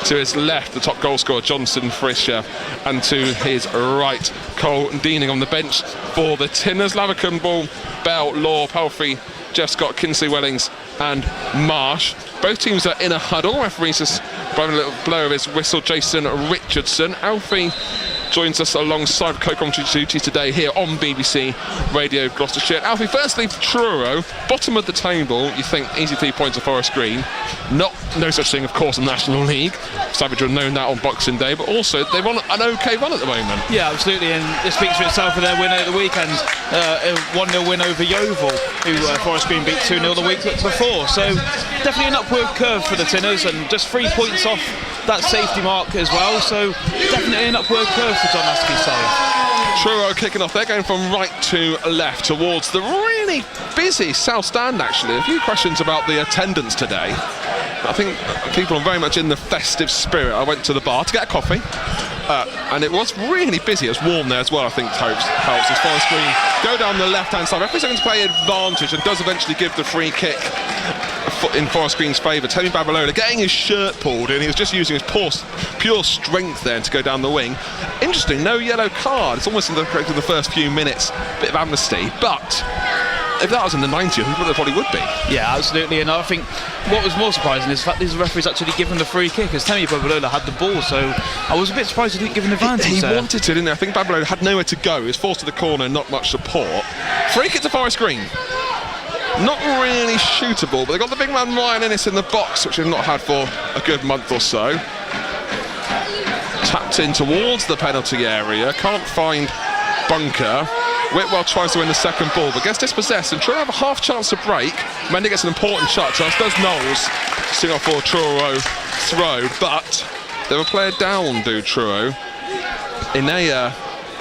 To his left, the top goal scorer, Johnson Fisher. And to his right, Cole Deaning on the bench for the Tinners. Lavercombe, Ball, Bell, Law, Palfrey, Jeff Scott, Kinsley Wellings and Marsh. Both teams are in a huddle. Referee's just blowing a little blow of his whistle. Jason Richardson. Alfie joins us alongside co-commentary duty today here on BBC Radio Gloucestershire. Alfie, firstly, Truro, bottom of the table. You think easy 3 points of Forest Green. No such thing, of course, in the National League. Savage would have known that on Boxing Day, but also they're on an OK run at the moment. Yeah, absolutely, and it speaks for itself for their win at the weekend. A 1-0 win over Yeovil, who Forest Green beat 2-0 the week before. So definitely an upward curve for the Tinners, and just 3 points off that safety mark as well. So definitely an upward curve for John Askey's side. Truro kicking off. They're going from right to left towards the really busy South Stand, actually. A few questions about the attendance today. I think people are very much in the festive spirit. I went to the bar to get a coffee, and it was really busy. It was warm there as well, I think helps as Forest Green go down the left-hand side. Referee's going to play advantage and does eventually give the free kick in Forest Green's favour. Tony Babalola getting his shirt pulled in. He was just using his pure strength there to go down the wing. Interesting, no yellow card. It's almost in the first few minutes. Bit of amnesty, but if that was in the 90th, I think it probably would be. Yeah, absolutely. And I think what was more surprising is the fact these referees actually given the free kick, as Tony Babalola had the ball. So I was a bit surprised he didn't give an advantage. He wanted to, didn't he? I think Babalola had nowhere to go. He was forced to the corner, not much support. Free kick to Forest Green. Not really shootable, but they've got the big man Ryan Innes in the box, which they've not had for a good month or so. Tapped in towards the penalty area, can't find Bunker. Whitwell tries to win the second ball, but gets dispossessed, and Truro have a half chance to break. Mendy gets an important shot chance, does Knowles, sing off for Truro throw, but they were player down, Truro. Inea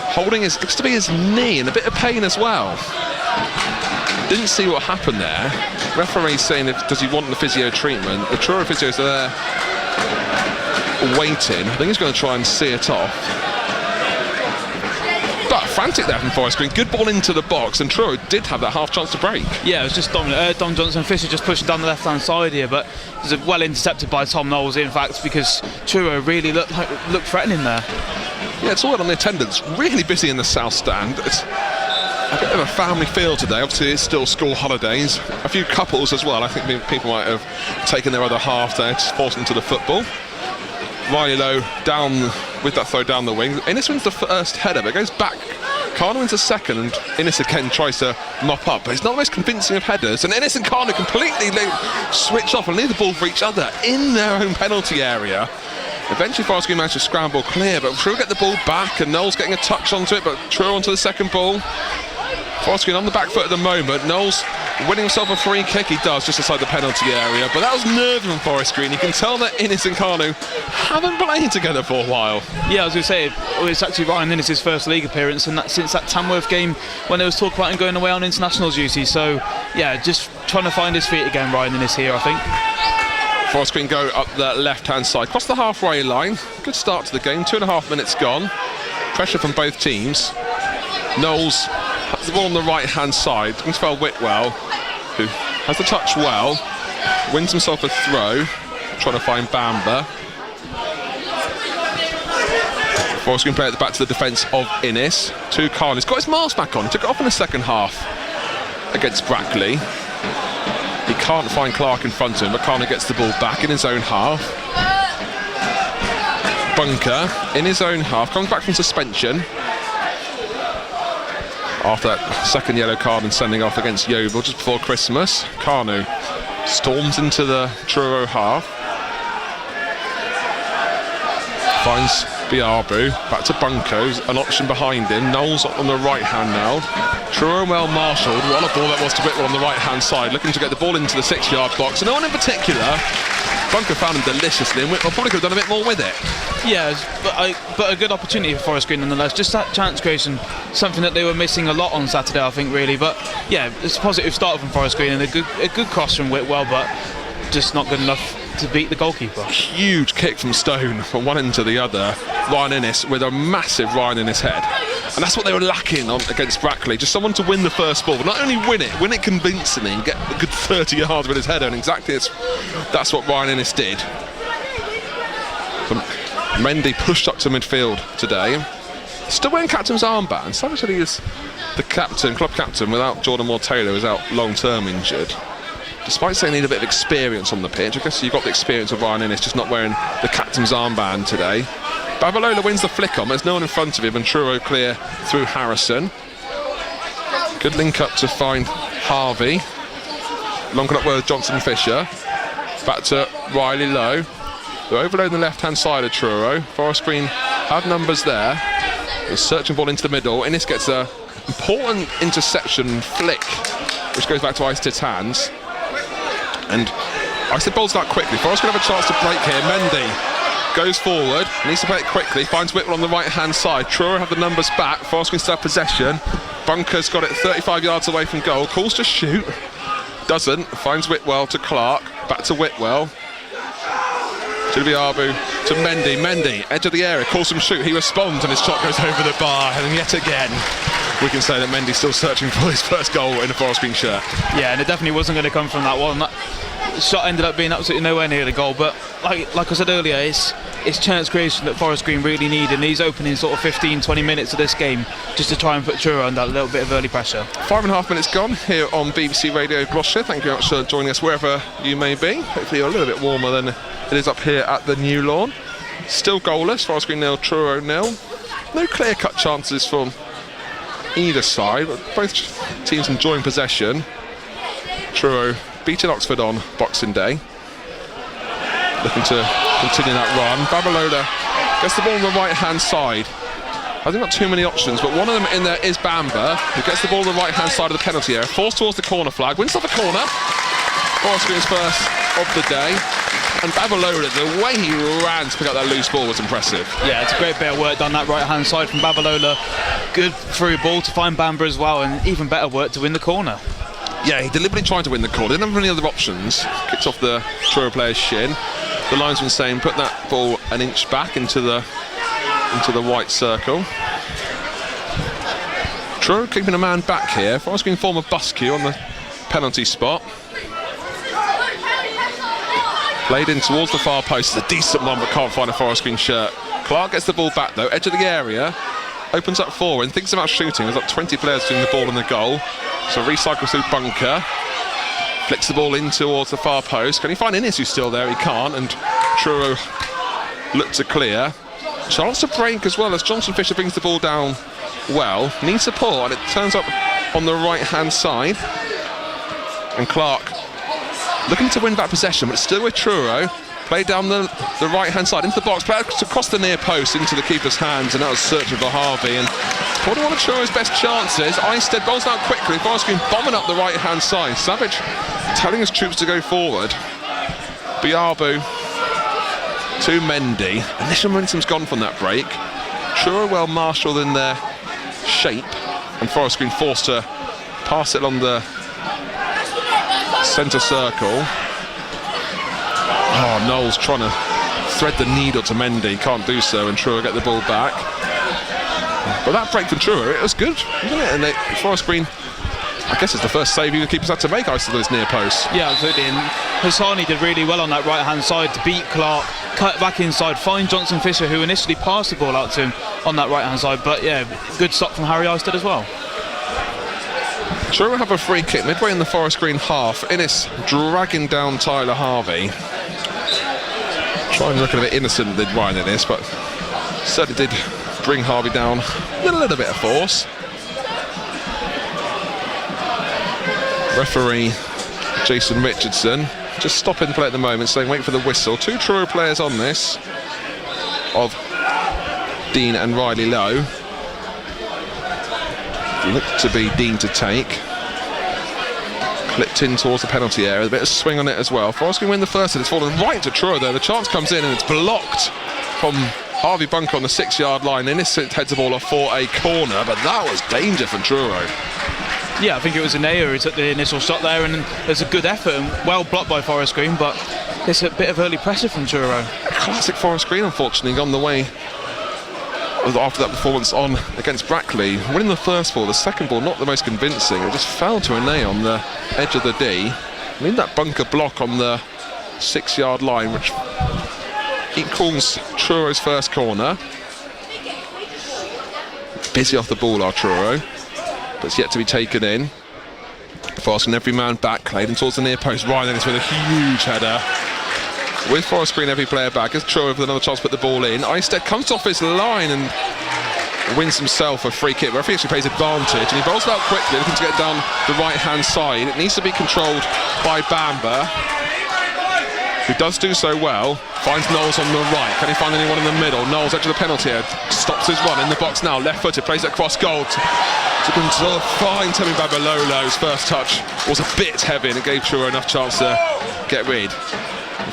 holding his, looks to be his knee, in a bit of pain as well. Didn't see what happened there. Referee saying, does he want the physio treatment? The Truro physios are there waiting. I think he's going to try and see it off. But frantic there from Forest Green. Good ball into the box, and Truro did have that half chance to break. Yeah, it was just Dom Johnson Fisher just pushing down the left hand side here, but it was well intercepted by Tom Knowles, in fact, because Truro really looked threatening there. Yeah, it's all on the attendance. Really busy in the South Stand. It's a bit of a family feel today. Obviously, it's still school holidays. A few couples as well. I think people might have taken their other half there to force them to the football. Riley Lowe down with that throw down the wing. Innes wins the first header, but it goes back. Carner wins the second, and Innes again tries to mop up, but he's not the most convincing of headers. And Innes and Carner completely switch off and leave the ball for each other in their own penalty area. Eventually Forest Green managed to scramble clear, but Truro get the ball back, and Knowles getting a touch onto it, but Truro onto the second ball. Forest Green on the back foot at the moment. Knowles winning himself a free kick. He does, just outside the penalty area, but that was nervy from Forest Green. You can tell that Innes and Carno haven't played together for a while. Yeah, I was going to say, it's actually Ryan Innes' first league appearance, and since that Tamworth game when there was talk about him going away on international duty. So yeah, just trying to find his feet again, Ryan Innes here, I think. Forest Green go up the left-hand side, across the halfway line. Good start to the game, 2.5 minutes gone. Pressure from both teams. Knowles has the ball on the right-hand side. Looking for Whitwell, who has the touch well. Wins himself a throw, trying to find Bamber. Forest Green play at the back to the defence of Innes. To Khan. He's got his mask back on. He took it off in the second half against Brackley. He can't find Clark in front of him, but Carner gets the ball back in his own half. Bunker in his own half, comes back from suspension after that second yellow card and sending off against Yeovil just before Christmas. Carno storms into the Truro half, finds Biabu, back to Bunko's, an option behind him. Knowles on the right hand now. Truro well marshalled. What a ball that was to Whitwell on the right hand side, looking to get the ball into the 6-yard box, and no one in particular. Bunker found him deliciously, and Whitwell probably could have done a bit more with it. Yeah, but a good opportunity for Forest Green nonetheless. Just that chance creation, something that they were missing a lot on Saturday, I think, really. But yeah, it's a positive start from Forest Green, and a good cross from Whitwell, but just not good enough to beat the goalkeeper. Huge kick from Stone from one end to the other. Ryan Innes with a massive Ryan in his head, and that's what they were lacking on against Brackley. Just someone to win the first ball, but not only win it convincingly and get a good 30 yards with his header, and exactly that's what Ryan Innes did. Mendy pushed up to midfield today. Still wearing captain's armband. Savage is the captain, club captain, without Jordan Moore-Taylor, who's out long-term injured. Despite saying they need a bit of experience on the pitch, I guess you've got the experience of Ryan Innes, just not wearing the captain's armband today. Babalola wins the flick on. There's no one in front of him, and Truro clear through Harrison. Good link up to find Harvey. Long cut up with Johnson Fisher. Back to Riley Lowe. They're overloading the left-hand side of Truro. Forest Green have numbers there. They're searching ball into the middle. Innes gets an important interception flick, which goes back to Ice hands. And Ice bowls that quickly. Forest Green have a chance to break here. Mendy goes forward, needs to play it quickly, finds Whitwell on the right-hand side. Truro have the numbers back. Forest Green still have possession. Bunker's got it 35 yards away from goal. Calls to shoot. Doesn't. Finds Whitwell to Clark. Back to Whitwell. Abu to Mendy. Mendy, edge of the area, calls him shoot. He responds and his shot goes over the bar. And yet again, we can say that Mendy's still searching for his first goal in a Forest Green shirt. Yeah, and it definitely wasn't going to come from that one. That shot ended up being absolutely nowhere near the goal. But like I said earlier, it's chance creation that Forest Green really need in these opening sort of 15-20 minutes of this game, just to try and put Truro under a little bit of early pressure. 5.5 minutes gone here on BBC Radio Gloucestershire. Thank you very much for joining us wherever you may be. Hopefully you're a little bit warmer than it is up here at the new lawn. Still goalless, Forest Green 0, Truro 0. No clear-cut chances from either side, but both teams enjoying possession. Truro beating Oxford on Boxing Day. Looking to continue that run. Babalola gets the ball on the right-hand side. I think not too many options, but one of them in there is Bamber, who gets the ball on the right-hand side of the penalty area, forced towards the corner flag, wins off the corner. Forest Green's first of the day. And Babalola, the way he ran to pick up that loose ball was impressive. Yeah, it's a great bit of work done that right-hand side from Babalola. Good through ball to find Bamber as well, and even better work to win the corner. Yeah, he deliberately tried to win the corner. Didn't have any other options. Kicked off the Truro player's shin. The linesman saying put that ball an inch back into the white circle. Truro keeping a man back here. Forest Green former Buskew on the penalty spot. Played in towards the far post. It's a decent one, but can't find a Forest Green shirt. Clark gets the ball back though, edge of the area. Opens up forward and thinks about shooting. There's like 20 players doing the ball in the goal. So recycles through Bunker. Flicks the ball in towards the far post. Can he find Innes, who's still there? He can't. And Truro look to clear. Chance to break as well as Johnson Fisher brings the ball down well. Needs support and it turns up on the right-hand side. And Clark looking to win back possession, but still with Truro. Played down the right-hand side into the box, played across the near post into the keeper's hands, and that was searching for Harvey. And probably one of Truro's best chances. Eistead bowls out quickly. Forest Green bombing up the right-hand side. Savage telling his troops to go forward. Biabu to Mendy. Initial momentum's gone from that break. Truro well marshalled in their shape, and Forest Green forced to pass it along the centre circle. Oh, Knowles trying to thread the needle to Mendy, can't do so, and Truro get the ball back. But that break from Truro, it was good, wasn't it? And Forest Green, I guess it's the first save the keepers had to make, Iceland, his near post. Yeah, absolutely. And Hassani did really well on that right-hand side to beat Clark, cut back inside, find Johnson Fisher, who initially passed the ball out to him on that right-hand side. But yeah, good stop from Harry Eistead as well. Truro have a free kick midway in the Forest Green half. Innes dragging down Tyler Harvey. Trying to look a bit innocent, did Ryan Innes, but certainly did bring Harvey down with a little bit of force. Referee Jason Richardson just stopping play at the moment, saying wait for the whistle. Two Truro players on this, of Dean and Riley Lowe. Looked to be Dean to take. Clipped in towards the penalty area, a bit of swing on it as well. Forest can win the first, and it's fallen right to Truro there. The chance comes in and it's blocked from Harvey Bunker on the 6-yard line. Innes heads the ball off for a corner, but that was danger from Truro. Yeah, I think it was Anea who took the initial shot there, and there's a good effort and well blocked by Forest Green, but it's a bit of early pressure from Truro. Classic Forest Green, unfortunately, on the way after that performance on against Brackley. Winning the first ball, the second ball not the most convincing. It just fell to Anea on the edge of the D. I mean, that Bunker block on the 6-yard line, which He calls Truro's first corner. Busy off the ball are Truro, but it's yet to be taken in. Forest Green every man back, Claydon towards the near post. Ryan Ennis with a huge header. With Forest Green every player back, as Truro with another chance to put the ball in. Eistedt comes off his line and wins himself a free kick. Referee actually pays advantage, and he bowls it out quickly, looking to get down the right-hand side. It needs to be controlled by Bamber, who does do so well. Finds Knowles on the right. Can he find anyone in the middle? Knowles edge of the penalty area. Stops his run in the box now. Left-footed, plays it across goal. To find Temi Babalolo's first touch was a bit heavy, and it gave Truro enough chance to get rid.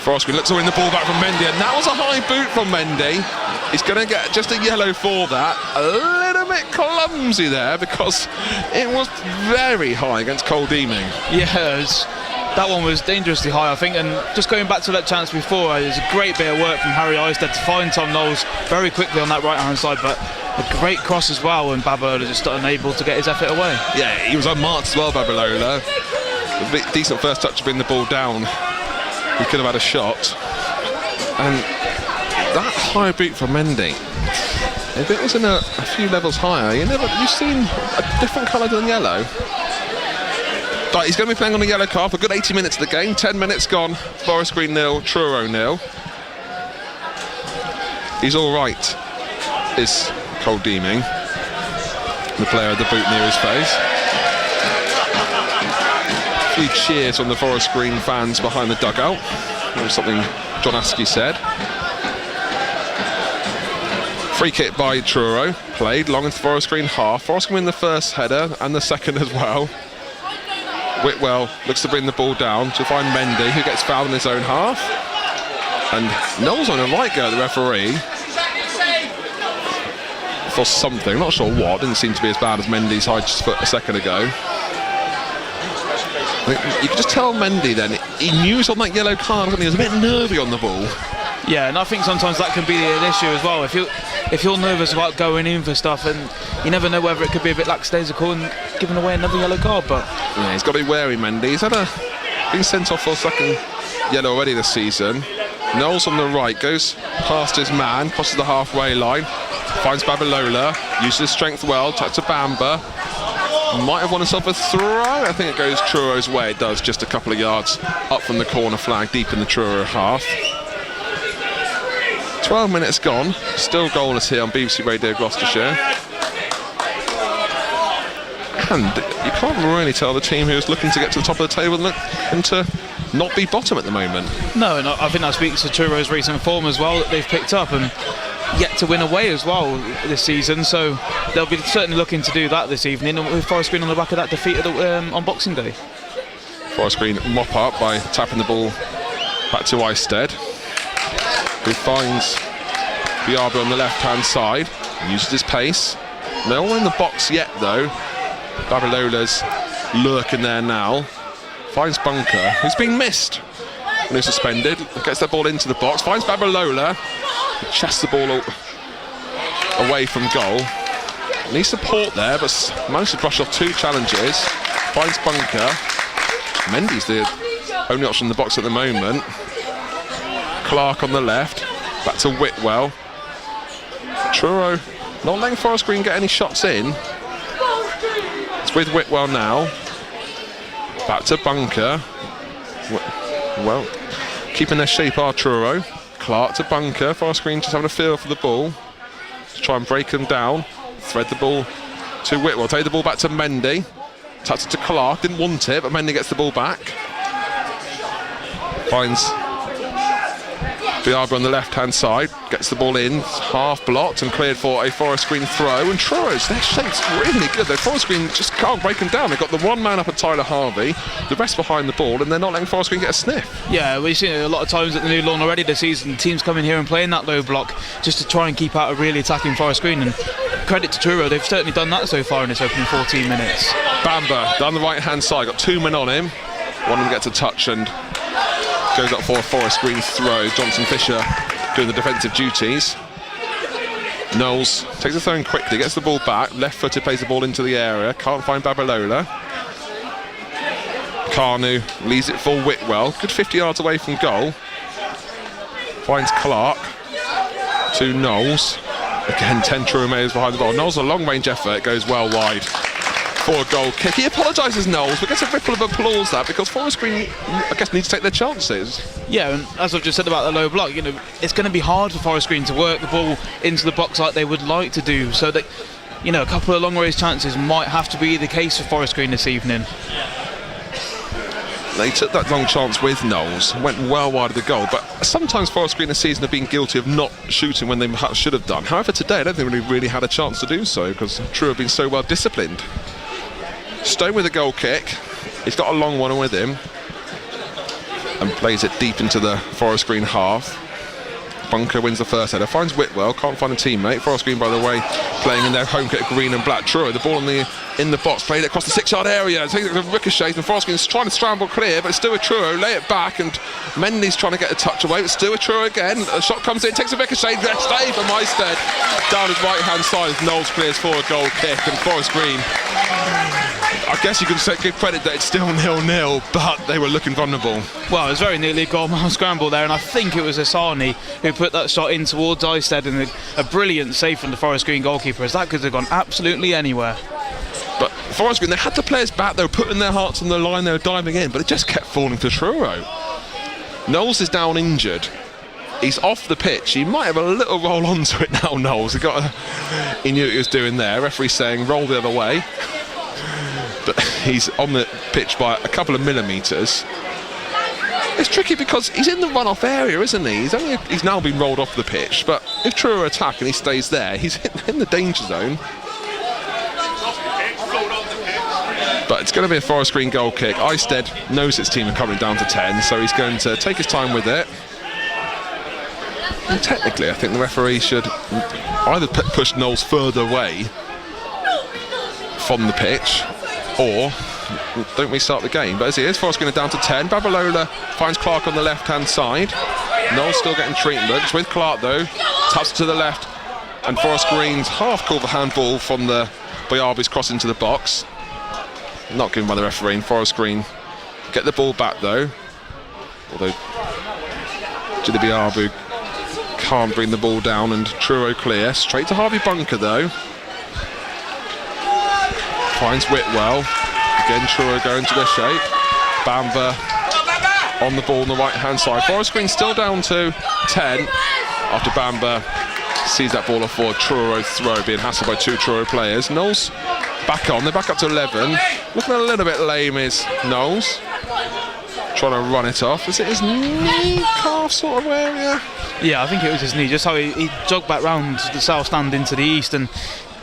Forest Green looks to win the ball back from Mendy, and that was a high boot from Mendy. He's going to get just a yellow for that. A little bit clumsy there because it was very high against Cole Deeming. Yes, that one was dangerously high, I think. And just going back to that chance before, it was a great bit of work from Harry Eistedt to find Tom Knowles very quickly on that right-hand side, but a great cross as well, and Babalola just unable to get his effort away. Yeah, he was unmarked as well, Babalola. A decent first touch to bring the ball down. He could have had a shot. And that high boot from Mendy, if it was in a few levels higher, you've seen a different colour than yellow. But he's going to be playing on a yellow card for a good 80 minutes of the game. 10 minutes gone. Forest Green 0, Truro 0. He's all right, is Cole Deeming, the player with the boot near his face. A few cheers from the Forest Green fans behind the dugout. That was something John Askey said. Free kick by Truro, played long into Forest Green half. Forest Green win the first header and the second as well. Whitwell looks to bring the ball down to find Mendy, who gets fouled in his own half. And Knowles on a right go at the referee for something, not sure what. Didn't seem to be as bad as Mendy's high foot a second ago. You could just tell Mendy then, he knew he was on that yellow card, wasn't he? He was a bit nervy on the ball. Yeah, and I think sometimes that can be an issue as well. If you're nervous about going in for stuff, and you never know whether it could be a bit lackadaisical and giving away another yellow card. But yeah, he's got to be wary, Mendy. He's been sent off for a second yellow already this season. Knowles on the right goes past his man, crosses the halfway line, finds Babalola, uses his strength well, touch to Bamber. Might have won himself a throw. I think it goes Truro's way. It does, just a couple of yards up from the corner flag, deep in the Truro half. 12 minutes gone, still goalless here on BBC Radio Gloucestershire. And you can't really tell the team who's looking to get to the top of the table and to not be bottom at the moment. No, and I think that speaks to Truro's recent form as well that they've picked up, and yet to win away as well this season, so they'll be certainly looking to do that this evening, with Forest Green on the back of that defeat on Boxing Day. Forest Green mop up by tapping the ball back to Eistedt, who finds Biarba on the left-hand side, uses his pace. They're all in the box yet though. Babalola's lurking there now. Finds Bunker, who's been missed when he's suspended. Gets that ball into the box, finds Babalola, chests the ball away from goal. Needs support there, but managed to brush off two challenges. Finds Bunker. Mendy's the only option in the box at the moment. Clark on the left, back to Whitwell. Truro not letting Forest Green get any shots in. It's with Whitwell now. Back to Bunker. Well, keeping their shape are Truro. Clark to Bunker. Forest Green just having a feel for the ball to try and break them down. Thread the ball to Whitwell. Take the ball back to Mendy. Touch it to Clark. Didn't want it, but Mendy gets the ball back. Finds Biarba on the left-hand side. Gets the ball in. Half blocked and cleared for a Forest Green throw. And Truro's, their shape's really good. Though Forest Green just can't break them down. They've got the one man up at Tyler Harvey, the rest behind the ball, and they're not letting Forest Green get a sniff. Yeah, we've seen it a lot of times at the new lawn already this season. Teams come in here and playing that low block just to try and keep out a really attacking Forest Green. And credit to Truro, they've certainly done that so far in this opening 14 minutes. Bamber down the right-hand side, got two men on him. One of them gets a touch and goes up for a Forest Green throw. Johnson Fisher doing the defensive duties. Knowles takes the throw in quickly, gets the ball back, left-footed, plays the ball into the area, can't find Babalola. Carnu leaves it for Whitwell, good 50 yards away from goal. finds Clark to Knowles. Again, 10 Truro Mayors behind the ball. Knowles, a long-range effort, it goes well wide for a goal kick. He apologises, Knowles, but gets a ripple of applause that because Forest Green, I guess, need to take their chances. Yeah, and as I've just said about the low block, you know, it's going to be hard for Forest Green to work the ball into the box like they would like to do. So that, you know, a couple of long-range chances might have to be the case for Forest Green this evening. They took that long chance with Knowles, went well wide of the goal, but sometimes Forest Green this season have been guilty of not shooting when they should have done. However, today I don't think they really had a chance to do so because Truro have been so well disciplined. Stone with a goal kick. He's got a long one with him and plays it deep into the Forest Green half. Bunker wins the first header, finds Whitwell, can't find a teammate. Forest Green, by the way, playing in their home kit, green and black. Truro, the ball in the box, played it across the 6-yard area, takes it to ricochet, and Forest Green's trying to scramble clear, but it's still a Truro, lay it back, and Mendy's trying to get a touch away, but still a Truro again. A shot comes in, takes a ricochet, stay for Meisted. Down his right-hand side as Knowles clears for a goal kick, and Forest Green, I guess you can give credit that it's still 0-0, but they were looking vulnerable. Well, it was very nearly a goal-mile scramble there, and I think it was Asani who put that shot in towards Eisted, and a brilliant save from the Forest Green goalkeeper, as that could have gone absolutely anywhere. But Forest Green, they had the players back, they were putting their hearts on the line, they were diving in, but it just kept falling to Truro. Knowles is down injured. He's off the pitch. He might have a little roll onto it now, Knowles. He knew what he was doing there. Referee saying roll the other way. But he's on the pitch by a couple of millimetres. It's tricky because he's in the run-off area, isn't he? He's now been rolled off the pitch, but if Truro attack and he stays there, he's in the danger zone. But it's going to be a Forest Green goal kick. Eisted knows his team are coming down to 10, so he's going to take his time with it. And technically, I think the referee should either push Knowles further away from the pitch, or don't restart the game. But as it is, Forest Green are down to 10. Babalola finds Clark on the left-hand side. Knowles still getting treatment. It's with Clark, though. Taps to the left. And Forest Green's half called the handball from the Boyabi's cross into the box. Not given by the referee. And Forest Green get the ball back, though. Although Jilly Boyabu can't bring the ball down, and Truro clear. Straight to Harvey Bunker, though. Finds Whitwell. Again, Truro going to their shape. Bamba on the ball on the right-hand side. Forest Green still down to 10 after Bamba sees that ball off for Truro throw, being hassled by 2 Truro players. Knowles back on. They're back up to 11. Looking a little bit lame is Knowles. Trying to run it off. Is it his knee, calf sort of area? Yeah, I think it was his knee. Just how he jogged back round the south stand into the east, and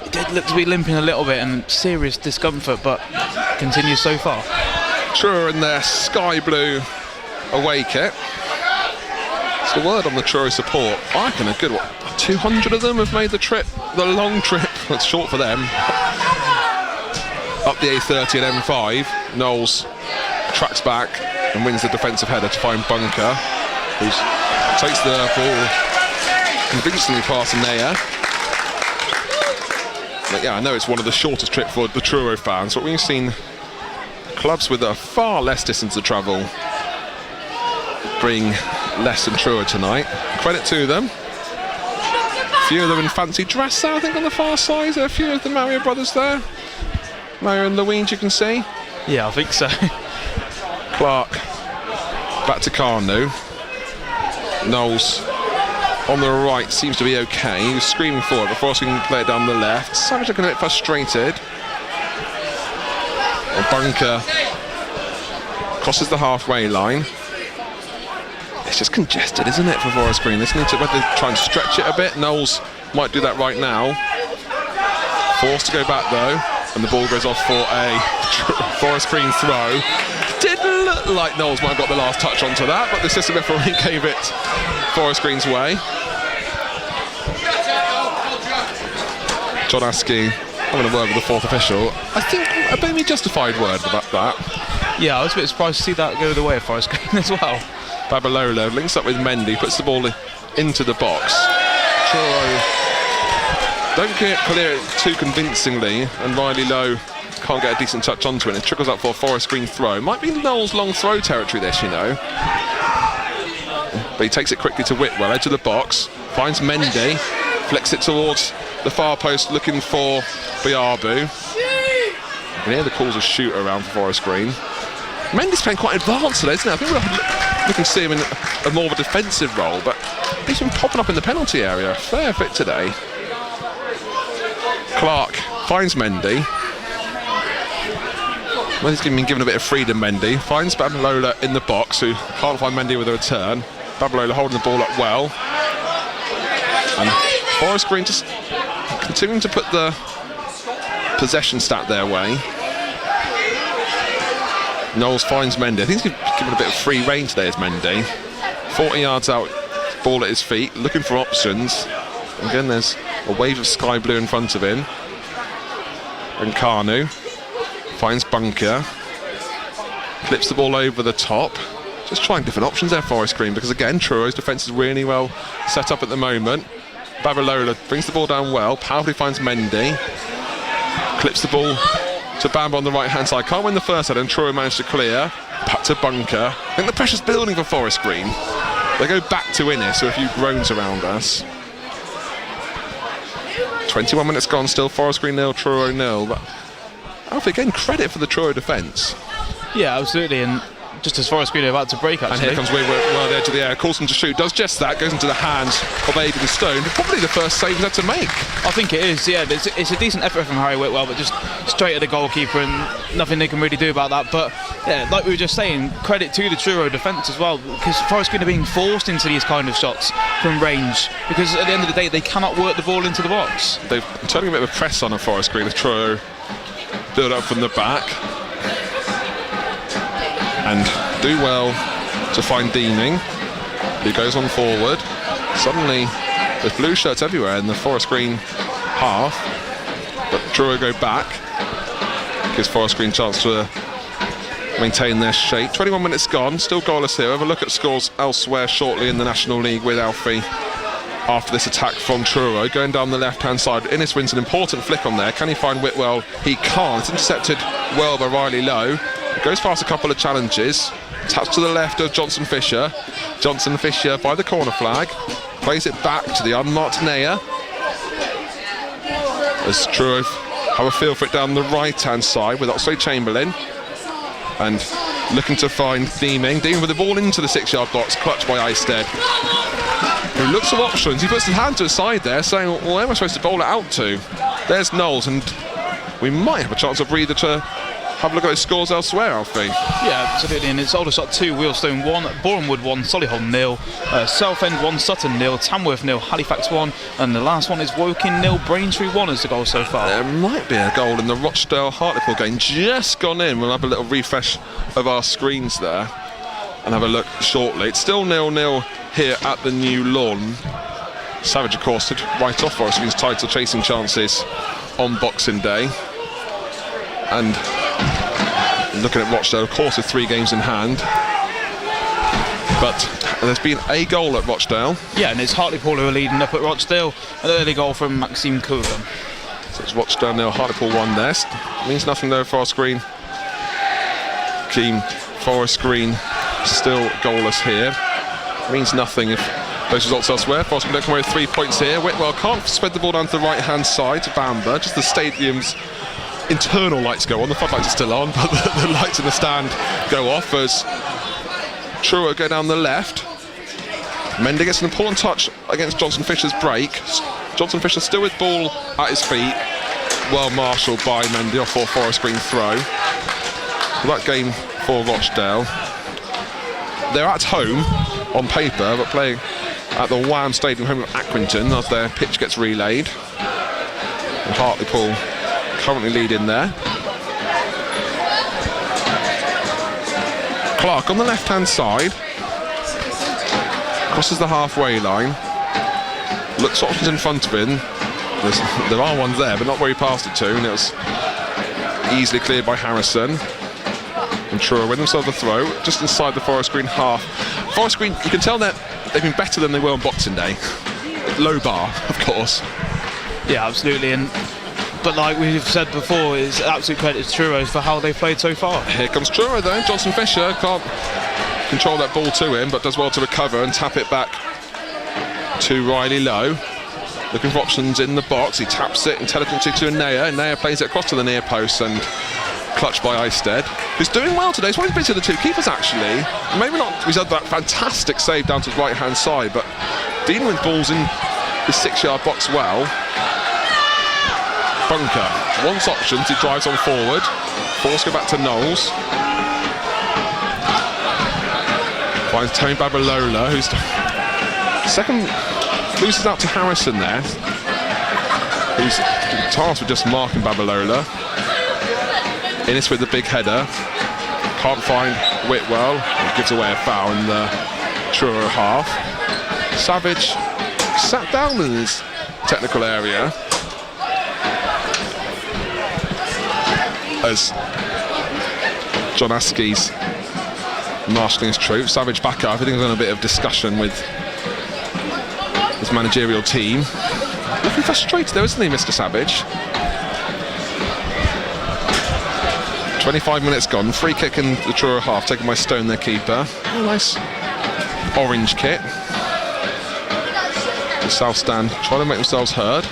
it did look to be limping a little bit and serious discomfort, but continues so far. Truro in their sky blue away kit. It's the word on the Truro support. I reckon a good 200 of them have made the trip, the long trip. That's short for them. Up the A30 and M5. Knowles tracks back and wins the defensive header to find Bunker, who takes the ball convincingly past Naya. But yeah, I know it's one of the shortest trips for the Truro fans, but we've seen clubs with a far less distance to travel bring less than Truro tonight. Credit to them. A few of them in fancy dress there, I think, on the far side. There are a few of the Mario brothers there. Mario and Louise, you can see. Yeah, I think so. Clark back to Carnu. Knowles on the right seems to be okay. He was screaming forward before he can play it down the left. Savage looking a bit frustrated. Bunker crosses the halfway line. It's just congested, isn't it, for Forest Green? They need to try and stretch it a bit. Knowles might do that right now. Forced to go back though, and the ball goes off for a Forest Green throw. Didn't look like Knowles might have got the last touch onto that, but the assistant referee gave it Forest Green's way. John Askey having a word with the fourth official. I think a maybe justified word about that. Yeah, I was a bit surprised to see that go the way of Forest Green as well. Babalola links up with Mendy, puts the ball into the box. Truro don't clear it too convincingly, and Riley Lowe can't get a decent touch onto it. It trickles up for a Forest Green throw. Might be Knowles' long throw territory this, you know. but he takes it quickly to Whitwell, edge of the box, finds Mendy, flicks it towards the far post looking for Biabu. And here the calls a shoot around for Forest Green. Mendy's playing quite advanced today, isn't he? I think we're looking to see him in a more of a defensive role, but he's been popping up in the penalty area a fair bit today. Clark finds Mendy. Well, he's been given a bit of freedom, Mendy. Finds Babalola in the box, who can't find Mendy with a return. Babalola holding the ball up well. And Forest Green just continuing to put the possession stat their way. Knowles finds Mendy. I think he's given a bit of free rein today as Mendy. 40 yards out, ball at his feet, looking for options. Again, there's a wave of sky blue in front of him. And Kanu finds Bunker. Clips the ball over the top. Just trying different options there, Forest Green, because again, Truro's defence is really well set up at the moment. Babalola brings the ball down well, powerfully finds Mendy. Clips the ball to Bamba on the right hand side. Can't win the first header, and Truro managed to clear. Back to Bunker. I think the pressure's building for Forest Green. They go back to Innis, so a few groans around us. 21 minutes gone, still Forest Green 0, Truro 0. But Alfie, again, credit for the Truro defence. Yeah, absolutely, and just as Forest Green are about to break, actually. And here comes Whitwell at the edge of the area, calls him to shoot, does just that, goes into the hands of Aidan Stone. Probably the first save he's had to make. I think it is, yeah. It's a decent effort from Harry Whitwell, but just straight at the goalkeeper, and nothing they can really do about that. But yeah, like we were just saying, credit to the Truro defence as well, because Forest Green are being forced into these kind of shots from range, because at the end of the day, they cannot work the ball into the box. They're turning a bit of a press on a Forest Green as Truro build up from the back. And do well to find Deaning, who goes on forward. Suddenly there's blue shirts everywhere in the Forest Green half, but Truro go back, gives Forest Green a chance to maintain their shape. 21 minutes gone, still goalless here. Have a look at scores elsewhere shortly in the National League with Alfie after this attack from Truro. Going down the left hand side, Innis wins an important flick on there. Can he find Whitwell? He can't. It's intercepted well by Riley Lowe. Goes past a couple of challenges. Taps to the left of Johnson Fisher. Johnson Fisher by the corner flag. Plays it back to the unmarked Naya. As Truro have a feel for it down the right hand side with Oxlade Chamberlain. And looking to find Deeming. Deeming with the ball into the 6-yard box, clutched by Eisted. Who looks for options. He puts his hand to his side there, saying, well, where am I supposed to bowl it out to? There's Knowles, and we might have a chance of breather to have a look at those scores elsewhere, Alfie. Yeah, absolutely, and it's Aldershot 2, Wheelstone 1, Bournemouth 1, Solihull 0, Southend 1, Sutton 0, Tamworth 0, Halifax 1, and the last one is Woking 0, Braintree 1 as the goal so far. There might be a goal in the Rochdale-Hartlepool game, just gone in. We'll have a little refresh of our screens there and have a look shortly. It's still 0-0 here at the New Lawn. Savage, of course, did right off Forest Green's title chasing chances on Boxing Day. And looking at Rochdale, of course, with 3 games in hand. But there's been a goal at Rochdale. Yeah, and it's Hartlepool who are leading up at Rochdale. An early goal from Maxime Cousin. So it's Rochdale 0, Hartlepool 1 there. Means nothing though, Forest Green. Forest Green still goalless here. Means nothing if those results elsewhere. Forest Green don't come away with 3 points here. Whitwell can't spread the ball down to the right hand side to Bamba. Just the stadium's internal lights go on. The floodlights are still on, but the lights in the stand go off as Truro go down the left. Mendy gets an important touch against Johnson Fisher's break. Johnson Fisher still with ball at his feet. Well marshalled by Mendy off for Forest Green throw. That game for Rochdale. They're at home on paper, but playing at the Wham Stadium home of Accrington as their pitch gets relayed. And Hartlepool currently leading there. Clark on the left hand side crosses the halfway line, looks options in front of him. There are ones there, but not where he passed it to, and it was easily cleared by Harrison. And Truro win themselves a throw just inside the Forest Green half. Forest Green, you can tell that they've been better than they were on Boxing Day. Low bar, of course. Yeah, absolutely. But like we've said before, it's absolute credit to Truro for how they've played so far. Here comes Truro though. Johnson Fisher can't control that ball to him, but does well to recover and tap it back to Riley Lowe. Looking for options in the box. He taps it intelligently to Naya. Naya plays it across to the near post and clutched by Eisted, who's doing well today. He's one of the two keepers actually. Maybe not, he's had that fantastic save down to his right hand side, but dealing with balls in the 6-yard box well. Bunker wants options, he drives on forward. Force go back to Knowles. Finds Tony Babalola, who's second, loses out to Harrison there, who's tasked with just marking Babalola. Innes with the big header, can't find Whitwell, he gives away a foul in the Truro half. Savage sat down in his technical area as John Askey's marshalling his troops. Savage back up. I think there's been a bit of discussion with his managerial team. Looking frustrated though, isn't he, Mr. Savage? 25 minutes gone. Free kick in the Truro half, taken by Stone, their keeper. Oh, nice orange kit. The South Stand trying to make themselves heard.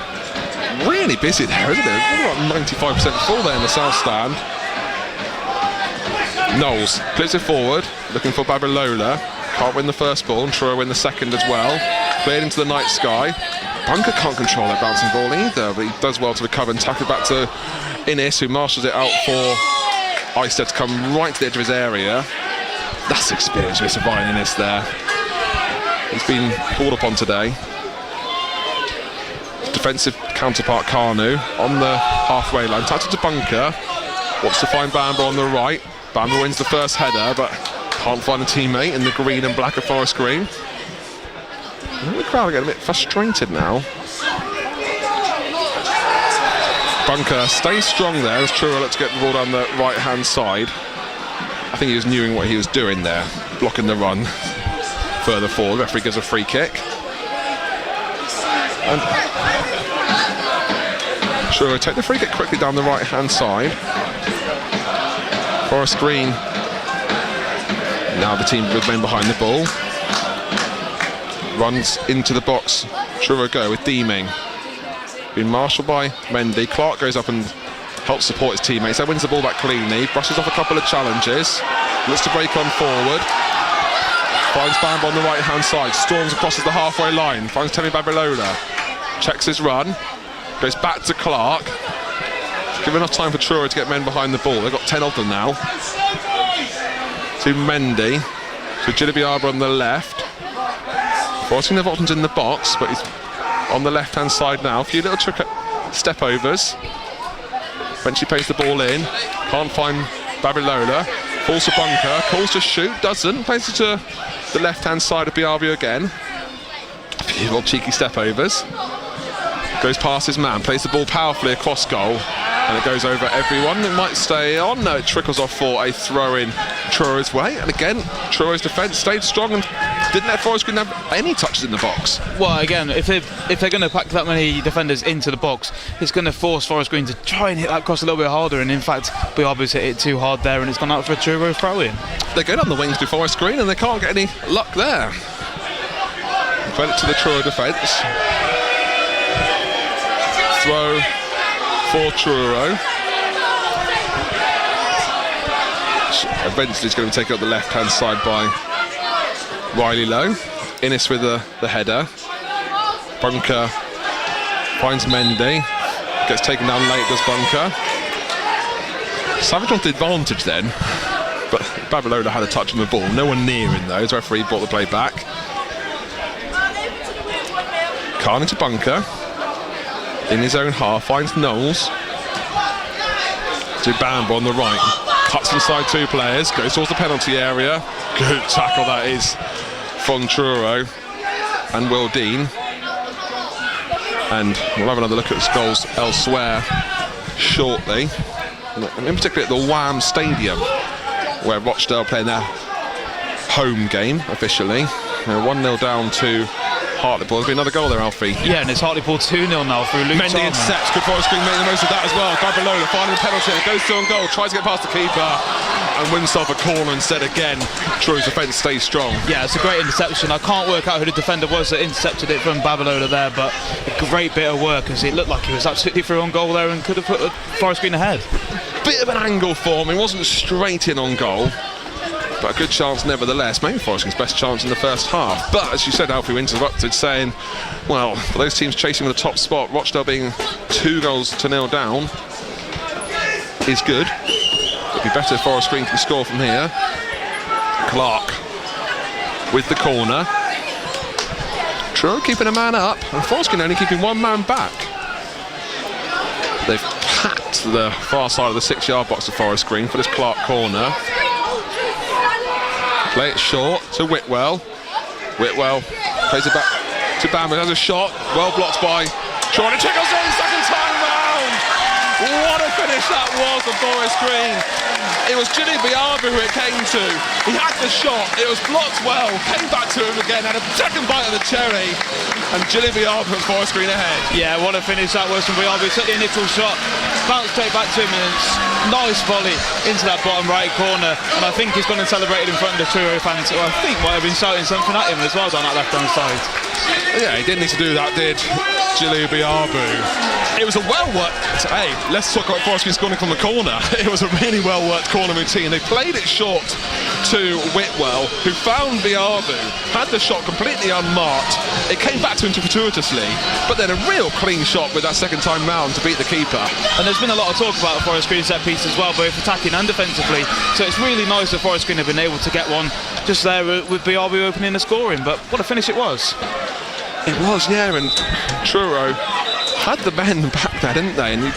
Really busy there, isn't it? About 95% full there in the South Stand. Knowles clears it forward, looking for Babalola. Can't win the first ball, and Truro win the second as well. Cleared into the night sky. Bunker can't control that bouncing ball either, but he does well to recover and tack it back to Innes, who marshals it out for Eisted to come right to the edge of his area. That's experience with Ryan Innes there. He's been called upon today. Defensive counterpart Carnu on the halfway line, touches to Bunker, wants to find Bamber on the right. Bamber wins the first header, but can't find a teammate in the green and black of Forest Green. I think the crowd are getting a bit frustrated now. Bunker stays strong there as Truro lets get the ball down the right hand side. I think he was knowing what he was doing there, blocking the run further forward. Referee gives a free kick. And Truro take the free kick quickly down the right hand side. Forest Green now the team with men behind the ball. Runs into the box. Truro go with Deeming. Been marshalled by Mendy. Clark goes up and helps support his teammates. That wins the ball back cleanly. Brushes off a couple of challenges. Looks to break on forward. Finds Bamber on the right hand side. Storms across the halfway line. Finds Temi Babalola. Checks his run. Goes back to Clark. Give enough time for Truro to get men behind the ball. They've got 10 of them now. To Mendy. To Jillaby Arbor on the left. Forcing their options in the box, but he's on the left hand side now. A few little step overs. Eventually plays the ball in. Can't find Babalola. Falls to Bunker. Calls to shoot. Doesn't. Plays it to the left hand side of Biarbio again. A few little cheeky step overs. Goes past his man. Plays the ball powerfully across goal. And it goes over everyone. It might stay on. No, it trickles off for a throw in Truro's way. And again, Truro's defence stayed strong and didn't let Forest Green have any touches in the box. Well, again, if they're going to pack that many defenders into the box, it's going to force Forest Green to try and hit that cross a little bit harder. And in fact, Biarbo's hit it too hard there, and it's gone out for a Truro throw-in. They go down the wings to Forest Green, and they can't get any luck there. Credit to the Truro defence. Throw for Truro. Eventually it's going to be taken up the left hand side by Riley Lowe. Innes with the header. Bunker finds Mendy. Gets taken down late, does Bunker. Savage wanted advantage then, but Babalola had a touch on the ball. No one near him though. His referee brought the play back. Carney to Bunker. In his own half, finds Knowles. To Bamber on the right. Cuts inside two players, goes towards the penalty area. Good tackle that is from Truro and Will Dean. And we'll have another look at his goals elsewhere shortly. In particular at the Wham Stadium, where Rochdale playing their home game officially. 1-0 down to Hartlepool. There's been another goal there, Alfie. Yeah, and it's Hartlepool 2-0 now through Luke Mendy intercepts. Good Forest Green making the most of that as well. Babalola finding the penalty. Goes to on goal. Tries to get past the keeper. and wins himself a corner instead again. Truro's defence stays strong. Yeah, it's a great interception. I can't work out who the defender was that intercepted it from Babalola there, but a great bit of work, as it looked like he was absolutely through on goal there and could have put the Forest Green ahead. Bit of an angle for him. He wasn't straight in on goal, but a good chance nevertheless. Maybe Forest Green's best chance in the first half. But as you said, Alfie interrupted, saying, well, for those teams chasing the top spot, Rochdale being 2-0 down is good. It'd be better if Forest Green can score from here. Clark with the corner. Truro keeping a man up, and Forest Green only keeping one man back. They've packed the far side of the 6-yard box of Forest Green for this Clark corner. Play it short to Whitwell. Whitwell plays it back to Bamber, has a shot, well blocked by Troy. It tickles in, second time round. What a finish that was for Forest Green. It was Jilly Biabu who it came to. He had the shot, it was blocked well, came back to him again, had a second bite of the cherry, and Jilly Biabu put Forest Green ahead. Yeah, what a finish that was from Biabu. Took the initial shot, bounced straight back to him, and nice volley into that bottom right corner. And I think he's gone and celebrated in front of the Truro fans, who I think might have been shouting something at him as well down that left-hand side. Yeah, he didn't need to do that, did Jilly Biabu? It was a well-worked, hey, let's talk about Forest Green scoring from the corner. It was a really well-worked corner routine. They played it short to Whitwell, who found Biabu, had the shot completely unmarked. It came back to him fortuitously, but then a real clean shot with that second time round to beat the keeper. And there's been a lot of talk about the Forest Green set piece as well, both attacking and defensively. So it's really nice that Forest Green have been able to get one just there with Biabu opening the scoring. But what a finish it was. It was, yeah, and Truro had the men back there, didn't they? And you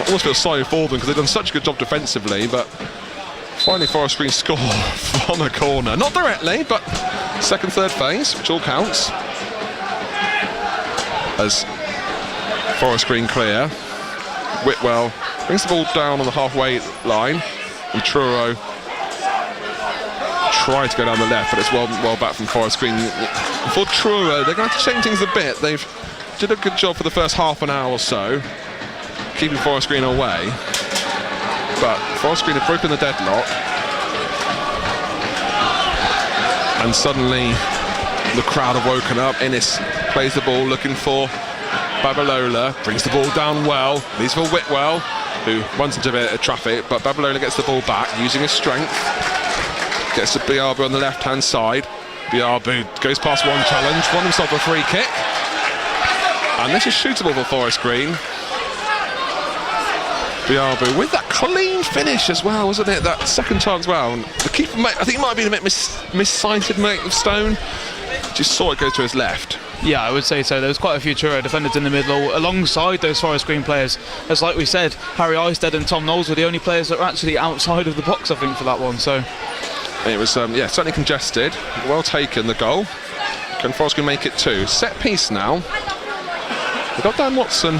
almost feel sorry for them because they've done such a good job defensively, but finally Forest Green score from a corner. Not directly, but second, third phase, which all counts. As Forest Green clear, Whitwell brings the ball down on the halfway line, and Truro tried to go down the left, but it's well back from Forest Green. For Truro, they're going to have to change things a bit. They've did a good job for the first half an hour or so, keeping Forest Green away. But Forest Green have broken the deadlock, and suddenly the crowd have woken up. Ennis plays the ball looking for Babalola, brings the ball down well, leaves for Whitwell, who runs into a bit of traffic, but Babalola gets the ball back using his strength, gets to Biabu on the left hand side. Biabu goes past one challenge, won himself a free kick, and this is shootable for Forest Green. Biabu with that clean finish as well, wasn't it? That second chance well. And the keeper, I think it might have been a bit missighted, mate, of Stone. Just saw it go to his left. Yeah, I would say so. There was quite a few Truro defenders in the middle alongside those Forest Green players. As like we said, Harry Eisted and Tom Knowles were the only players that were actually outside of the box, I think, for that one. So it was, yeah, certainly congested. Well taken, the goal. Can Forest Green make it 2? Set piece now. We've got Dan Watson,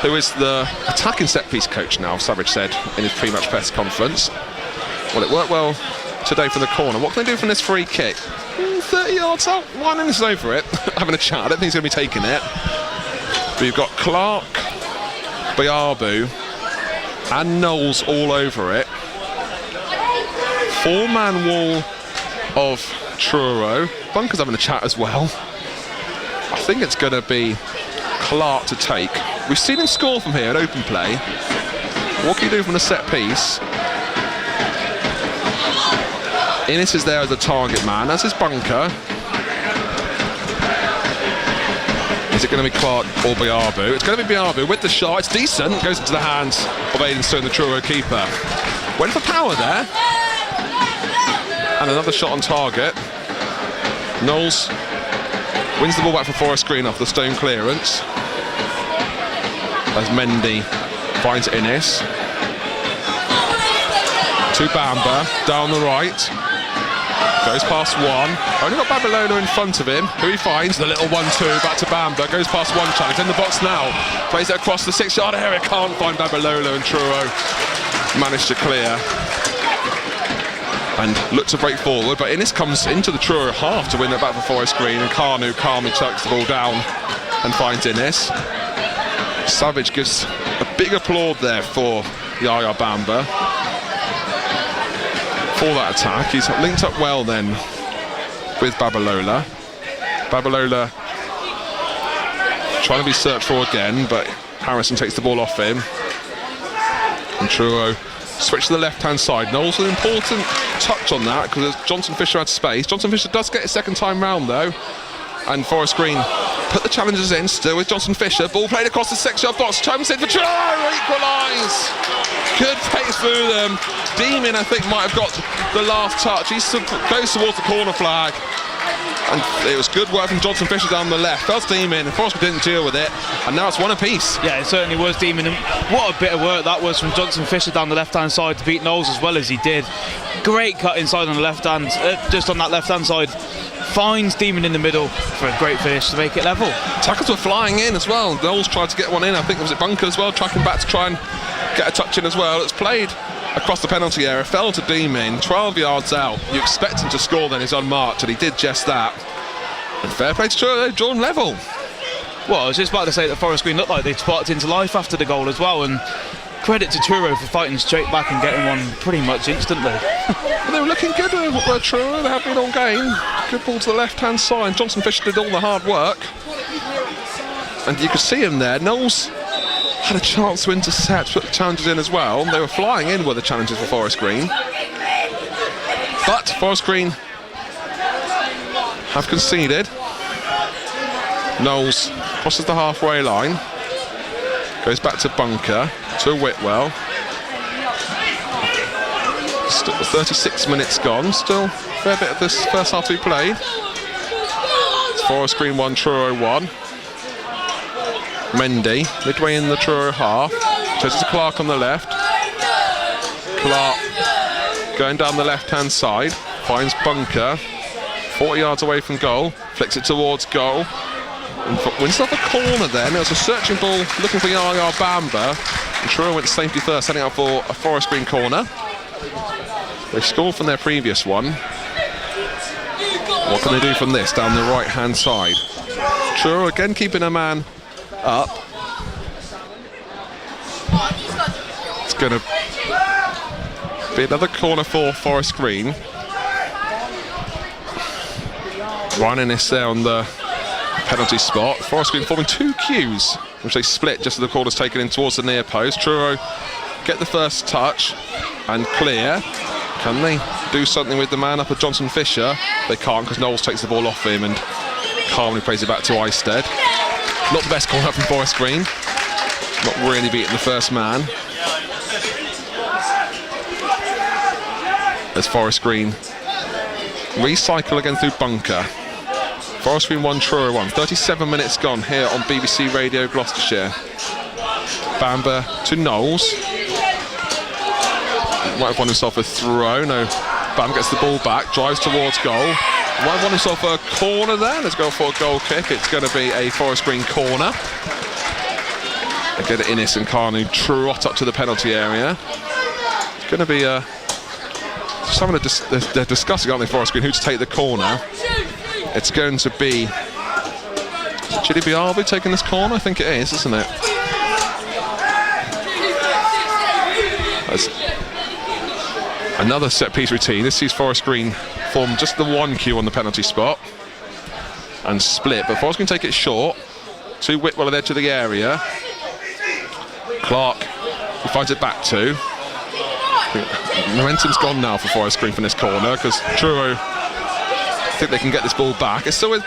who is the attacking set-piece coach now, Savage said in his pre-match press conference. Well, it worked well today from the corner. What can they do from this free kick? 30 yards out, one innings over it. Having a chat, I don't think he's going to be taking it. But you've got Clark, Biabu and Knowles all over it. 4-man wall of Truro. Bunker's having a chat as well. I think it's going to be Clark to take. We've seen him score from here at open play. What can he do from the set piece? Innes is there as a target man, as is Bunker. Is it going to be Clark or Biabu? It's going to be Biabu with the shot. It's decent. Goes into the hands of Aidan Stone, the Truro keeper. Went for power there. And another shot on target. Knowles wins the ball back for Forest Green off the Stone clearance. As Mendy finds Innes. To Bamber, down the right. Goes past one. Only got Babalola in front of him, who he finds. The little 1-2, back to Bamber. Goes past one challenge, in the box now. Plays it across the 6-yard area. Can't find Babalola, and Truro managed to clear. And look to break forward, but Innes comes into the Truro half to win it back for Forest Green, and Carnu calmly chucks the ball down and finds Innes. Savage gives a big applaud there for Yaya Bamber. for that attack. He's linked up well then with Babalola. Babalola trying to be searched for again, but Harrison takes the ball off him. And Truro switch to the left-hand side. Knowles with an important touch on that because Johnson Fisher had space. Johnson Fisher does get his second time round though. And Forest Green put the challenges in, still with Johnson Fisher. Ball played across the 6-yard box. Thomas in for Truro, equalise. Good pace through them. Demon, I think, might have got the last touch. He goes towards the corner flag. And it was good work from Johnson Fisher down the left. That's Demon, and Forest didn't deal with it. And now it's one apiece. Yeah, it certainly was Demon. And what a bit of work that was from Johnson Fisher down the left-hand side to beat Knowles as well as he did. Great cut inside on the left-hand, just on that left-hand side. Finds Demon in the middle for a great finish to make it level. Tackles were flying in as well. Knowles tried to get one in. I think it was at Bunker as well, tracking back to try and get a touch in as well. It's played across the penalty area, fell to Demon, 12 yards out. You expect him to score then, he's unmarked, and he did just that. And fair play to Truro, they've drawn level. Well, I was just about to say that Forest Green looked like they'd sparked into life after the goal as well, and credit to Truro for fighting straight back and getting one pretty much instantly. They were looking good with Truro, they have been on game. Good ball to the left-hand side. Johnson Fisher did all the hard work. And you could see him there. Knowles had a chance to intercept, put the challenges in as well. They were flying in with the challenges for Forest Green. But Forest Green have conceded. Knowles crosses the halfway line. Goes back to Bunker, to Whitwell. Still 36 minutes gone, still a fair bit of this first half to be played. It's Forest Green 1, Truro 1. Mendy, midway in the Truro half. Turns to Clark on the left. Clark going down the left-hand side. Finds Bunker. 40 yards away from goal. Flicks it towards goal. Wins off a corner then. There was a searching ball looking for Yaya Bamba. And Truro went safety first, setting up for a Forest Green corner. They scored from their previous one. What can they do from this down the right-hand side? Truro again keeping a man up. It's going to be another corner for Forest Green. Ryan Ennis there on the penalty spot. Forest Green forming two queues, which they split just as the corner's taken in towards the near post. Truro get the first touch and clear. Can they do something with the man up at Johnson Fisher? They can't because Knowles takes the ball off him and calmly plays it back to Isted. Not the best corner from Forest Green. Not really beating the first man. As Forest Green recycle again through Bunker. Forest Green 1, Truro 1. 37 minutes gone here on BBC Radio Gloucestershire. Bamba to Knowles. Might have won himself a throw. No, Bamba gets the ball back, drives towards goal. Might have won himself a corner there. Let's go for a goal kick. It's going to be a Forest Green corner. Again, Innes and Carnu trot up to the penalty area. It's going to be someone they're discussing, aren't they, Forest Green, who to take the corner. It's going to be Chidi Bialbi taking this corner. I think it is, isn't it? That's another set-piece routine. This sees Forest Green form just the one queue on the penalty spot and split, but Forest Green take it short. To Whitwell at the edge of the area. Clark, he finds it back to. Momentum's gone now for Forest Green from this corner because Truro think they can get this ball back. It's still with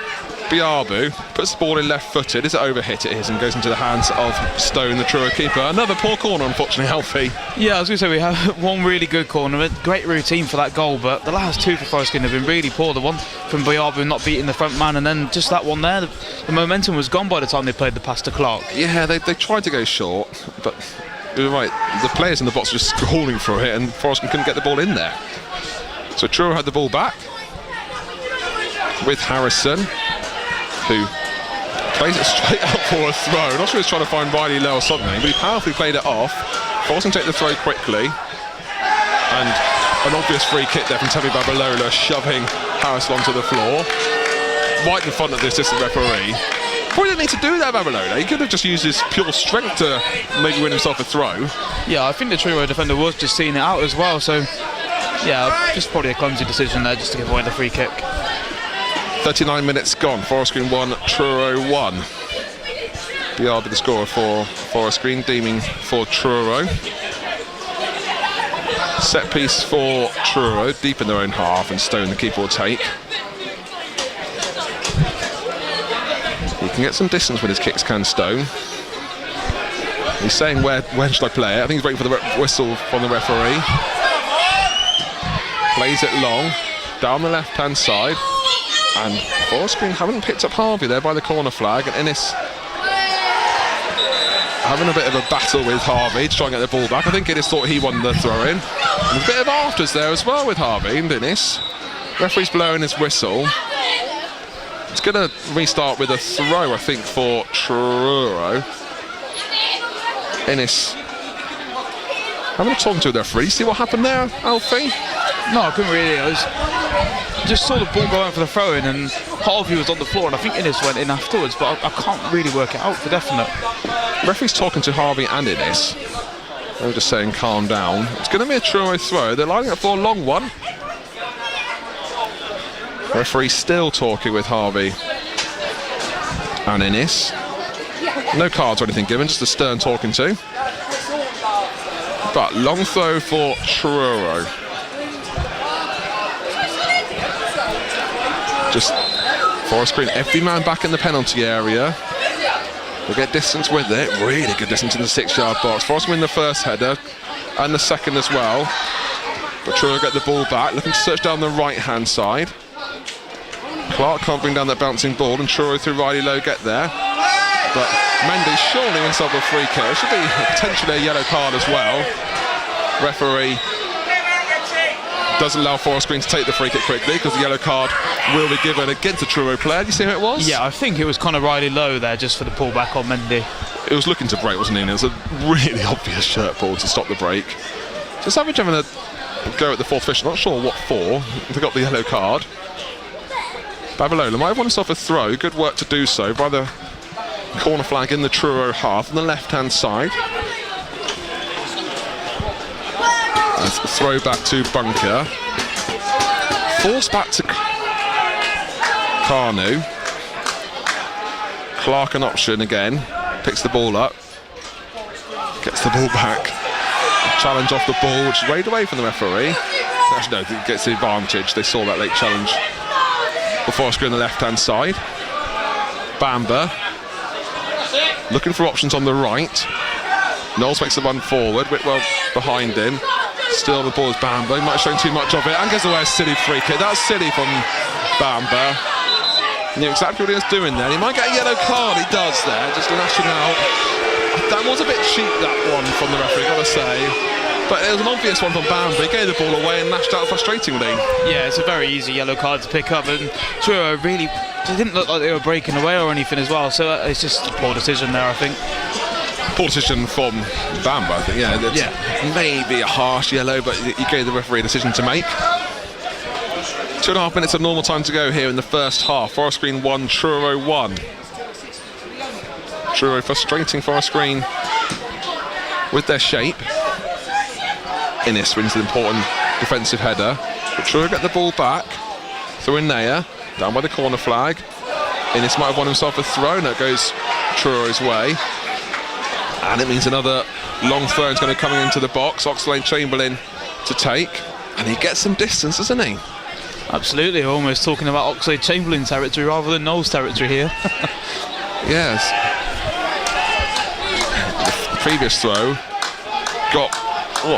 Biabu, puts the ball in left-footed. Is it overhit? It is, and goes into the hands of Stone, the Truro keeper. Another poor corner, unfortunately, Alfie. Yeah, I was going to say we have one really good corner, a great routine for that goal, but the last two for Forest Green have been really poor. The one from Biabu not beating the front man, and then just that one there, the momentum was gone by the time they played the pass to Clark. Yeah, they tried to go short, but you're right, the players in the box were just calling for it, and Forest Green couldn't get the ball in there. So Truro had the ball back with Harrison, who plays it straight out for a throw. Not sure he's trying to find Riley Lowe or something, but he powerfully played it off. Forcing to take the throw quickly. And an obvious free kick there from Temi Babalola, shoving Harrison onto the floor. Right in front of the assistant referee. Probably didn't need to do that, Babalola. He could have just used his pure strength to maybe win himself a throw. Yeah, I think the Truro defender was just seeing it out as well, so Yeah, just probably a clumsy decision there just to give away the free kick. 39 minutes gone. Forest Green 1, Truro 1. Biard with the scorer for Forest Green, Deeming for Truro. Set piece for Truro, deep in their own half, and Stone the keeper will take. He can get some distance with his kicks, can Stone. He's saying, when should I play it? I think he's waiting for the whistle from the referee. Plays it long, down the left-hand side. And Forest Green haven't picked up Harvey there by the corner flag. And Innes having a bit of a battle with Harvey to try and get the ball back. I think Innes thought he won the throw-in. And a bit of afters there as well with Harvey and Innes. Referee's blowing his whistle. It's going to restart with a throw, I think, for Truro. Innes having a talking to the referee. See what happened there, Alfie? No, I couldn't really. I just saw the ball going for the throw-in, and Harvey was on the floor, and I think Innes went in afterwards, but I can't really work it out for definite. Referee's talking to Harvey and Innes. They were just saying calm down. It's going to be a Truro throw. They're lining up for a long one. Referee still talking with Harvey and Innes. No cards or anything given, just a stern talking to. But long throw for Truro. Just Forest Green, every man back in the penalty area. They get distance with it, really good distance in the 6-yard box. Forest win the first header and the second as well. But Truro get the ball back, looking to search down the right-hand side. Clark can't bring down that bouncing ball, and Truro through Riley Lowe get there. But Mendy surely wins up a free kick. It should be potentially a yellow card as well. Referee doesn't allow Forest Green to take the free kick quickly because the yellow card will be given against the Truro player. Do you see who it was? Yeah, I think it was kind of Riley Lowe there just for the pullback on Mendy. It was looking to break, wasn't it? It was a really obvious shirt pull to stop the break. So Savage having a go at the fourth official, not sure what for. They got the yellow card. Babalola might have won himself a throw. Good work to do so by the corner flag in the Truro half on the left-hand side. A throw back to Bunker. Force back to Carnu. Clark an option again. Picks the ball up. Gets the ball back. Challenge off the ball, which is waved away from the referee. Actually, no, gets the advantage. They saw that late challenge. The Forest Green on the left-hand side. Bamber looking for options on the right. Knowles makes the run forward. Whitwell behind him. Still the ball is Bamber. He might have shown too much of it and gives away a silly free kick. That's silly from Bamber. Knew exactly what he was doing there. He might get a yellow card. He does there, just lashing out. That was a bit cheap, that one from the referee, gotta say. But it was an obvious one from Bamber. He gave the ball away and lashed out frustratingly. Yeah, it's a very easy yellow card to pick up, and Truro really, they didn't look like they were breaking away or anything as well, so it's just a poor decision there, I think. Poor decision from Bamber, I think, yeah. Maybe a harsh yellow, but he gave the referee a decision to make. 2.5 minutes of normal time to go here in the first half. Forest Green 1, Truro 1. Truro frustrating Forest Green with their shape. Innes wins an important defensive header. But Truro get the ball back. Through Inea, down by the corner flag. Innes might have won himself a throw. No, it goes Truro's way. And it means another long throw is going to come into the box. Oxlade-Chamberlain to take. And he gets some distance, doesn't he? Absolutely, we're almost talking about Oxlade-Chamberlain territory rather than Knowles territory here. Yes. The previous throw got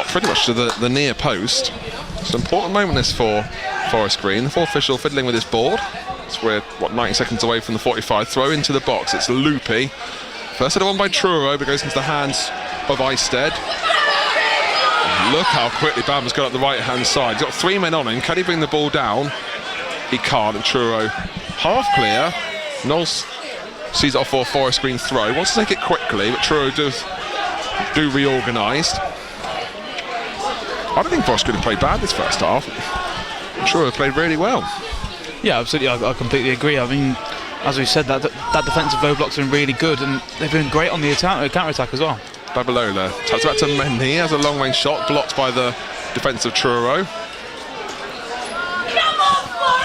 pretty much to the near post. It's an important moment this for Forest Green. The fourth official fiddling with his board. So we're 90 seconds away from the 45. Throw into the box. It's loopy. First header won by Truro, but goes into the hands of Eisted. Look how quickly Bamber's got up the right-hand side. He's got 3 men on him. Can he bring the ball down? He can't, and Truro half clear. Knowles sees it off for a Forest Green throw. Wants to take it quickly, but Truro do reorganised. I don't think Forest Green played bad this first half. Truro played really well. Yeah, absolutely. I completely agree. I mean, as we said, that defensive low block's been really good, and they've been great on the counter-attack as well. Babalola taps back to Mendy. He has a long-range shot blocked by the defence of Truro.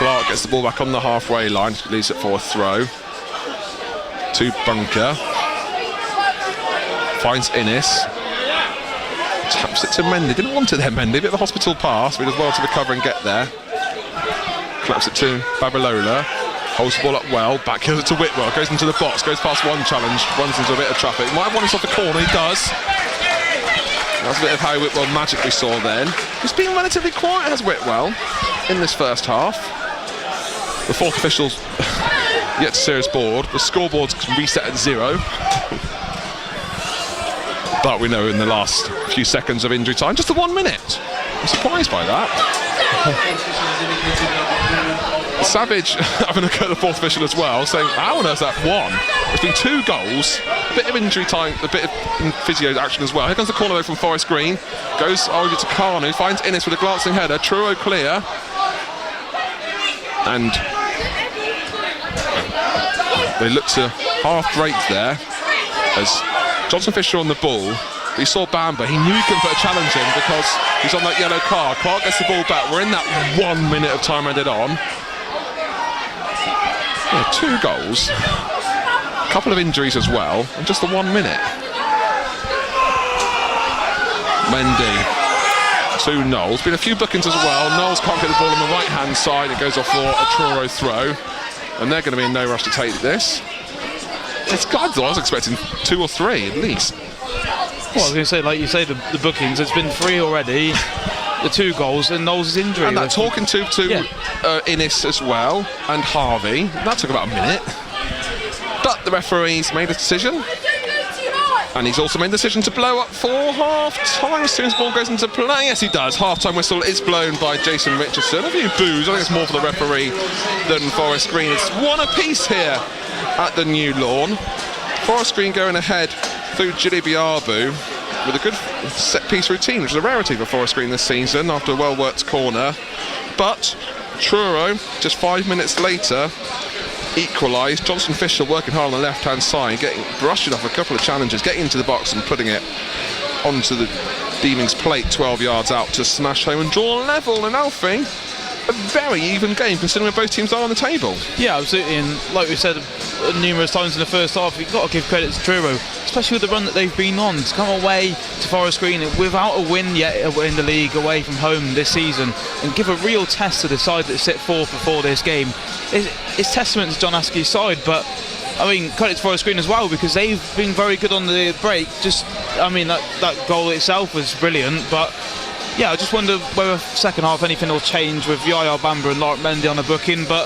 Clark gets the ball back on the halfway line, leaves it for a throw to Bunker. Finds Innes. Taps it to Mendy. Didn't want it there, Mendy. Bit of a hospital pass, but he does well to recover and get there. Claps it to Babalola. Holds the ball up well. Back kills it to Whitwell. Goes into the box. Goes past one challenge. Runs into a bit of traffic. Might have won us off the corner. He does. That's a bit of how Whitwell magically saw then. He's been relatively quiet, has Whitwell, in this first half. The fourth official's yet to see his board. The scoreboard's reset at 0. But we know in the last few seconds of injury time, just the 1 minute. I'm surprised by that. Savage having a look at the fourth official as well, saying, how on earth that one? There's been 2 goals, a bit of injury time, a bit of physio action as well. Here comes the corner though from Forest Green. Goes over to Carnu, finds Innes with a glancing header. Truro clear. And they look to half break there as Johnson Fisher on the ball. But he saw Bamber. He knew he couldn't put a challenge in because he's on that yellow card. Clark gets the ball back. We're in that 1 minute of time added on. Yeah, 2 goals. A couple of injuries as well. And just the 1 minute. Mendy to Knowles. Been a few bookings as well. Knowles can't get the ball on the right hand side. It goes off for a Truro throw. And they're going to be in no rush to take this. It's God, I was expecting 2 or 3 at least. Well, I was going to say, like you say, the bookings, it's been 3 already, the 2 goals, and Knowles' injury. And that talking to Innes as well, and Harvey. That took about a minute. But the referee's made a decision. And he's also made the decision to blow up for half-time as soon as the ball goes into play. Yes, he does. Half-time whistle is blown by Jason Richardson. A few boos. I think it's more for the referee than Forest Green. It's 1 apiece here at the new lawn. Forest Green going ahead through Jilly Biabu with a good set-piece routine, which is a rarity for Forest Green this season after a well-worked corner. But Truro, just 5 minutes later, equalised. Johnson Fisher working hard on the left-hand side, brushing off a couple of challenges, getting into the box and putting it onto the Deeming's plate 12 yards out to smash home and draw level. And Alfie, a very even game considering where both teams are on the table. Yeah, absolutely, and like we said numerous times in the first half, you've got to give credit to Truro, especially with the run that they've been on, to come away to Forest Green without a win yet in the league away from home this season and give a real test to the side that set forth before this game. It's testament to John Askey's side, but I mean, credit to Forest Green as well, because they've been very good on the break. That goal itself was brilliant, but yeah, I just wonder whether second half anything will change with Yaya Bamber and Lark Mendy on the booking, but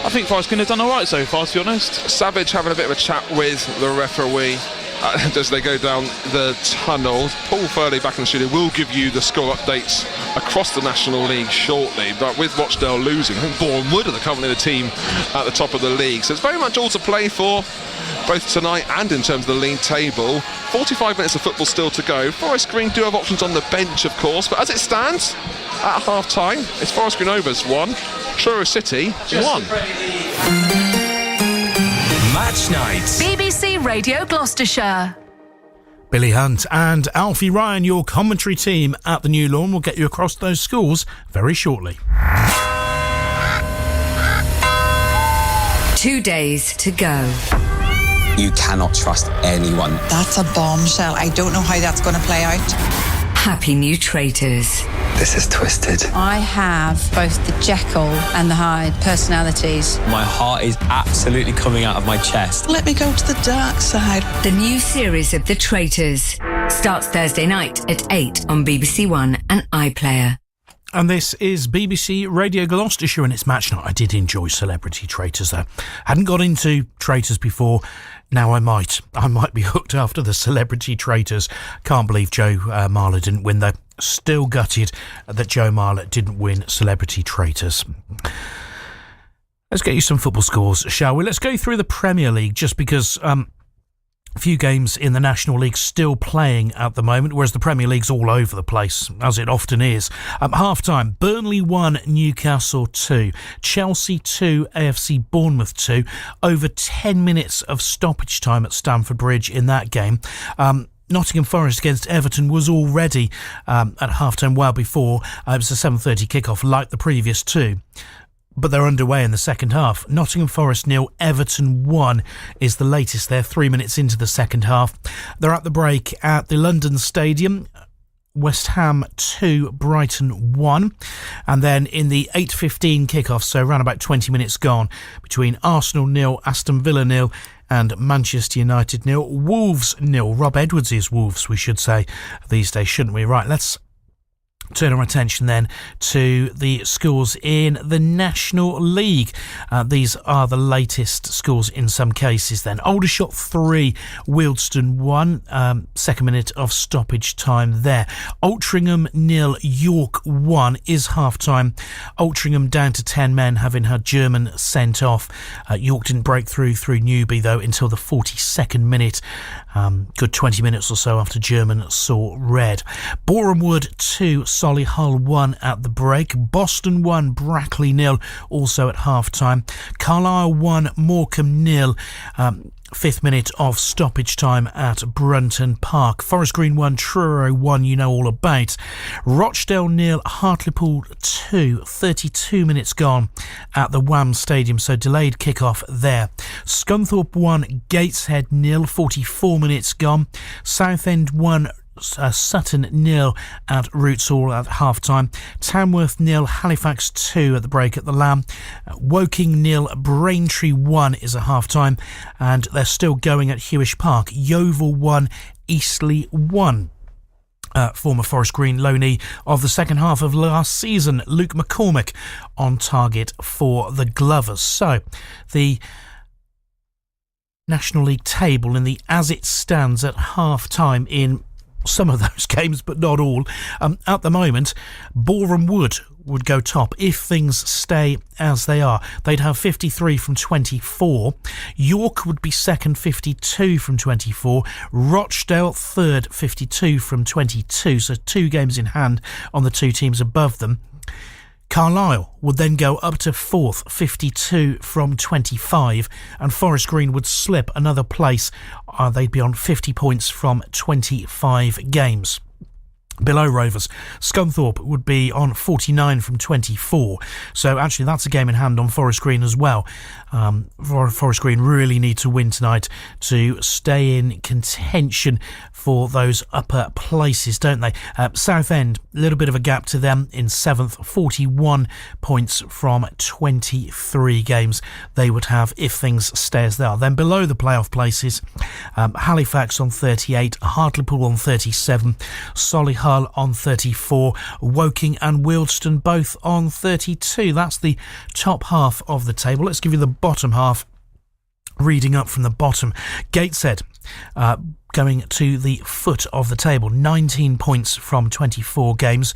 I think Forest Green have done alright so far, to be honest. Savage having a bit of a chat with the referee as they go down the tunnel. Paul Furley back in the studio will give you the score updates across the National League shortly, but with Rochdale losing, I think Boreham Wood are currently the team at the top of the league, so it's very much all to play for both tonight and in terms of the league table. 45 minutes of football still to go. Forest Green do have options on the bench, of course, but as it stands at half-time, it's Forest Green Rovers 1, Truro City 1. Match night. BBC Radio Gloucestershire. Billy Hunt and Alfie Ryan, your commentary team at the New Lawn, will get you across those scores very shortly. 2 days to go. You cannot trust anyone. That's a bombshell. I don't know how that's going to play out. Happy new traitors. This is twisted. I have both the Jekyll and the Hyde personalities. My heart is absolutely coming out of my chest. Let me go to the dark side. The new series of The Traitors starts Thursday night at 8 on BBC One and iPlayer. And this is BBC Radio Gloucestershire and it's match night. I did enjoy Celebrity Traitors though. Hadn't got into Traitors before. Now I might be hooked after the Celebrity Traitors. Can't believe Joe Marler didn't win though. Still gutted that Joe Marler didn't win Celebrity Traitors. Let's get you some football scores, shall we? Let's go through the Premier League just because a few games in the National League still playing at the moment, whereas the Premier League's all over the place, as it often is. Half-time, Burnley 1, Newcastle 2, Chelsea 2, AFC Bournemouth 2. Over 10 minutes of stoppage time at Stamford Bridge in that game. Nottingham Forest against Everton was already at half-time well before. It was a 7:30 kickoff like the previous two. but they're underway in the second half. Nottingham Forest 0, Everton 1 is the latest there, 3 minutes into the second half. They're at the break at the London Stadium. West Ham 2, Brighton 1. And then in the 8:15 kickoff, so around about 20 minutes gone, between Arsenal 0, Aston Villa 0 and Manchester United 0, Wolves 0. Rob Edwards' Wolves, we should say, these days, shouldn't we? Right, let's turn our attention then to the scores in the National League. These are the latest scores in some cases then. Aldershot 3, Wealdstone 1. Second minute of stoppage time there. Altrincham 0, York 1 is half-time. Altrincham down to 10 men, having had German sent off. York didn't break through Newby, though, until the 42nd minute. Good 20 minutes or so after German saw red. Boreham Wood 2, Solihull 1 at the break. Boston 1, Brackley 0, also at half-time. Carlisle 1, Morecambe 0. Fifth minute of stoppage time at Brunton Park. Forest Green 1, Truro 1, you know all about. Rochdale 0, Hartlepool 2, 32 minutes gone at the Wham Stadium, so delayed kick-off there. Scunthorpe 1, Gateshead 0, 44 minutes gone. Southend 1, Sutton 0 at Roots Hall at half-time. Tamworth 0, Halifax 2 at the break at the Lamb. Woking 0, Braintree 1 is a half-time, and they're still going at Hewish Park. Yeovil 1, Eastleigh 1. Former Forest Green loanee of the second half of last season, Luke McCormick, on target for the Glovers. So, the National League table in the as it stands at half-time in some of those games, but not all. At the moment, Boreham Wood would go top if things stay as they are. They'd have 53 from 24. York would be second, 52 from 24. Rochdale third, 52 from 22. So 2 games in hand on the 2 teams above them. Carlisle would then go up to 4th, 52 from 25, and Forest Green would slip another place. They'd be on 50 points from 25 games. Below Rovers, Scunthorpe would be on 49 from 24. So actually that's a game in hand on Forest Green as well. Forest Green really need to win tonight to stay in contention for those upper places, don't they? Southend, a little bit of a gap to them in 7th, 41 points from 23 games they would have if things stay as they are. Then below the playoff places, Halifax on 38, Hartlepool on 37, Solihull on 34, Woking and Wealdstone both on 32. That's the top half of the table. Let's give you the bottom half. Reading up from the bottom, Gateshead going to the foot of the table, 19 points from 24 games.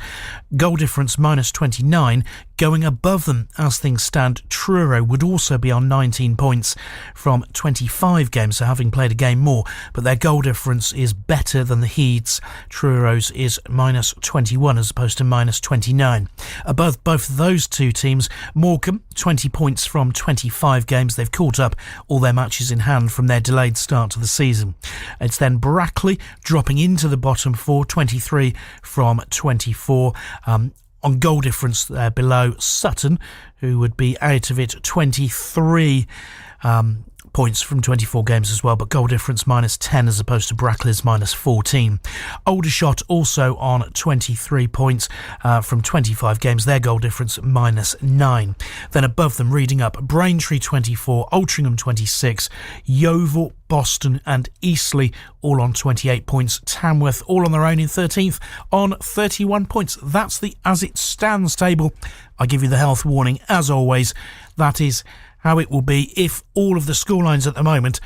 Goal difference minus 29. Going above them as things stand, Truro would also be on 19 points from 25 games, so having played a game more, but their goal difference is better than the Heeds. Truro's is minus 21 as opposed to minus 29. Above both of those 2 teams, Morecambe, 20 points from 25 games. They've caught up all their matches in hand from their delayed start to the season. It's then Brackley dropping into the bottom 4, 23 from 24. On goal difference below, Sutton, who would be out of it, 23 points from 24 games as well, but goal difference minus 10 as opposed to Brackley's minus 14. Aldershot also on 23 points from 25 games, their goal difference minus 9. Then above them, reading up, Braintree 24, Altrincham 26, Yeovil, Boston and Eastleigh all on 28 points. Tamworth all on their own in 13th on 31 points. That's the as it stands table. I give you the health warning as always. That is how it will be if all of the scorelines at the moment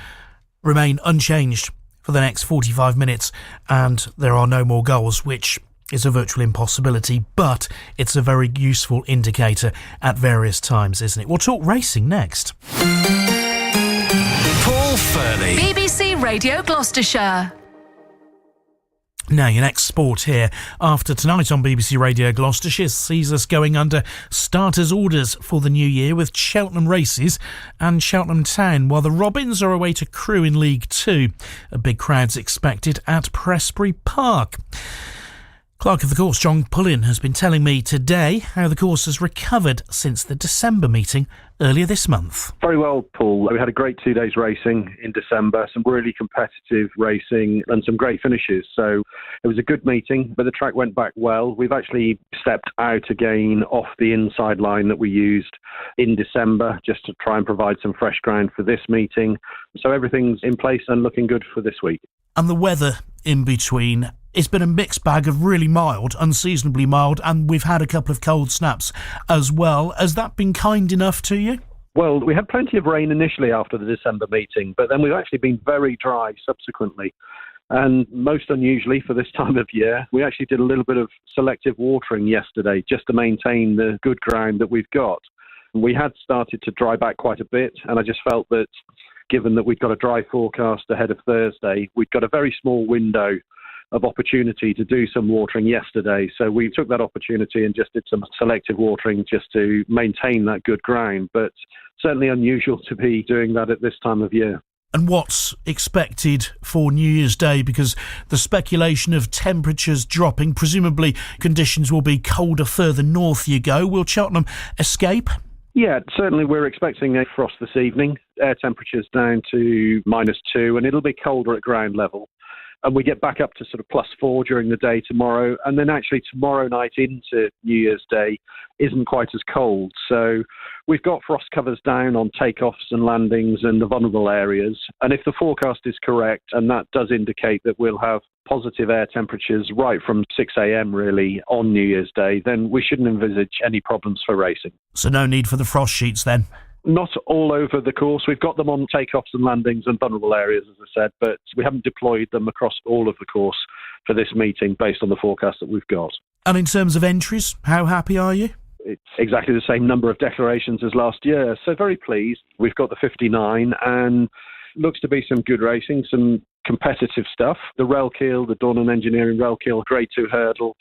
remain unchanged for the next 45 minutes and there are no more goals, which is a virtual impossibility, but it's a very useful indicator at various times, isn't it? We'll talk racing next. Paul Furley. BBC Radio Gloucestershire. Now, your next sport here after tonight on BBC Radio Gloucestershire sees us going under starters' orders for the new year with Cheltenham Races and Cheltenham Town, while the Robins are away to Crewe in League 2. A big crowd's expected at Prestbury Park. Clerk of the course John Pullin has been telling me today how the course has recovered since the December meeting earlier this month. Very well, Paul. We had a great 2 days racing in December, some really competitive racing and some great finishes. So it was a good meeting, but the track went back well. We've actually stepped out again off the inside line that we used in December just to try and provide some fresh ground for this meeting. So everything's in place and looking good for this week. And the weather in between, it's been a mixed bag of really mild, unseasonably mild, and we've had a couple of cold snaps as well. Has that been kind enough to you? Well, we had plenty of rain initially after the December meeting, but then we've actually been very dry subsequently. And most unusually for this time of year, we actually did a little bit of selective watering yesterday just to maintain the good ground that we've got. We had started to dry back quite a bit, and I just felt that given that we've got a dry forecast ahead of Thursday, we've got a very small window of opportunity to do some watering yesterday. So we took that opportunity and just did some selective watering just to maintain that good ground. But certainly unusual to be doing that at this time of year. And what's expected for New Year's Day? Because the speculation of temperatures dropping, presumably conditions will be colder further north you go. Will Cheltenham escape? Yeah, certainly we're expecting a frost this evening. Air temperatures down to -2, and it'll be colder at ground level. And we get back up to sort of +4 during the day tomorrow. And then actually tomorrow night into New Year's Day isn't quite as cold. So we've got frost covers down on takeoffs and landings and the vulnerable areas. And if the forecast is correct, and that does indicate that we'll have positive air temperatures right from 6 a.m. really on New Year's Day, then we shouldn't envisage any problems for racing. So no need for the frost sheets then? Not all over the course. We've got them on takeoffs and landings and vulnerable areas, as I said, but we haven't deployed them across all of the course for this meeting based on the forecast that we've got. And in terms of entries, how happy are you? It's exactly the same number of declarations as last year, so very pleased. We've got the 59 and looks to be some good racing, some competitive stuff. The Relkeel, the Dawn and Engineering Relkeel Grade 2 hurdle,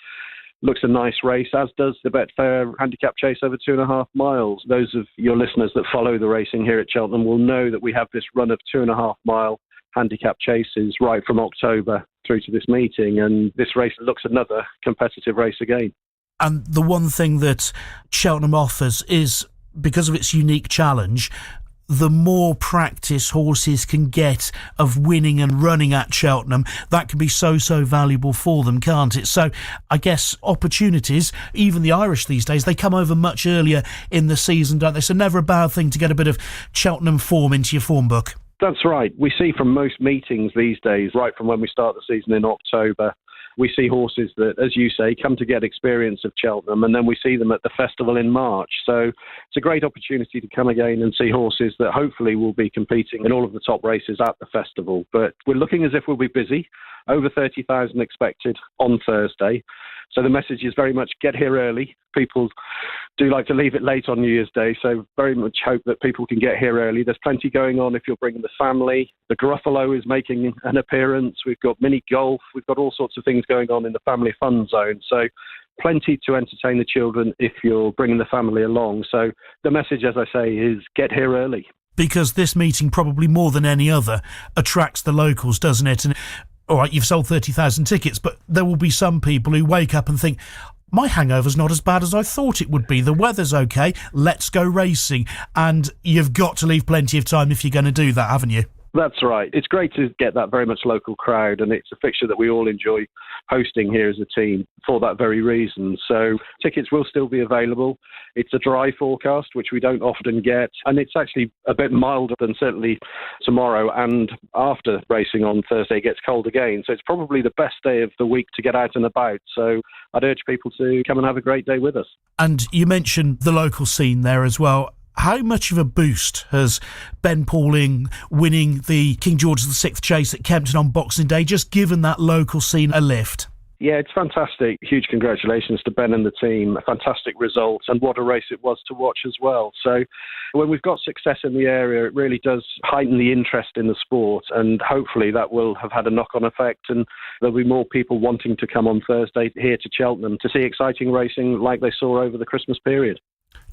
looks a nice race, as does the Betfair handicap chase over 2.5 miles. Those of your listeners that follow the racing here at Cheltenham will know that we have this run of 2.5 mile handicap chases right from October through to this meeting, and this race looks another competitive race again. And the one thing that Cheltenham offers is, because of its unique challenge, the more practice horses can get of winning and running at Cheltenham, that can be so valuable for them, can't it? So I guess opportunities, even the Irish these days, they come over much earlier in the season, don't they? So never a bad thing to get a bit of Cheltenham form into your form book. That's right. We see from most meetings these days, right from when we start the season in October, we see horses that, as you say, come to get experience of Cheltenham, and then we see them at the festival in March. So it's a great opportunity to come again and see horses that hopefully will be competing in all of the top races at the festival. But we're looking as if we'll be busy. Over 30,000 expected on Thursday. So the message is very much get here early. People do like to leave it late on New Year's Day, so very much hope that people can get here early. There's plenty going on if you're bringing the family. The Gruffalo is making an appearance. We've got mini golf. We've got all sorts of things going on in the family fun zone. So plenty to entertain the children if you're bringing the family along. So the message, as I say, is get here early. Because this meeting, probably more than any other, attracts the locals, doesn't it? And all right, you've sold 30,000 tickets, but there will be some people who wake up and think, my hangover's not as bad as I thought it would be. The weather's okay. Let's go racing. And you've got to leave plenty of time if you're going to do that, haven't you? That's right. It's great to get that very much local crowd, and it's a fixture that we all enjoy hosting here as a team for that very reason. So tickets will still be available. It's a dry forecast, which we don't often get, and it's actually a bit milder than certainly tomorrow, and after racing on Thursday it gets cold again. So it's probably the best day of the week to get out and about. So I'd urge people to come and have a great day with us. And you mentioned the local scene there as well. How much of a boost has Ben Pauling winning the King George VI chase at Kempton on Boxing Day just given that local scene a lift? Yeah, it's fantastic. Huge congratulations to Ben and the team. A fantastic result, and what a race it was to watch as well. So when we've got success in the area, it really does heighten the interest in the sport, and hopefully that will have had a knock-on effect, and there'll be more people wanting to come on Thursday here to Cheltenham to see exciting racing like they saw over the Christmas period.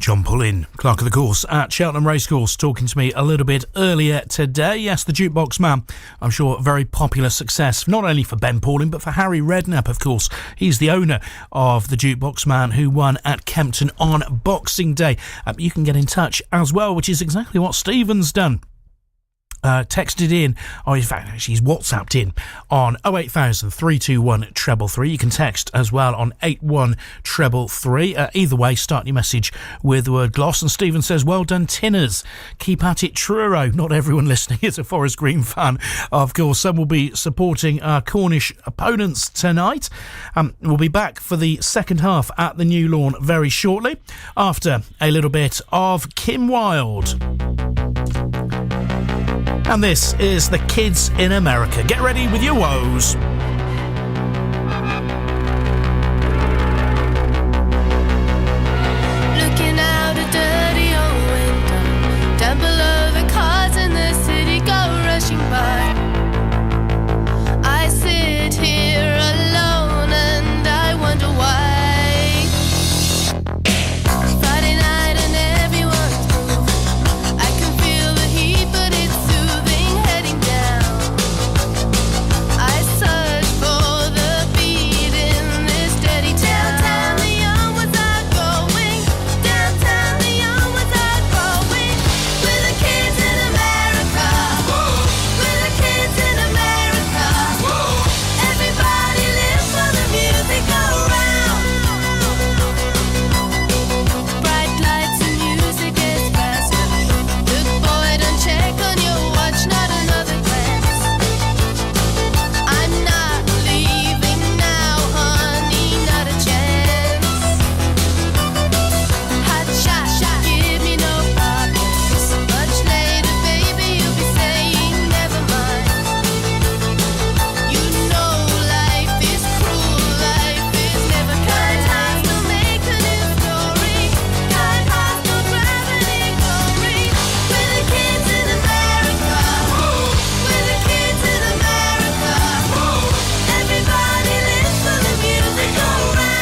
John Pullin, clerk of the course at Cheltenham Racecourse, talking to me a little bit earlier today. Yes, the Jukebox Man, I'm sure a very popular success, not only for Ben Pauling, but for Harry Redknapp, of course. He's the owner of the Jukebox Man, who won at Kempton on Boxing Day. You can get in touch as well, which is exactly what Stephen's done. Texted in, or in fact, actually, he's WhatsApped in on 08000 321 333. You can text as well on 81333. Either way, start your message with the word Gloss. And Stephen says, well done, Tinners. Keep at it, Truro. Not everyone listening is a Forest Green fan. Of course, some will be supporting our Cornish opponents tonight. We'll be back for the second half at the New Lawn very shortly, after a little bit of Kim Wilde. And this is the Kids in America. Get ready with your woes. Looking out a dirty old window, down below the cars in the city go rushing by. I sit here alone and I wonder why. Friday night and everyone's moving. I can feel the heat, but it's soothing heading down. I search for the beat in this steady town. Downtown the young ones are going. Downtown the young ones are growing. We're the kids in America. We're the kids in America. Everybody lives for the music around. Bright lights and music gets faster. Look boy, don't check on your watch, not another glance. I'm not leaving now, honey, not a chance. Hot shot, give me no problems. Much later, baby, you'll be saying never mind. You know life is cruel, life is never kind. Times will make a new story. Kind hearts don't grab any glory. We're the kids in America. We're the kids in America. Everybody lives for the music around.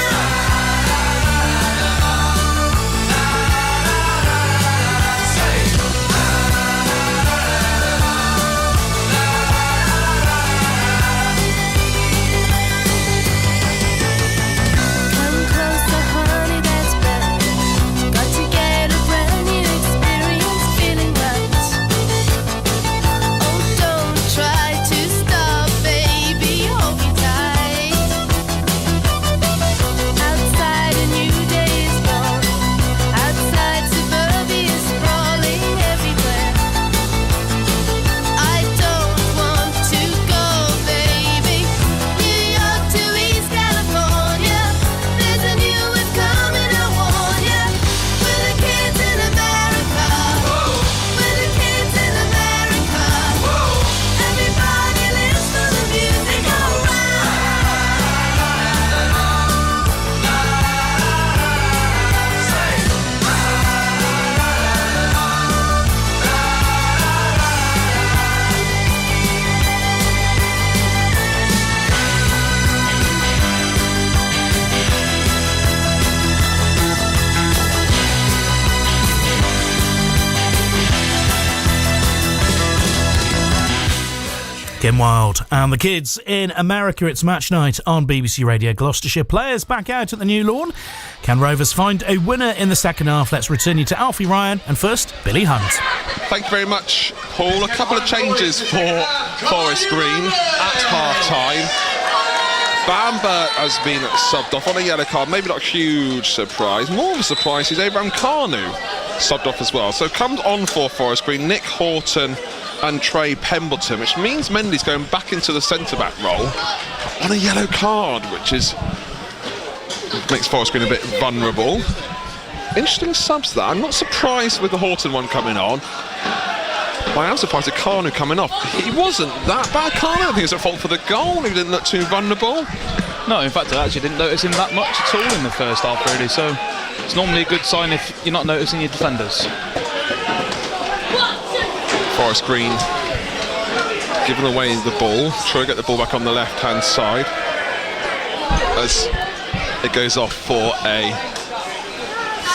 Come closer, honey, that's better. Got to get a brand new experience, feeling right. Oh, don't try to stop, baby, hold me tight. Outside a new day is born. Outside suburbia is sprawling everywhere. I don't want to go, baby. New York to East California. There's a new one coming, I warn ya. We're the kids in America. We're the kids in America. Everybody lives for the music around. Kim Wilde and the Kids in America. It's match night on BBC Radio Gloucestershire. Players back out at the New Lawn. Can Rovers find a winner in the second half? Let's return you to Alfie Ryan and first, Billy Hunt. Thank you very much, Paul. A couple of changes for Forest Green at half-time. Bamber has been subbed off on a yellow card. Maybe not a huge surprise. More of a surprise is Abraham Carnu subbed off as well. So comes on for Forest Green, Nick Horton and Trey Pemberton, which means Mendy's going back into the centre-back role on a yellow card, which makes Forest Green a bit vulnerable. Interesting subs there. I'm not surprised with the Horton one coming on. But I am surprised at Carnu coming off. He wasn't that bad, Carnu. I think it was at fault for the goal. He didn't look too vulnerable. No, in fact, I actually didn't notice him that much at all in the first half, really. So it's normally a good sign if you're not noticing your defenders. Forest Green giving away the ball. Try to get the ball back on the left-hand side as it goes off for a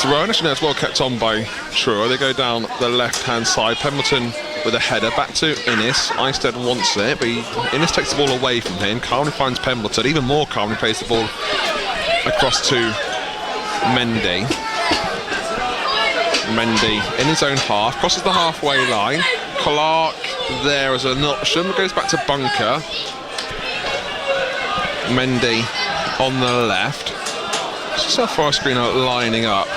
thrown. Actually, no, it's well kept on by Truro. They go down the left-hand side. Pemberton with a header back to Innes. Eisted wants it, but Innes takes the ball away from him. Calmly finds Pemberton. Even more calmly plays the ball across to Mendy. Mendy in his own half, crosses the halfway line. Clark there as an option, goes back to Bunker. Mendy on the left. This is Forest Green are lining up.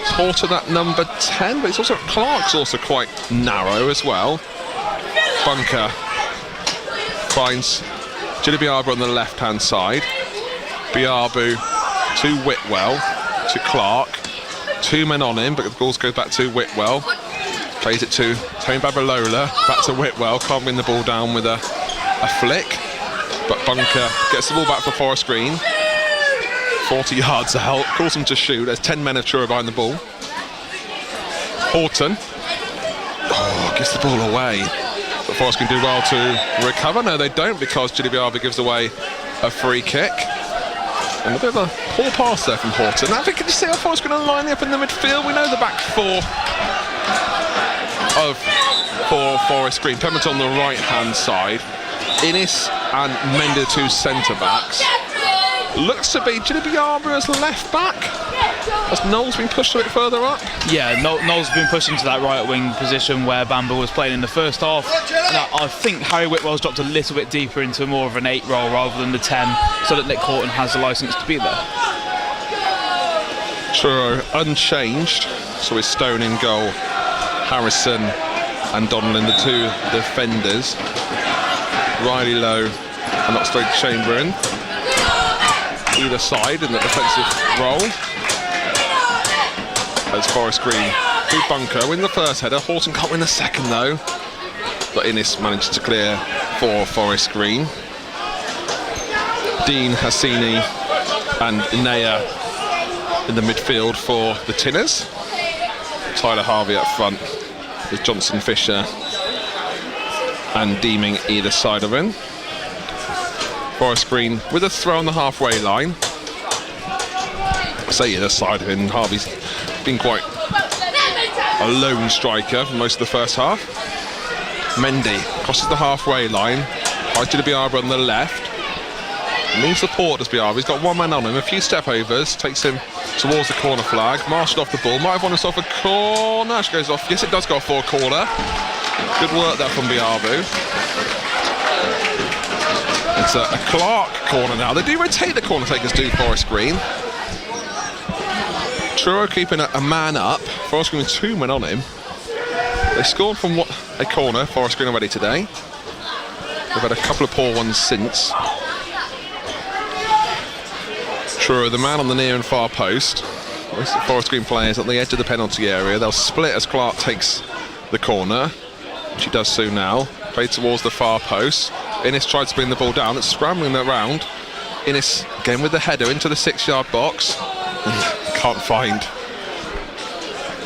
It's Horton at number 10, but it's also Clark's also quite narrow as well. Bunker finds Jilly Biabu on the left-hand side. Biabu to Whitwell, to Clark. 2 men on him, but the ball goes back to Whitwell. Plays it to Tony Babalola, back to Whitwell. Can't win the ball down with a flick. But Bunker gets the ball back for Forest Green. 40 yards out, calls him to shoot. There's 10 men of Truro behind the ball. Horton. Gives the ball away. But Forest Green do well to recover. No, they don't, because Jilly Biabu gives away a free kick. And a bit of a poor pass there from Horton. Now, can you see how Forest Green are lining up in the midfield? We know the back four for Forest Green. Pemberton on the right-hand side. Innes and Mendy, 2 centre-backs. Looks to be Jilly Biabu as left back. Has Knowles been pushed a bit further up? Yeah, Knowles has been pushed into that right wing position where Bamber was playing in the first half. And I think Harry Whitwell's dropped a little bit deeper into more of an 8 role rather than the 10, so that Nick Horton has the licence to be there. Truro unchanged, so it's Stone in goal, Harrison and Donnellan, the 2 defenders. Riley Lowe and Oxlade Chamberlain either side in the defensive role. As Forest Green through Bunker win the first header. Horton can't win the second though, but Innes manages to clear for Forest Green. Dean, Hassini and Inea in the midfield for the Tinners. Tyler Harvey up front with Johnson, Fisher and Deeming either side of him. Forest Green with a throw on the halfway line. I say either side of him. Harvey's been quite a lone striker for most of the first half. Mendy crosses the halfway line. Finds Jilly Biabu on the left. Needs support, does Biabu. He's got 1 man on him. A few step overs. Takes him towards the corner flag. Marshalled off the ball. Might have won himself a corner. She goes off. Yes, it does go off for a corner. Good work there from Biabu. It's a Clark corner now. They do rotate the corner takers, do Forest Green. Truro keeping a man up. Forest Green with 2 men on him. They scored from a corner, Forest Green already today. They've had a couple of poor ones since. Truro, the man on the near and far post. Most of the Forest Green players at the edge of the penalty area. They'll split as Clark takes the corner, which he does so now. Played towards the far post. Innes tried to bring the ball down. It's scrambling around. Innes again with the header into the 6-yard box. And can't find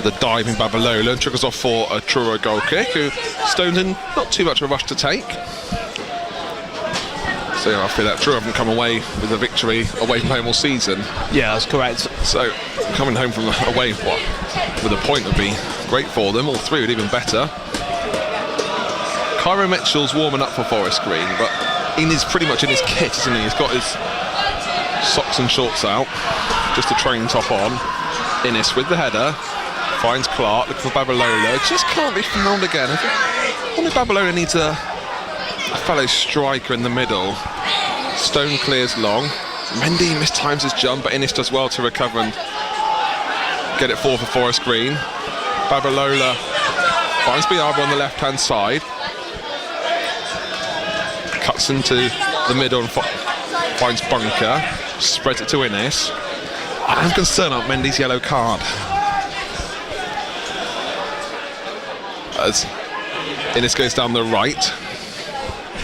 the diving Babalola and trickles off for a Truro goal kick, who Stone's in not too much of a rush to take. So yeah, I feel that Truro haven't come away with a victory away from home all season. Yeah, that's correct. So coming home from away with a point would be great for them. All 3 would even better. Cairo Mitchell's warming up for Forest Green, but pretty much in his kit, isn't he? He's got his socks and shorts out, just a train top on. Innes with the header, finds Clark, looking for Babalola, just can't be found again. I think Babalola needs a fellow striker in the middle. Stone clears long. Mendy mistimes his jump, but Innes does well to recover and get it for Forest Green. Babalola finds Biabu on the left-hand side. Cuts into the middle and finds Bunker. Spreads it to Innes. I'm concerned about Mendy's yellow card. As Innes goes down the right,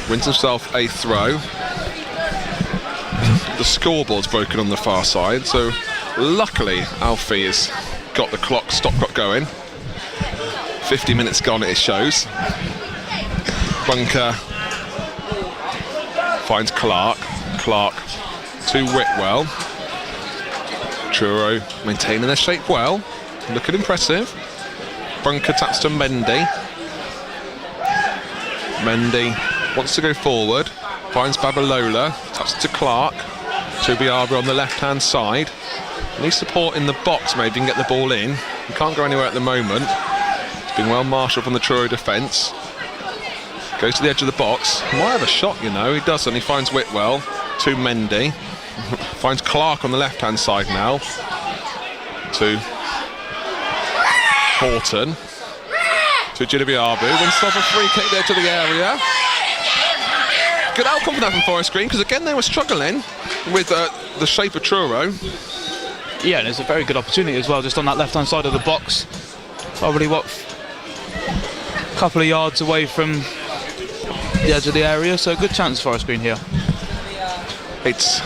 wins himself a throw. The scoreboard's broken on the far side, so luckily Alfie has got the stop clock going. 50 minutes gone, it shows. Bunker finds Clark to Whitwell. Truro maintaining their shape well, looking impressive. Bunker taps to Mendy. Mendy wants to go forward, finds Babalola, taps to Clark. Tubiaba on the left-hand side. Needs support in the box, maybe, and get the ball in. He can't go anywhere at the moment. It's been well marshalled from the Truro defence. Goes to the edge of the box. Might have a shot, you know. He doesn't. He finds Whitwell to Mendy. Finds Clark on the left-hand side now. To Horton. To Jilibiabu. Wins off a free kick there to the area. Good outcome for that from Forest Green, because again they were struggling with the shape of Truro. Yeah, and it's a very good opportunity as well, just on that left-hand side of the box. Probably, a couple of yards away from the edge of the area, so good chance for Forest Green here. It's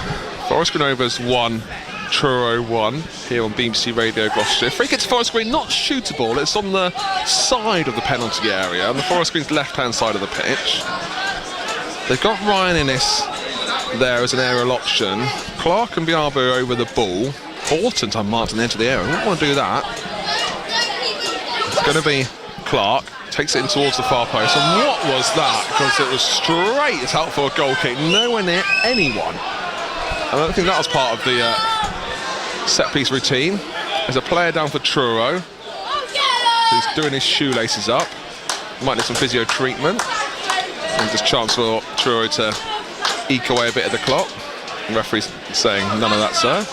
Forest Green Rovers 1, Truro 1 here on BBC Radio Gloucestershire. Free kick to Forest Green, not shootable. It's on the side of the penalty area, on the Forest Green's left-hand side of the pitch. They've got Ryan Innes there as an aerial option. Clark and Biabu over the ball. Horton's unmarked on the edge of the area. I don't want to do that. It's going to be Clark. Takes it in towards the far post. And what was that? Because it was straight out for a goal kick. Nowhere near anyone. I don't think that was part of the set-piece routine. There's a player down for Truro who's doing his shoelaces up. Might need some physio treatment. And just chance for Truro to eke away a bit of the clock. The referee's saying none of that, sir.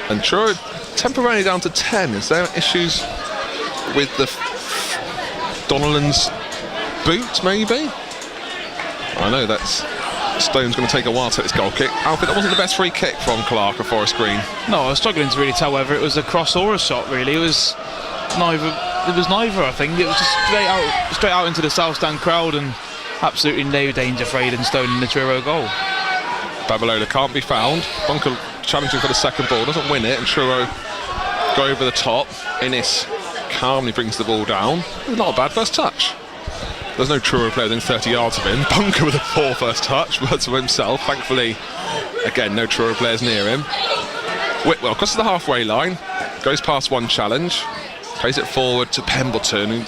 And Truro temporarily down to 10. Is there issues with the Donnellan's boot, maybe? I know that's Stone's going to take a while to take this goal kick. Alfred, that wasn't the best free kick from Clark or Forest Green. No, I was struggling to really tell whether it was a cross or a shot, really. It was neither, I think. It was just straight out into the south stand crowd, and absolutely no danger for Aidan Stone in the Truro goal. Babalola can't be found. Bunker challenging for the second ball, doesn't win it, and Truro go over the top. Innes calmly brings the ball down. Not a bad first touch. There's no Truro player within 30 yards of him. Bunker with a poor first touch, but to himself. Thankfully, again, no Truro players near him. Whitwell crosses the halfway line, goes past one challenge, plays it forward to Pemberton, who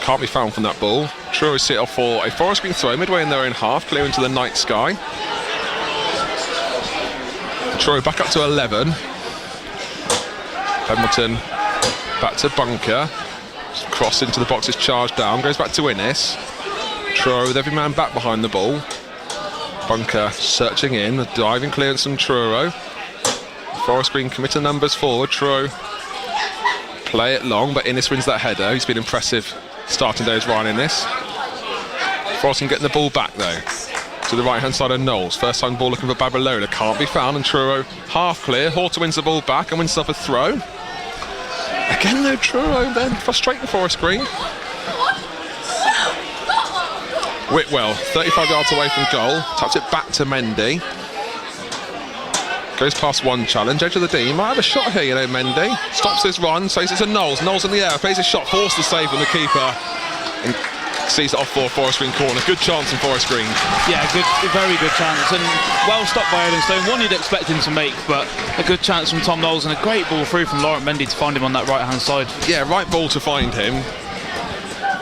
can't be found from that ball. Truro sit off for a Forest Green throw midway in their own half, clear into the night sky. Truro back up to 11. Pemberton back to Bunker. Cross into the box is charged down, goes back to Innes. Truro with every man back behind the ball. Bunker searching in, a diving clearance from Truro. Forest Green commit to numbers forward. Truro play it long, but Innes wins that header. He's been impressive starting days, Ryan Innes. Forest Green getting the ball back though. To the right hand side of Knowles. First time ball looking for Babalola, can't be found, and Truro half clear. Horton wins the ball back and wins off a throw. Again though, Truro then frustrating Forest Green. Whitwell, 35 yards away from goal, taps it back to Mendy. Goes past one challenge, edge of the D. Might have a shot here, you know, Mendy. Stops his run, says it's a Knowles. Knowles in the air, plays his shot, forced the save from the keeper. And sees it off for Forest Green corner. Good chance from Forest Green. Yeah, very good chance, and well stopped by Aidan Stone. One you'd expect him to make, but a good chance from Tom Knowles, and a great ball through from Laurent Mendy to find him on that right hand side. Yeah, right ball to find him.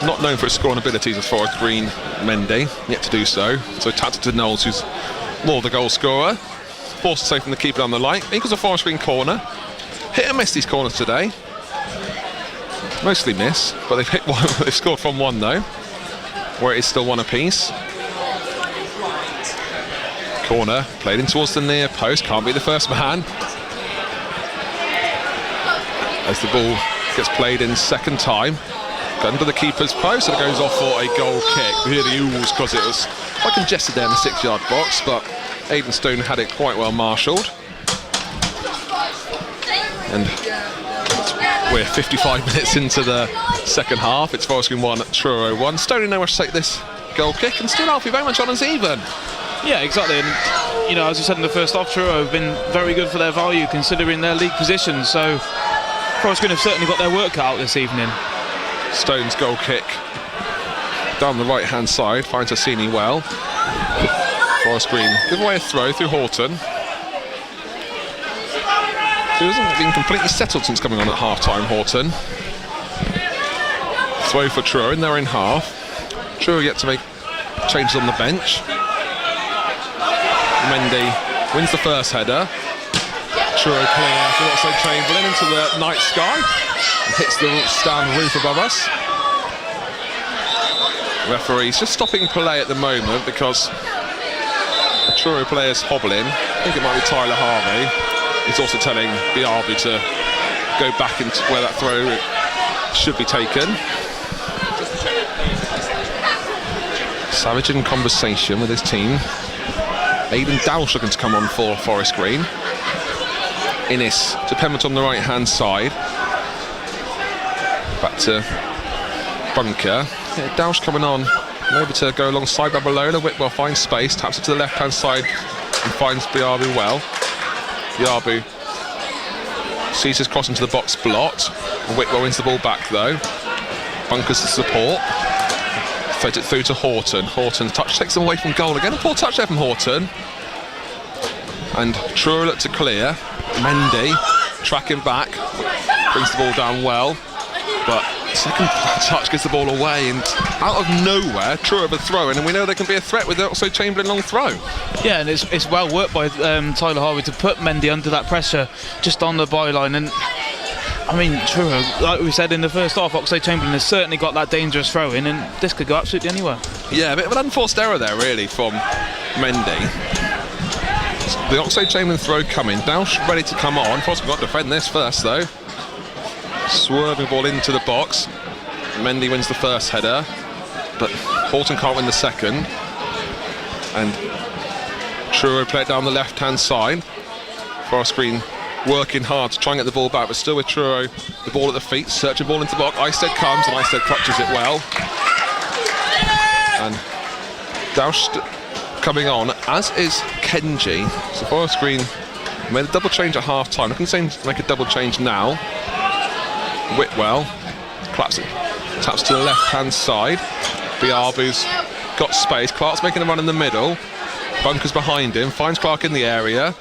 Not known for his scoring abilities as Forest Green, Mendy, yet to do so. So tapped it to Knowles, who's more the goal scorer. Forced to save from the keeper down the line. Equals a Forest Green corner. Hit and miss these corners today. Mostly miss, but they've hit one. They've scored from one though, where it is still one apiece. Corner played in towards the near post. Can't be the first man. As the ball gets played in second time. Under the keeper's post, and it goes off for a goal kick. We hear the oohs because it was quite congested there in the 6-yard box, but Aidan Stone had it quite well marshalled. And we're 55 minutes into the second half. It's Forest Green 1, Truro 1. Stone in no rush to take this goal kick, and still Alfie very much on as even. Yeah, exactly. And, you know, as you said in the first half, Truro have been very good for their value considering their league position. So Forest Green have certainly got their work cut out this evening. Stone's goal kick down the right hand side, finds Hassini well. Forest Green give away a throw through Horton. He hasn't been completely settled since coming on at half-time, Horton. Throw for Truro, in there in half. Truro yet to make changes on the bench. Mendy wins the first header. Truro clear for Oxlade-Chamberlain into the night sky and hits the stand roof above us. Referee's just stopping play at the moment because the Truro player's hobbling. I think it might be Tyler Harvey. He's also telling Biabu to go back into where that throw should be taken. Savage in conversation with his team. Aidan Dowsh looking to come on for Forest Green. Innes to Pemberton on the right hand side. Back to Bunker. Yeah, Dowsh coming on. Maybe to go alongside Babalola. Whitwell finds space, taps it to the left hand side and finds Biabu well. Biabu sees his cross into the box blocked. Whitwell wins the ball back though. Bunker's the support. Fed it through to Horton. Horton's touch takes them away from goal again. A poor touch there from Horton. And Truro look to clear. Mendy tracking back. Brings the ball down well. But second touch gets the ball away. And out of nowhere, Truro have a throw in. And we know there can be a threat with also Chamberlain long throw. Yeah, and it's well worked by Tyler Harvey to put Mendy under that pressure just on the byline. And I mean, Truro, like we said in the first half, Oxlade-Chamberlain has certainly got that dangerous throw in, and this could go absolutely anywhere. Yeah, a bit of an unforced error there, really, from Mendy. The Oxlade-Chamberlain throw coming. Dowsh ready to come on. Forrest got to defend this first, though. Swerving ball into the box. Mendy wins the first header, but Horton can't win the second. And Truro play it down the left-hand side. Forest Green working hard to try and get the ball back, but still with Truro, the ball at the feet, searching ball into the block. Isted comes and Isted clutches it well. And Dowsh coming on, as is Kenji. So Forest Green made a double change at half time. Looking to make a double change now. Whitwell claps it, taps to the left hand side. Biabu's got space. Clark's making a run in the middle. Bunker's behind him, finds Clark in the area.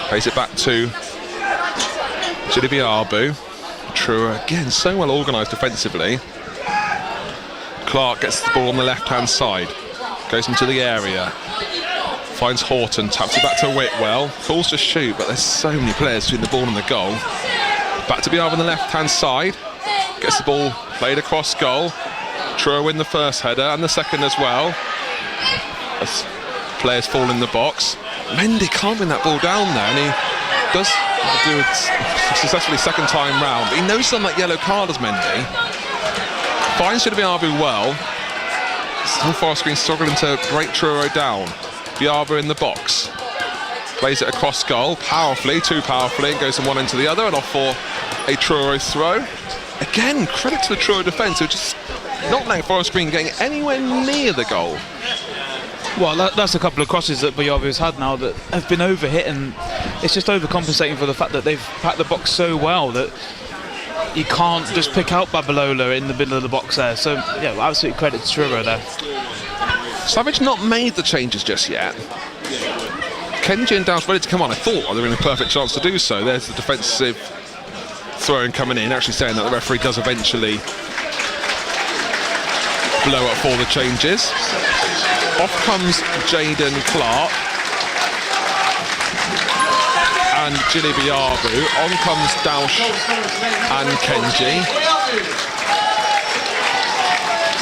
Plays it back to Biabu. Truro again, so well organised defensively. Clark gets the ball on the left-hand side, goes into the area, finds Horton, taps it back to Whitwell, calls to shoot, but there's so many players between the ball and the goal. Back to Biabu on the left-hand side, gets the ball played across goal. Truro win the first header and the second as well. As players fall in the box. Mendy can't win that ball down there, and he does do it successfully second time round, but he knows he's on that yellow card as Mendy. Finds Biabu well. Still Forest Green struggling to break Truro down. Biabu in the box. Plays it across goal, powerfully, too powerfully, and goes from one end to the other and off for a Truro throw. Again, credit to the Truro defence, who just not letting Forest Green getting anywhere near the goal. Well, that's a couple of crosses that Biabu's had now that have been overhit, and it's just overcompensating for the fact that they've packed the box so well that you can't just pick out Babalola in the middle of the box there. So, yeah, absolute credit to Truro there. Savage not made the changes just yet. Kenji and Dowsh ready to come on. I thought they were in a perfect chance to do so. There's the defensive throwing coming in, actually saying that the referee does eventually blow up for the changes. Off comes Jaden Clark and Biabu. On comes Dowsh and Kenji.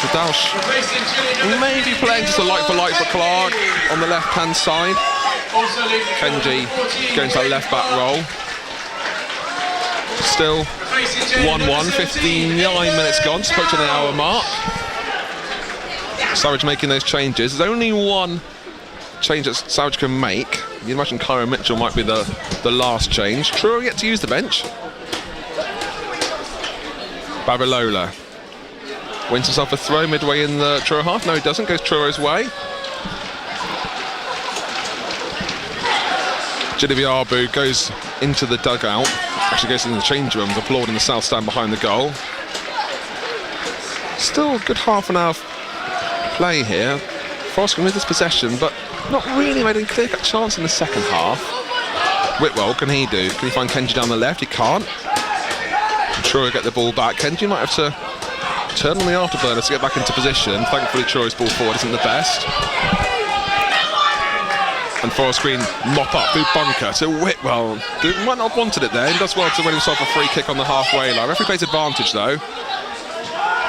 So Dowsh maybe playing just a light for Clark on the left hand side. Kenji going to that left back role. Still 1-1, 59 minutes gone, just approaching an hour mark. Savage making those changes. There's only one change that Savage can make. You imagine Kyron Mitchell might be the last change. Truro yet to use the bench. Babalola wins himself a throw midway in the Truro half. No, he doesn't. Goes Truro's way. Biabu goes into the dugout. Actually goes into the change rooms, applauding the south stand behind the goal. Still a good half an hour play here. Forest Green with this possession, but not really made a clear-cut chance in the second half. Whitwell, can he do? Can he find Kenji down the left? He can't. Truro get the ball back. Kenji might have to turn on the afterburners to get back into position. Thankfully, Truro's ball forward isn't the best. And Forest Green mop up through Bunker to Whitwell. Might not have wanted it there. He does well to win himself a free kick on the halfway line. Referee plays advantage though.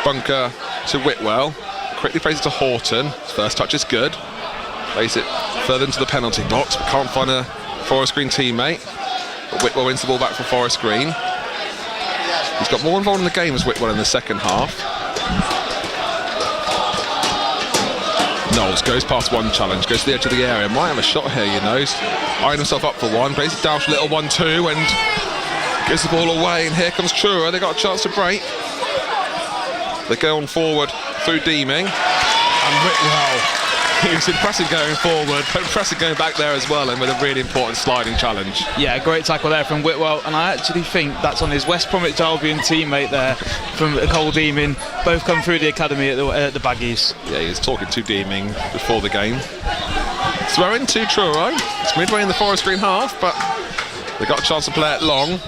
Bunker to Whitwell. Quickly plays it to Horton. His first touch is good. Plays it further into the penalty box, but can't find a Forest Green teammate. But Whitwell wins the ball back for Forest Green. He's got more involved in the game as Whitwell in the second half. Knowles goes past one challenge, goes to the edge of the area. Might have a shot here, you know. He's eyeing himself up for one. Plays it down to a little 1-2 and gives the ball away. And here comes Truro. They got a chance to break. They go on forward through Deeming. And Whitwell. He was impressive going forward, but impressive going back there as well, and with a really important sliding challenge. Yeah, great tackle there from Whitwell, and I actually think that's on his West Bromwich Albion teammate there from Cole Deeming. Both come through the academy at the Baggies. Yeah, he was talking to Deeming before the game. Throw in to Truro. It's midway in the Forest Green half, but they got a chance to play it long.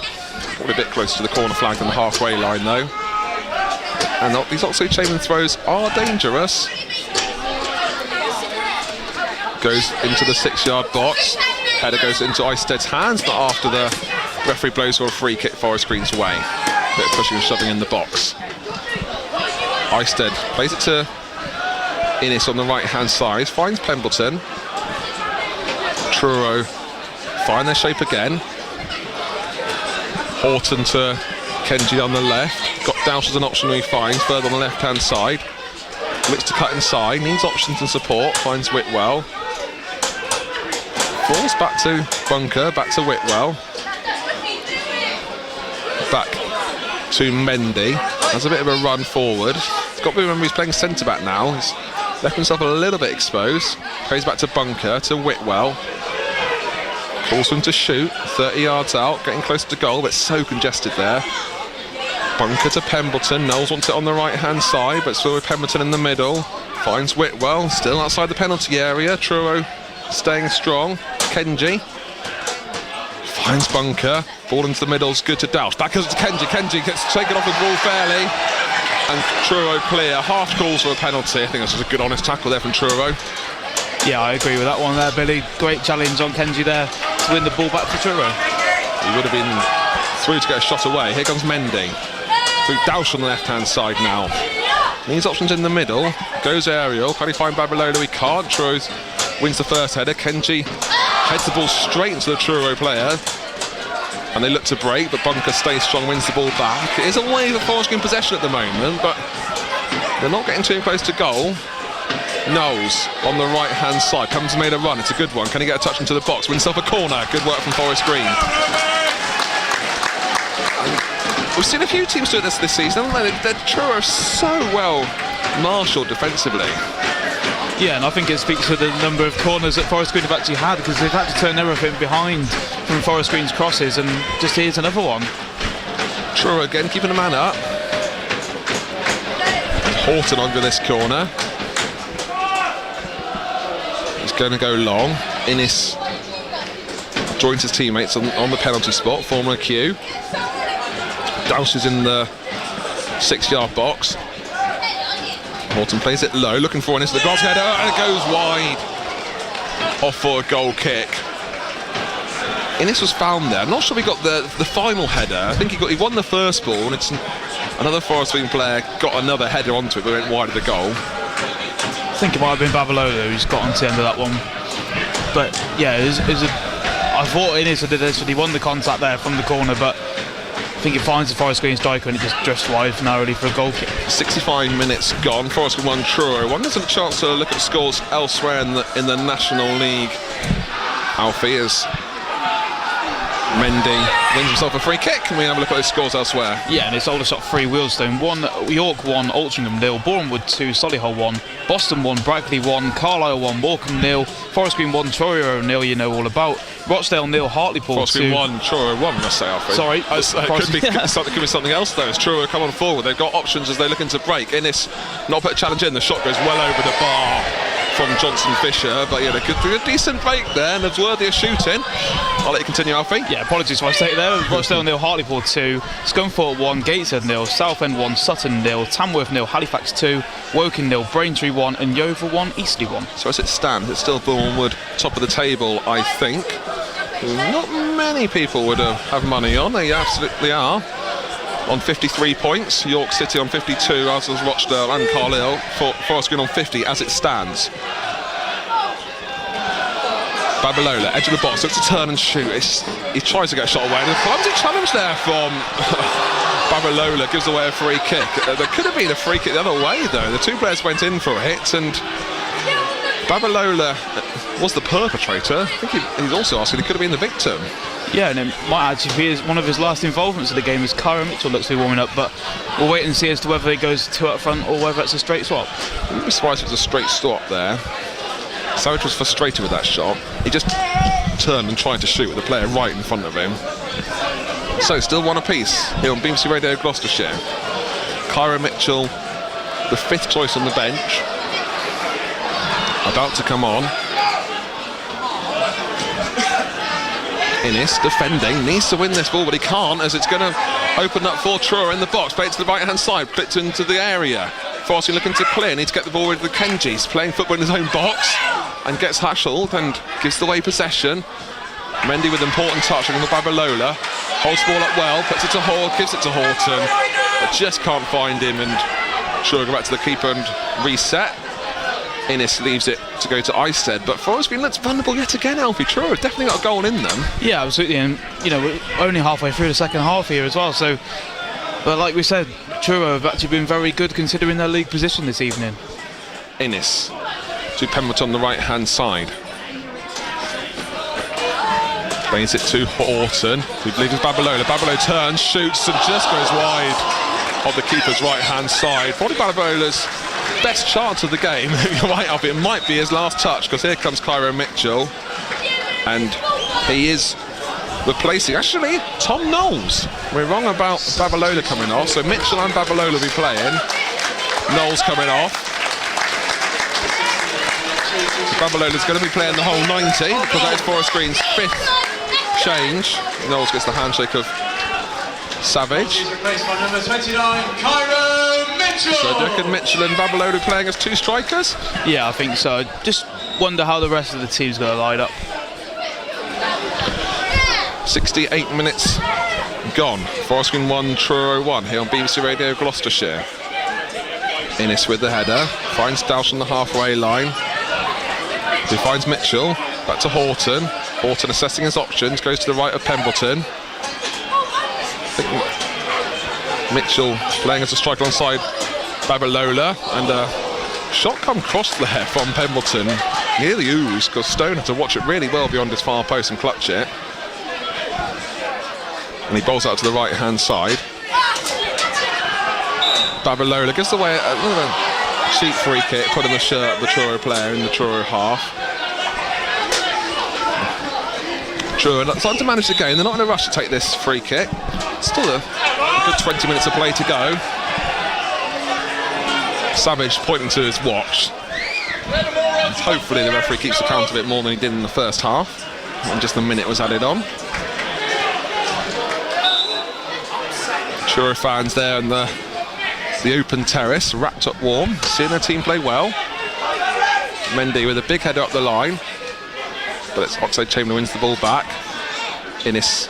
Got a bit closer to the corner flag than the halfway line though. And these Oxley Chamberlain throws are dangerous. Goes into the 6-yard box. Header goes into Eisted's hands, but after the referee blows for a free kick Forest Green's way. Bit of pushing and shoving in the box. Eisted plays it to Innes on the right hand side, finds Pemberton. Truro find their shape again. Horton to Kenji on the left. Got Doush as an option he finds further on the left hand side. Looks to cut inside, needs options and support, finds Whitwell. Falls back to Bunker, back to Whitwell. Back to Mendy. Has a bit of a run forward. He's got to remember he's playing centre back now. He's left himself a little bit exposed. Plays back to Bunker, to Whitwell. Calls for him to shoot, 30 yards out, getting close to goal, but so congested there. Bunker to Pemberton. Knowles wants it on the right hand side, but still with Pemberton in the middle. Finds Whitwell, still outside the penalty area. Truro staying strong. Kenji finds Bunker. Ball into the middle is good to Doush. Back to Kenji. Kenji gets taken off the ball fairly. And Truro clear. Half calls for a penalty. I think that's just a good honest tackle there from Truro. Yeah, I agree with that one there, Billy. Great challenge on Kenji there to win the ball back for Truro. He would have been through to get a shot away. Here comes Mendy. Through Doush on the left hand side now. Needs options in the middle. Goes aerial. Can he find Babalolo? He can't. Truro wins the first header. Kenji heads the ball straight into the Truro player. And they look to break, but Bunker stays strong, wins the ball back. It is away for Forest Green possession at the moment, but they're not getting too close to goal. Knowles on the right hand side comes and made a run. It's a good one. Can he get a touch into the box? Wins himself a corner. Good work from Forest Green. We've seen a few teams do this season, haven't they? Truro are so well marshalled defensively. Yeah, and I think it speaks to the number of corners that Forest Green have actually had, because they've had to turn everything behind from Forest Green's crosses, and just here's another one. Truro again keeping a man up. Horton under this corner. He's going to go long. Innes joins his teammates on the penalty spot, former Q. Doush is in the 6-yard box. Horton plays it low, looking for Innes. The cross header, and it goes wide. Off for a goal kick. Innes was found there. I'm not sure he got the final header. I think he won the first ball, and it's another Forest Green player got another header onto it, but went wide of the goal. I think it might have been Babalolo who's got onto the end of that one. But yeah, I thought Innes did this, and he won the contact there from the corner, but I think it finds the Forest Green striker and it just drifts wide narrowly for a goal kick. 65 minutes gone. Forest Green 1, Truro 1. There's a chance to look at scores elsewhere in the National League. Alfie is Mendy wins himself a free kick, and we have a look at those scores elsewhere. Yeah, and it's Aldershot 3, Wheelstone 1, York 1, Altrincham 0, Bournemouth 2, Solihull 1, Boston 1, Brackley 1, Carlisle 1, Morecambe 0, Forest Green 1, Truro 0, you know all about, Rochdale 0, Hartlepool 2. Forest Green 1, Truro 1, must say, Alfie. Sorry. Could be something else though, as Truro come on forward. They've got options as they're looking to break. Innes not put a challenge in, the shot goes well over the bar from Johnson Fisher, but yeah, a decent break there, and it's worthy of shooting. I'll let you continue, Alfie. Yeah, apologies if I say it there. Rochdale 0, Hartlepool 2, Scunthorpe 1, Gateshead 0, Southend 1, Sutton 0, Tamworth 0, Halifax 2, Woking 0, Braintree 1, and Yeovil 1, Eastleigh 1. So as it stands, it's still Bournemouth top of the table, I think. Not many people would have money on. They absolutely are. On 53 points, York City on 52, as is Rochdale and Carlisle. Forest Green on 50 as it stands. Babalola, edge of the box, looks to turn and shoot. He tries to get a shot away. And a clumsy challenge there from Babalola, gives away a free kick. There could have been a free kick the other way though. The two players went in for it, and Babalola was the perpetrator. I think he's also asking he could have been the victim. Yeah, and it might actually be one of his last involvements of the game as Kyra Mitchell looks to be warming up, but we'll wait and see as to whether he goes 2 up front or whether it's a straight swap. I wouldn't be surprised if it's a straight swap there. Savage was frustrated with that shot. He just turned and tried to shoot with the player right in front of him. So still 1 apiece here on BBC Radio Gloucestershire. Kyra Mitchell, the 5th choice on the bench, about to come on. Innes defending, needs to win this ball, but he can't, as it's going to open up for Truro in the box. Play it to the right hand side, flipped into the area. Forrest looking to clear, needs to get the ball with the Kenji's, playing football in his own box, and gets hassled and gives away possession. Mendy with important touch on the Babalola, holds the ball up well, puts it to Hall, gives it to Horton, but just can't find him, and Truro go back to the keeper and reset. Innes leaves it to go to Isted, but Forest Green looks vulnerable yet again, Alfie. Truro have definitely got a goal in them. Yeah, absolutely, and we're only halfway through the second half here as well, so, but like we said, Truro have actually been very good considering their league position this evening. Innes to Pemberton on the right hand side. Plays it to Horton, who leaves Babalola. Babalola turns, shoots, and just goes wide of the keeper's right hand side. Probably Babalola's best chance of the game. You're right, Alfie, it might be his last touch, because here comes Kyra Mitchell, and he is replacing actually Tom Knowles. We're wrong about Babalola coming off, so Mitchell and Babalola will be playing. Knowles coming off. Babalola's going to be playing the whole 90, because that is Forest Green's 5th change. Knowles gets the handshake of Savage. Replaced by number 29, Kyra Mitchell. So do you reckon Mitchell and Babalola playing as 2 strikers? Yeah, I think so. Just wonder how the rest of the team's going to line up. 68 minutes gone. Forest Green 1, Truro 1 here on BBC Radio Gloucestershire. Innes with the header, finds Dausch on the halfway line. He finds Mitchell, back to Horton. Horton assessing his options, goes to the right of Pemberton. Mitchell playing as a striker alongside Babalola, and a shot come cross there from Pemberton near the ooze, because Stone had to watch it really well beyond his far post and clutch it. And he bowls out to the right hand side. Babalola gives away another cheap free kick, put in the shirt of the Truro player in the Truro half. Truro starting to manage the game. They're not in a rush to take this free kick. Still a good 20 minutes of play to go. Savage pointing to his watch. Hopefully the referee keeps account of it more than he did in the first half, and just a minute was added on. Truro fans there in the open terrace, wrapped up warm, seeing their team play well. Mendy with a big header up the line, but it's Oxlade-Chamberlain wins the ball back. Innes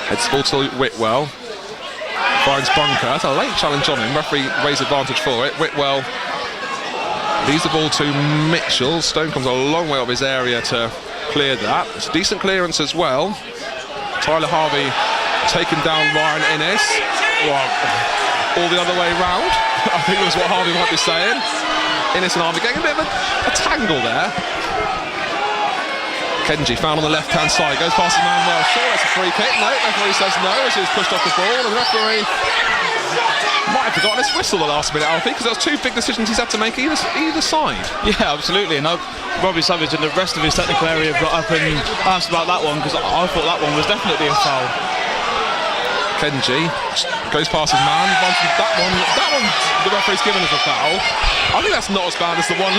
heads the ball to Whitwell, finds Bunker. That's a late challenge on him, referee raised advantage for it. Whitwell leaves the ball to Mitchell. Stone comes a long way up his area to clear that. It's a decent clearance as well. Tyler Harvey taking down Ryan Innes. All the other way round, I think was what Harvey might be saying. Innes and Harvey getting a bit of a tangle there. Kenji found on the left hand side, goes past the man well. Sure, it's a free kick. No, the referee says no as he's pushed off the ball, and the referee might have forgotten his whistle the last minute, Alfie, because there was 2 big decisions he's had to make either side. Yeah, absolutely, and Robbie Savage and the rest of his technical area got up and asked about that one, because I thought that one was definitely a foul. Kenji goes past his man. That one, the referee's given us a foul. I think that's not as bad as the one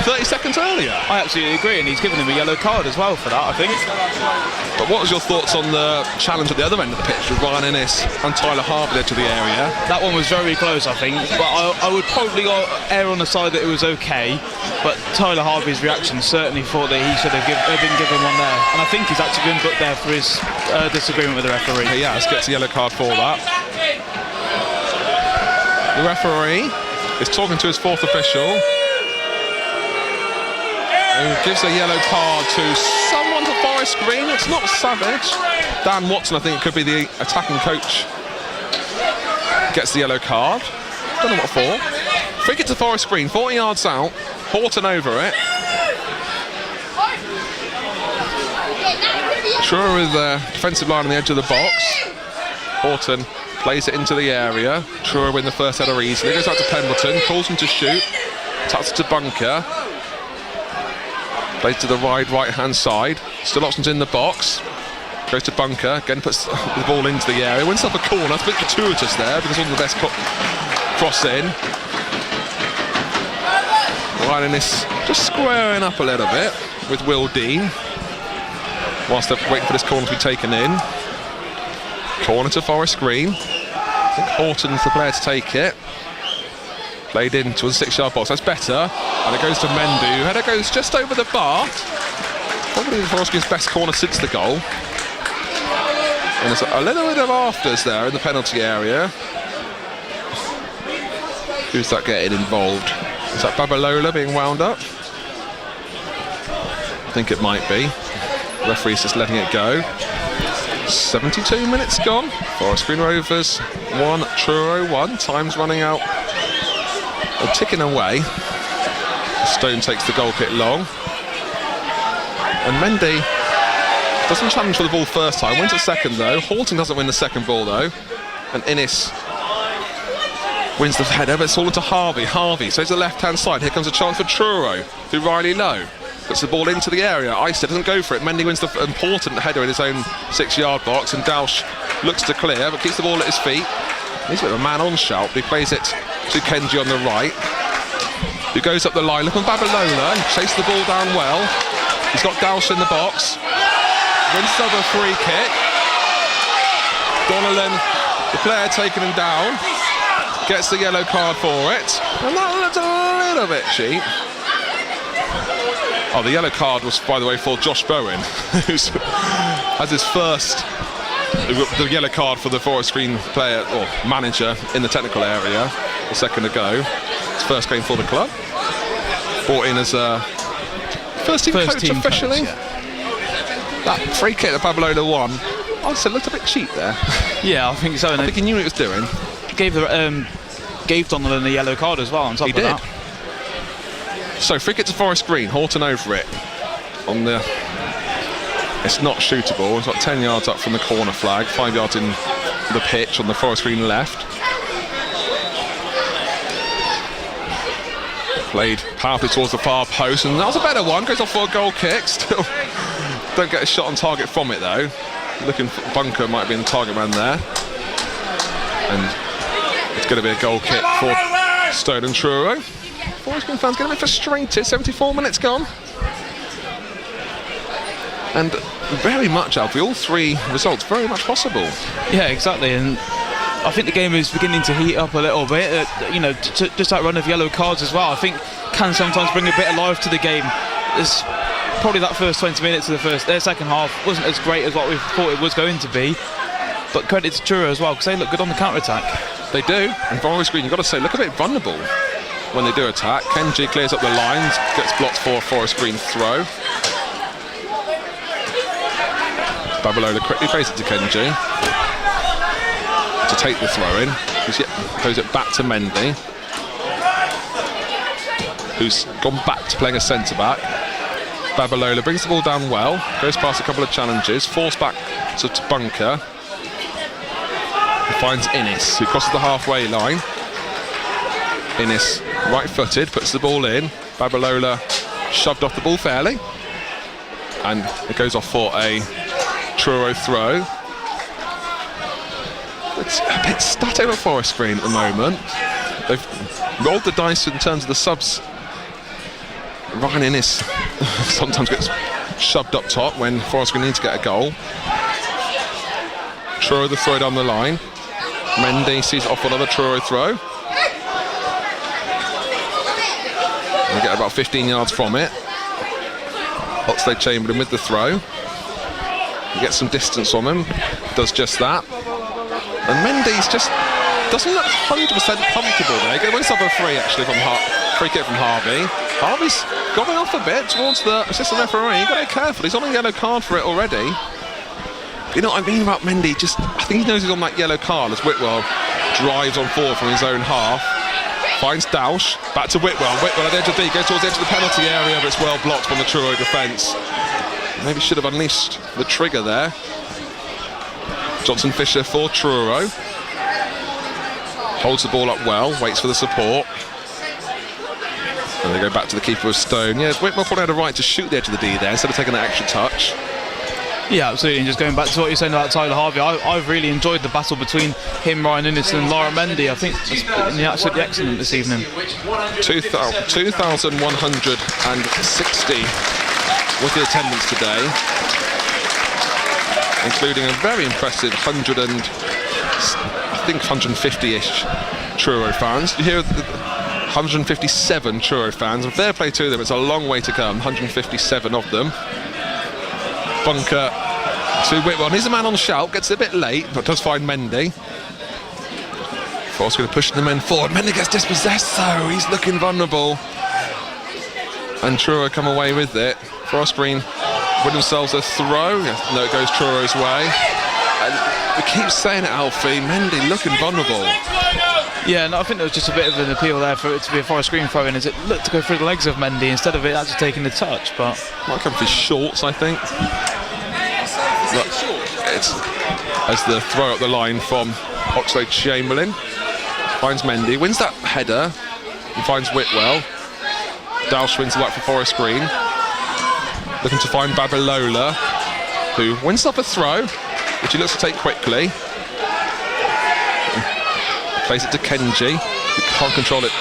30 seconds earlier. I absolutely agree, and he's given him a yellow card as well for that, I think. But what was your thoughts on the challenge at the other end of the pitch with Ryan Innes and Tyler Harvey there to the area? That one was very close, I think, but I would probably err on the side that it was okay. But Tyler Harvey's reaction certainly thought that he should have been given one there, and I think he's actually been booked there for his disagreement with the referee. Yeah, let's get a yellow card for that. The referee is talking to his fourth official, who gives a yellow card to someone for Forest Green. It's not Savage. Dan Watson, I think it could be the attacking coach, gets the yellow card. Don't know what for. Free kick to Forest Green, 40 yards out. Horton over it. Truro with the defensive line on the edge of the box. Horton plays it into the area. Truro win the first header easily. Goes out to Pendleton, calls him to shoot. Taps it to Bunker. Plays to the right-hand side. Still options in the box. Goes to Bunker. Again puts the ball into the area. Wins up a corner. It's a bit gratuitous there because one of the best cross in. Ryan Innes just squaring up a little bit with Will Dean whilst they're waiting for this corner to be taken in. Corner to Forest Green. I think Horton's the player to take it. Played into the 6-yard box. That's better. And it goes to Mendu. Header goes just over the bar. Probably Forest Green's best corner since the goal. And there's a little bit of afters there in the penalty area. Who's that getting involved? Is that Babalola being wound up? I think it might be. The referee's just letting it go. 72 minutes gone. Forest Green Rovers 1, Truro 1. Time's running out. They're ticking away. Stone takes the goal kick long. And Mendy doesn't challenge for the ball first time. Wins the second though. Horton doesn't win the second ball though. And Innes wins the header, but it's all into Harvey. Harvey, so it's the left-hand side. Here comes a chance for Truro through Riley Lowe. Puts the ball into the area. Ister doesn't go for it. Mendy wins the important header in his own 6-yard box, and Dausch looks to clear, but keeps the ball at his feet. He's a bit of a man-on shout. He plays it to Kenji on the right, who goes up the line. Look on Babalola. He chases the ball down well. He's got Dausch in the box. Wins the free kick. Donnellan, the player taking him down, gets the yellow card for it, and that looked a little bit cheap. Oh, the yellow card was, by the way, for Josh Bowen, who has his first the yellow card for the Forest Green player or manager in the technical area a second ago. His first game for the club. Brought in as a first team coach officially. Coach, yeah. That free kick that Babalola won, I said, looked a bit cheap there. Yeah, I think so. I think he knew what he was doing. Gave Donnellan the yellow card as well on top of that. So free kick to Forest Green, Horton over it. It's not shootable. It's got 10 yards up from the corner flag, 5 yards in the pitch on the Forest Green left. Played powerfully towards the far post, and that was a better one. Goes off for a goal kick. Still don't get a shot on target from it though. Looking for Bunker might be in the target man there. And it's going to be a goal kick for Stone and Truro. Forest Green fans getting a bit frustrated. 74 minutes gone. And very much, Alfie, all three results very much possible. Yeah, exactly. And I think the game is beginning to heat up a little bit. Just that run of yellow cards as well, I think can sometimes bring a bit of life to the game. There's probably that first 20 minutes of their second half wasn't as great as what we thought it was going to be. But credit to Truro as well, because they look good on the counter-attack. They do. And Forest Green, you've got to say, look a bit vulnerable when they do attack. Kenji clears up the lines, gets blocked for a Forest Green throw. Babalola quickly plays it to Kenji to take the throw in. Throws it back to Mendy, who's gone back to playing a centre back. Babalola brings the ball down well, goes past a couple of challenges, forced back to Bunker. He finds Innes, who crosses the halfway line. Innes, right-footed, puts the ball in. Babalola shoved off the ball fairly, and it goes off for a Truro throw. It's a bit static at Forest Green at the moment. They've rolled the dice in terms of the subs. Ryan Innes sometimes gets shoved up top when Forest Green need to get a goal. Truro the throw down the line. Mendy sees it off another Truro throw. They get about 15 yards from it. Oxlade Chamberlain with the throw. He gets some distance on him. Does just that. And Mendy's just doesn't look 100% comfortable there. He wins up a free actually from free kick from Harvey. Harvey's going off a bit towards the assistant referee. You've got to be careful. He's on a yellow card for it already. You know what I mean about Mendy? I think he knows he's on that yellow card as Whitwell drives on forward from his own half. Finds Dausch, back to Whitwell. Whitwell at the edge of D, goes towards the edge of the penalty area, but it's well blocked from the Truro defence. Maybe should have unleashed the trigger there. Johnson Fisher for Truro. Holds the ball up well, waits for the support. And they go back to the keeper of Stone. Yeah, Whitwell probably had a right to shoot the edge of the D there instead of taking an extra touch. Yeah, absolutely. And just going back to what you're saying about Tyler Harvey, I've really enjoyed the battle between him, Ryan Innes and Laura Mendy. I think it's been absolutely excellent this evening. 2,160 was the attendance today, including a very impressive 150-ish Truro fans. You hear 157 Truro fans, and fair play to them, it's a long way to come, 157 of them. Bunker to Whitwell. He's a man on shout, gets a bit late, but does find Mendy. Force going to push the men forward. Mendy gets dispossessed though, he's looking vulnerable. And Truro come away with it. Forest Green win themselves a throw. No, it goes Truro's way. And we keep saying it, Alfie, Mendy looking vulnerable. Yeah, no, I think there was just a bit of an appeal there for it to be a Forest Green throw-in, as it looked to go through the legs of Mendy instead of it actually taking the touch, but... Might come for his shorts, I think. But it's as the throw up the line from Oxlade Chamberlain. Finds Mendy, wins that header, and finds Whitwell. Dausch wins the back for Forest Green. Looking to find Babilola, who wins up a throw, which he looks to take quickly. Plays it to Kenji, who can't control it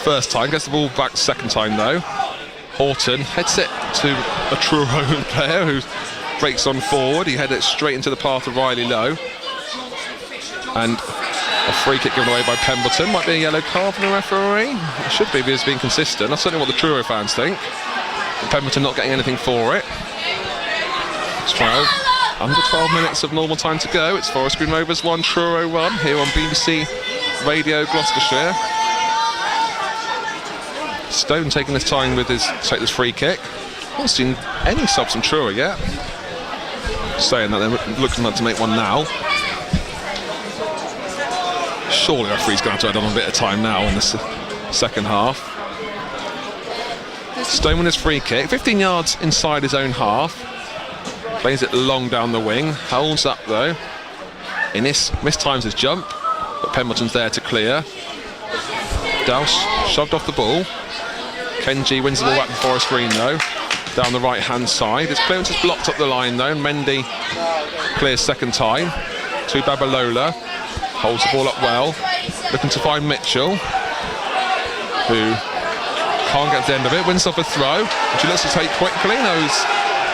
first time, gets the ball back second time though. Horton heads it to a Truro player who breaks on forward. He headed it straight into the path of Riley Lowe. And a free kick given away by Pemberton. Might be a yellow card from the referee. It should be, because it's been consistent. That's certainly what the Truro fans think. And Pemberton not getting anything for it. It's 12. Under 12 minutes of normal time to go. It's Forest Green Rovers 1, Truro 1, here on BBC Radio Gloucestershire. Stone taking his time with take this free kick. Haven't seen any subs from Truro yet. Saying that they're looking like to make one now. Surely the referee's going to have to add on a bit of time now in this second half. Stone with his free kick, 15 yards inside his own half. Plays it long down the wing, holds up though. Innes mistimes his jump, but Pemberton's there to clear. Dausch shoved off the ball. Kenji wins the ball back to Forest Green though, down the right hand side. His clearance is blocked up the line though, and Mendy clears second time. To Babilola, holds the ball up well, looking to find Mitchell, who can't get to the end of it, wins off a throw, which he looks to take quickly, knows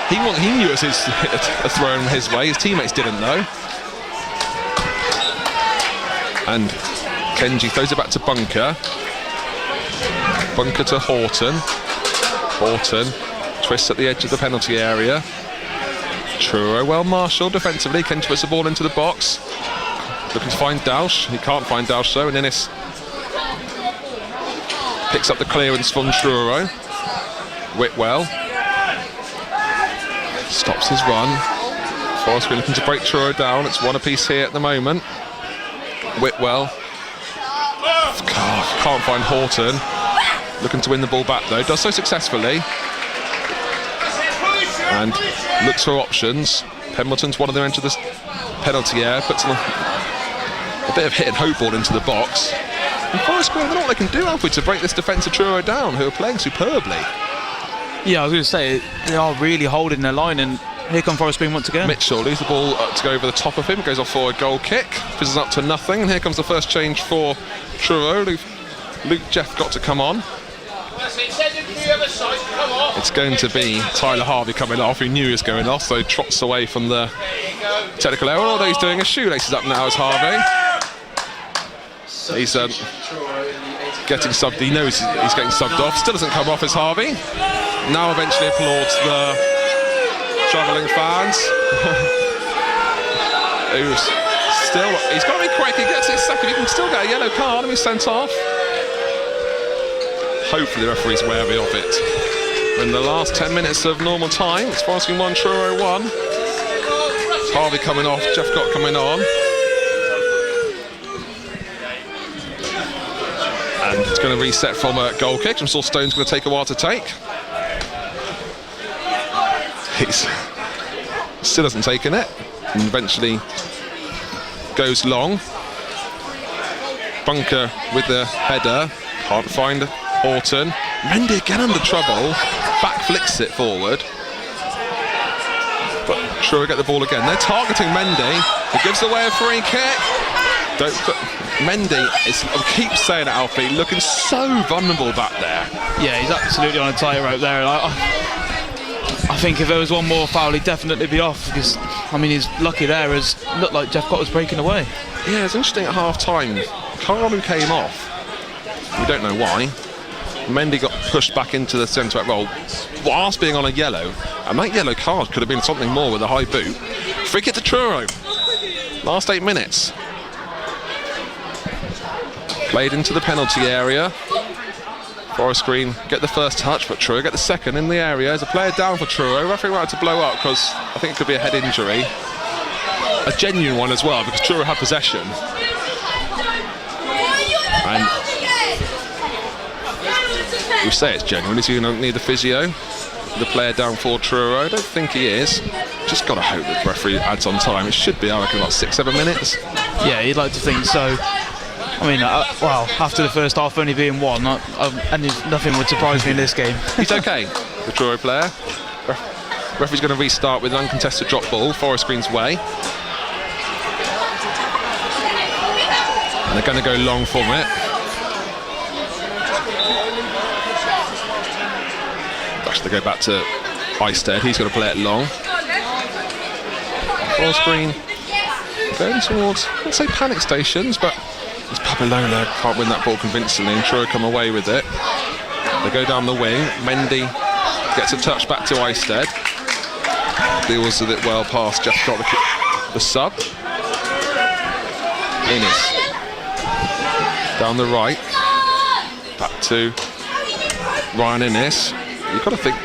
he knew it was a throw in his way, his teammates didn't though. And Kenji throws it back to Bunker. Bunker to Horton. Horton twists at the edge of the penalty area. Truro well marshalled defensively. Kenji puts the ball into the box. Looking to find Dausch. He can't find Dausch though, and Innes picks up the clearance from Truro. Whitwell stops his run. Forest Green looking to break Truro down. It's one apiece here at the moment. Whitwell can't find Horton. Looking to win the ball back though. Does so successfully. And looks for options. Pemberton's one of them into this penalty area. Puts a bit of hit and hope ball into the box. And Forest Green, I don't know what they can do, Alfred, to break this defence of Truro down, who are playing superbly. Yeah, I was going to say, they are really holding their line, and here come Forest Green once again. Mitchell leaves the ball to go over the top of him, goes off for a goal kick, fizzles up to nothing, and here comes the first change for Truro. Luke Jeff got to come on. It's going to be Tyler Harvey coming off. He knew he was going off, so trots away from the technical error, although he's doing his shoelaces up now as Harvey. He's getting subbed. He knows he's getting subbed off. Still doesn't come off as Harvey. Now eventually applauds the travelling fans. He's got to be quick. He gets his second. He can still get a yellow card and he's sent off. Hopefully the referee's wary of it. In the last 10 minutes of normal time, it's Forest Green 1, Truro 1. It's Harvey coming off, Jeff Gott coming on. And it's going to reset from a goal kick. I'm sure Stone's going to take a while to take. He still hasn't taken it. And eventually goes long. Bunker with the header. Can't find Horton. Mendy again under trouble. Back flicks it forward. But Truro get the ball again. They're targeting Mendy. He gives away a free kick. Mendy is, I keep saying it, Alfie, looking so vulnerable back there. Yeah, he's absolutely on a tightrope there. And I think if there was one more foul, he'd definitely be off. Because, I mean, he's lucky there, as it looked like Jeff Gott was breaking away. Yeah, it's interesting at half time. Carlu came off. We don't know why. Mendy got pushed back into the centre back role whilst being on a yellow, and that yellow card could have been something more with a high boot. Free kick to Truro. Last 8 minutes. Played into the penalty area. Forest Green get the first touch, but Truro get the second in the area. There's a player down for Truro. Referee might have to blow up because I think it could be a head injury. A genuine one as well, because Truro had possession. And we say it's genuine. Is he going to need the physio? The player down for Truro? I don't think he is. Just got to hope that the referee adds on time. It should be, I reckon, about 6-7 minutes. Yeah, you'd like to think so. I mean, well, after the first half only being one, and nothing would surprise me in this game. He's okay, the Truro player. Referee's going to restart with an uncontested drop ball, Forest Green's way. And they're going to go long from it. Actually, they go back to Eistead. He's going to play it long. Forest Green going towards, let's say, panic stations, but it's Babalola can't win that ball convincingly, and Truro come away with it. They go down the wing. Mendy gets a touch back to Eistead. Deals with it well past Jeff Gott, the sub. Innes down the right. Back to Ryan Innes. You've got to think,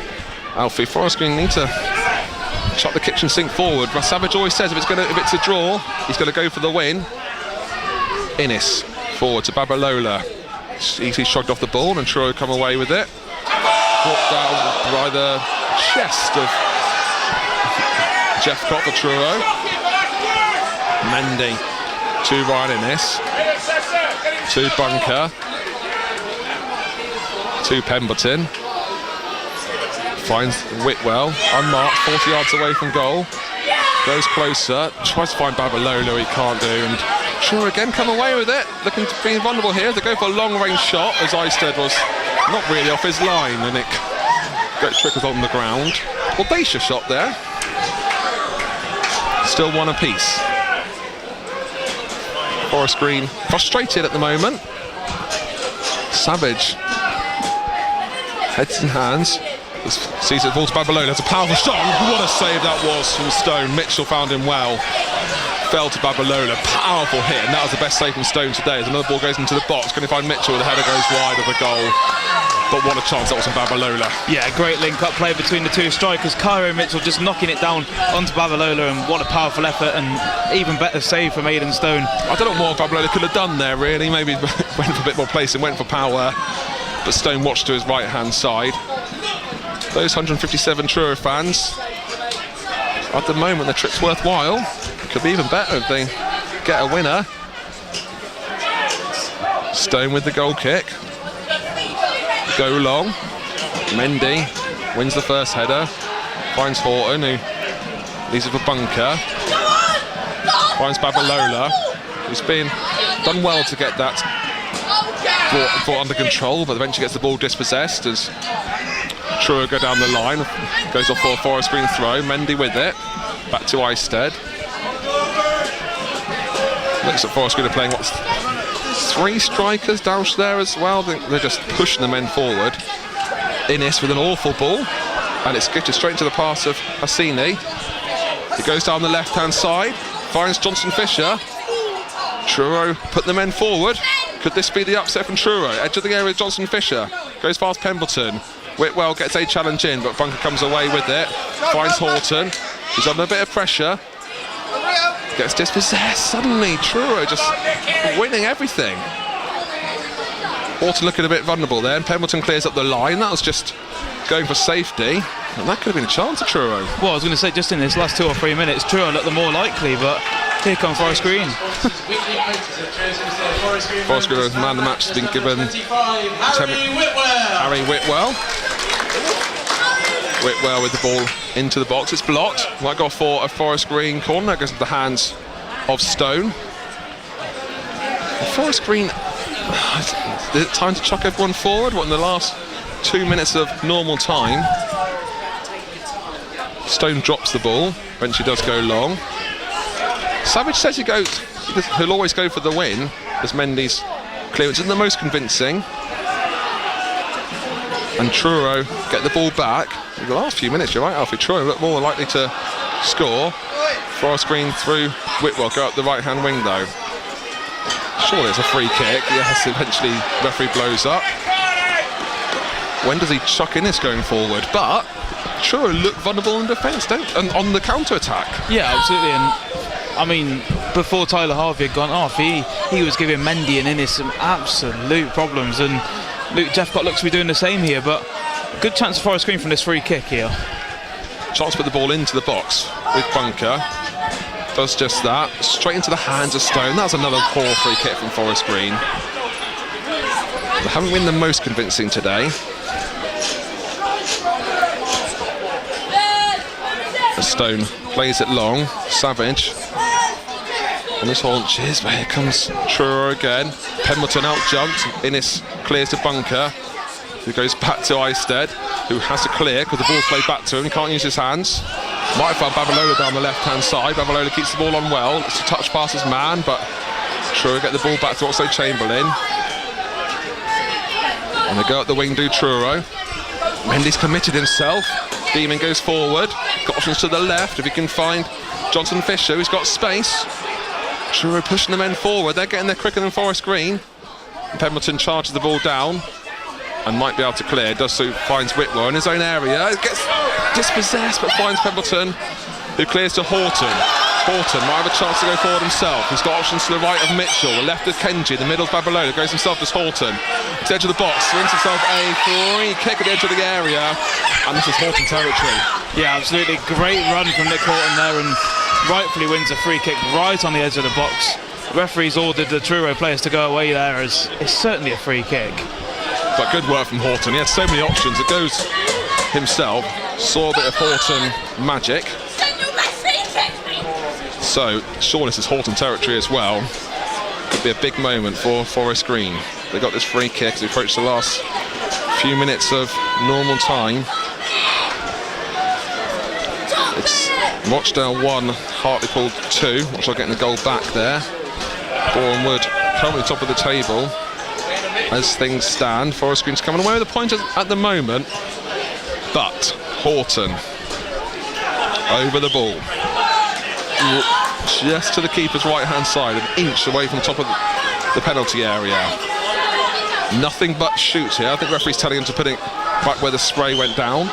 Alfie, Forest Green need to chuck the kitchen sink forward. Savage always says if it's a draw, he's going to go for the win. Innes forward to Babalola. Easily shrugged off the ball, and Truro come away with it. Brought down by the chest of Jeff Gott for Truro. Mendy to Ryan Innes. To Bunker. To Pemberton. Finds Whitwell, unmarked, 40 yards away from goal. Goes closer, tries to find Babalola, he can't do, and Truro again come away with it, looking to be vulnerable here. They go for a long-range shot, as Eistead was not really off his line, and it trickles on the ground. Audacious shot there. Still one apiece. Forest Green frustrated at the moment. Savage, heads and hands. Sees it, falls to Babalola. It's a powerful shot. What a save that was from Stone. Mitchell found him well. Fell to Babalola. Powerful hit, and that was the best save from Stone today. As another ball goes into the box, going to find Mitchell. The header goes wide of the goal. But what a chance that was from Babalola. Yeah, great link-up play between the two strikers. Cairo Mitchell just knocking it down onto Babalola, and what a powerful effort, and even better save from Aidan Stone. I don't know what Babalola could have done there, really. Maybe went for a bit more place and went for power. But Stone watched to his right-hand side. Those 157 Truro fans, at the moment the trip's worthwhile. It could be even better if they get a winner. Stone with the goal kick. Go long. Mendy wins the first header. Finds Horton, who Leaves it for Bunker. Finds Babalola, who's been done well to get that brought under control, but eventually gets the ball dispossessed as Truro go down the line. Goes off for a Forest Green throw. Mendy with it. Back to Eistead. Looks at Forest Green are playing what's 3 strikers down there as well. They're just pushing the men forward. Innes with an awful ball, and it's gifted straight into the pass of Hassini. He goes down the left-hand side, finds Johnson Fisher. Truro put the men forward. Could this be the upset from Truro? Edge of the area with Johnson Fisher. Goes past Pemberton. Whitwell gets a challenge in, but Bunker comes away with it. Finds Horton. He's under a bit of pressure. Gets dispossessed. Suddenly Truro just winning everything. Horton looking a bit vulnerable there, and Pemberton clears up the line. That was just going for safety, and that could have been a chance of Truro. Well, I was going to say, just in this last 2 or 3 minutes, Truro looked the more likely, but here comes Forest Green. Forest Green, man of the match, has been given Harry Whitwell. Whitwell with the ball into the box. It's blocked. Might go for a Forest Green corner. That goes into the hands of Stone. Forest Green, is it time to chuck everyone forward? What, in the last 2 minutes of normal time? Stone drops the ball. Eventually does go long. Savage says he'll always go for the win, as Mendy's clearance isn't the most convincing. And Truro get the ball back. In the last few minutes, you're right, Alfie. Truro look more likely to score. Forest Green through Whitwell, go up the right-hand wing though. Surely it's a free kick. Yes, eventually referee blows up. When does he chuck in this going forward? But Truro look vulnerable in defence, and on the counter-attack. Yeah, absolutely. And I mean, before Tyler Harvey had gone off, he was giving Mendy and Innes some absolute problems, and Luke Jeffcott looks to be doing the same here, but good chance for Forest Green from this free kick here. Chance to put the ball into the box with Bunker. Does just that. Straight into the hands of Stone. That's another poor free kick from Forest Green. They haven't been the most convincing today. As Stone plays it long. Savage on his haunches, but here comes Truro again. Pemberton out jumped. Innes clears to Bunker, who goes back to Eistead, who has to clear because the ball's played back to him. He can't use his hands. Might find Babalola down the left-hand side. Babalola keeps the ball on well. It's a touch past his man, but Truro get the ball back to Oxlade Chamberlain. And they go up the wing, do Truro. Mendy's committed himself. Demon goes forward. Got options to the left if he can find Johnson Fisher, who's got space. Truro pushing the men forward. They're getting there quicker than Forest Green. Pemberton charges the ball down and might be able to clear. Does so, finds Whitwell in his own area. It gets dispossessed, but finds Pemberton, who clears to Horton. Horton might have a chance to go forward himself. He's got options to the right of Mitchell, the left of Kenji, the middle of Babalola. Goes himself as Horton. To the edge of the box, wins himself a free kick at the edge of the area, and this is Horton territory. Yeah, absolutely. Great run from Nick Horton there, and rightfully wins a free kick right on the edge of the box. The referee's ordered the Truro players to go away there, as it's certainly a free kick. But good work from Horton. He had so many options. It goes himself. Saw a bit of Horton magic. So surely this is Horton territory as well. Could be a big moment for Forest Green. They got this free kick as we approach the last few minutes of normal time. It's Rochdale 1, Hartlepool 2. Rochdale getting the goal back there. Bournemouth currently top of the table as things stand. Forest Green's coming away with the point at the moment, but Horton over the ball, just to the keeper's right hand side, an inch away from the top of the penalty area. Nothing but shoots here. I think the referee's telling him to put it back where the spray went down.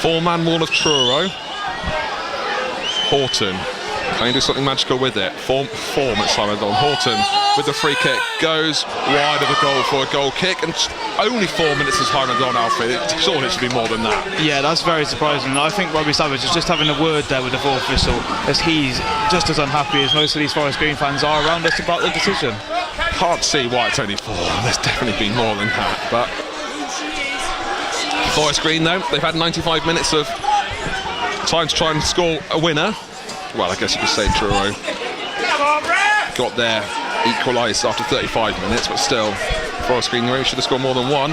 4-man wall of Truro. Horton can he do something magical with it? Form at Simon Don. Horton with the free kick goes wide of the goal for a goal kick, and only 4 minutes of time on Alfred. Surely it should be more than that. Yeah, that's very surprising. I think Robbie Savage is just having a word there with the fourth whistle, as he's just as unhappy as most of these Forest Green fans are around us about the decision. Can't see why it's only 4. There's definitely been more than that. But Forest Green, though, they've had 95 minutes of Time to try and score a winner. Well, I guess you could say Truro got their equalised after 35 minutes, but still, Forest Green really should have scored more than one.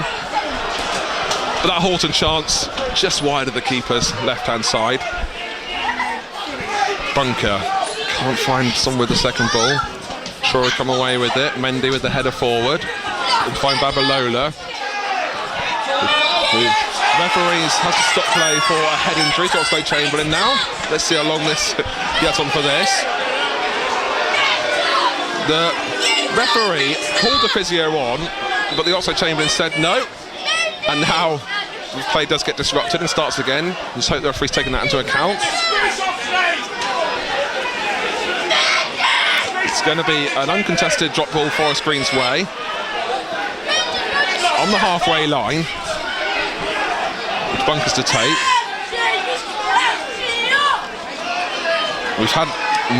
But that Horton chance, just wide of the keeper's left-hand side. Bunker can't find someone with the second ball. Truro come away with it. Mendy with the header forward. Can find Babalola. The referees has to stop play for a head injury to Oxlade-Chamberlain now. Let's see how long this gets on for this. The referee called the physio on, but the Oxlade-Chamberlain said no. And now the play does get disrupted and starts again. Just hope the referee's taking that into account. It's going to be an uncontested drop ball Forest Green's way. On the halfway line, with bunkers to take. We've had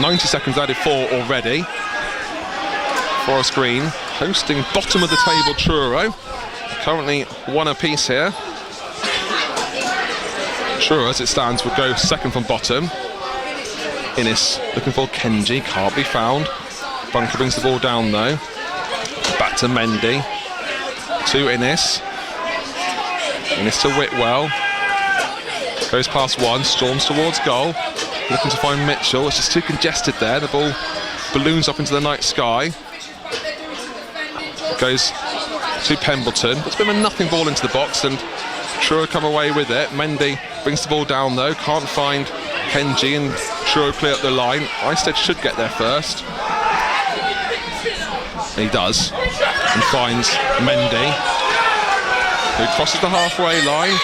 90 seconds added for already. Forest Green hosting bottom of the table Truro. Currently one apiece here. Truro, as it stands, would go second from bottom. Innes looking for Kenji, can't be found. Bunker brings the ball down though. Back to Mendy. To Innes. Innes to Whitwell. Goes past one, storms towards goal. Looking to find Mitchell. It's just too congested there. The ball balloons up into the night sky. Goes to Pemberton. Puts a bit of a nothing ball into the box and Truro come away with it. Mendy brings the ball down though. Can't find Kenji and Truro clear up the line. Isted should get there first. He does. And finds Mendy, who crosses the halfway line.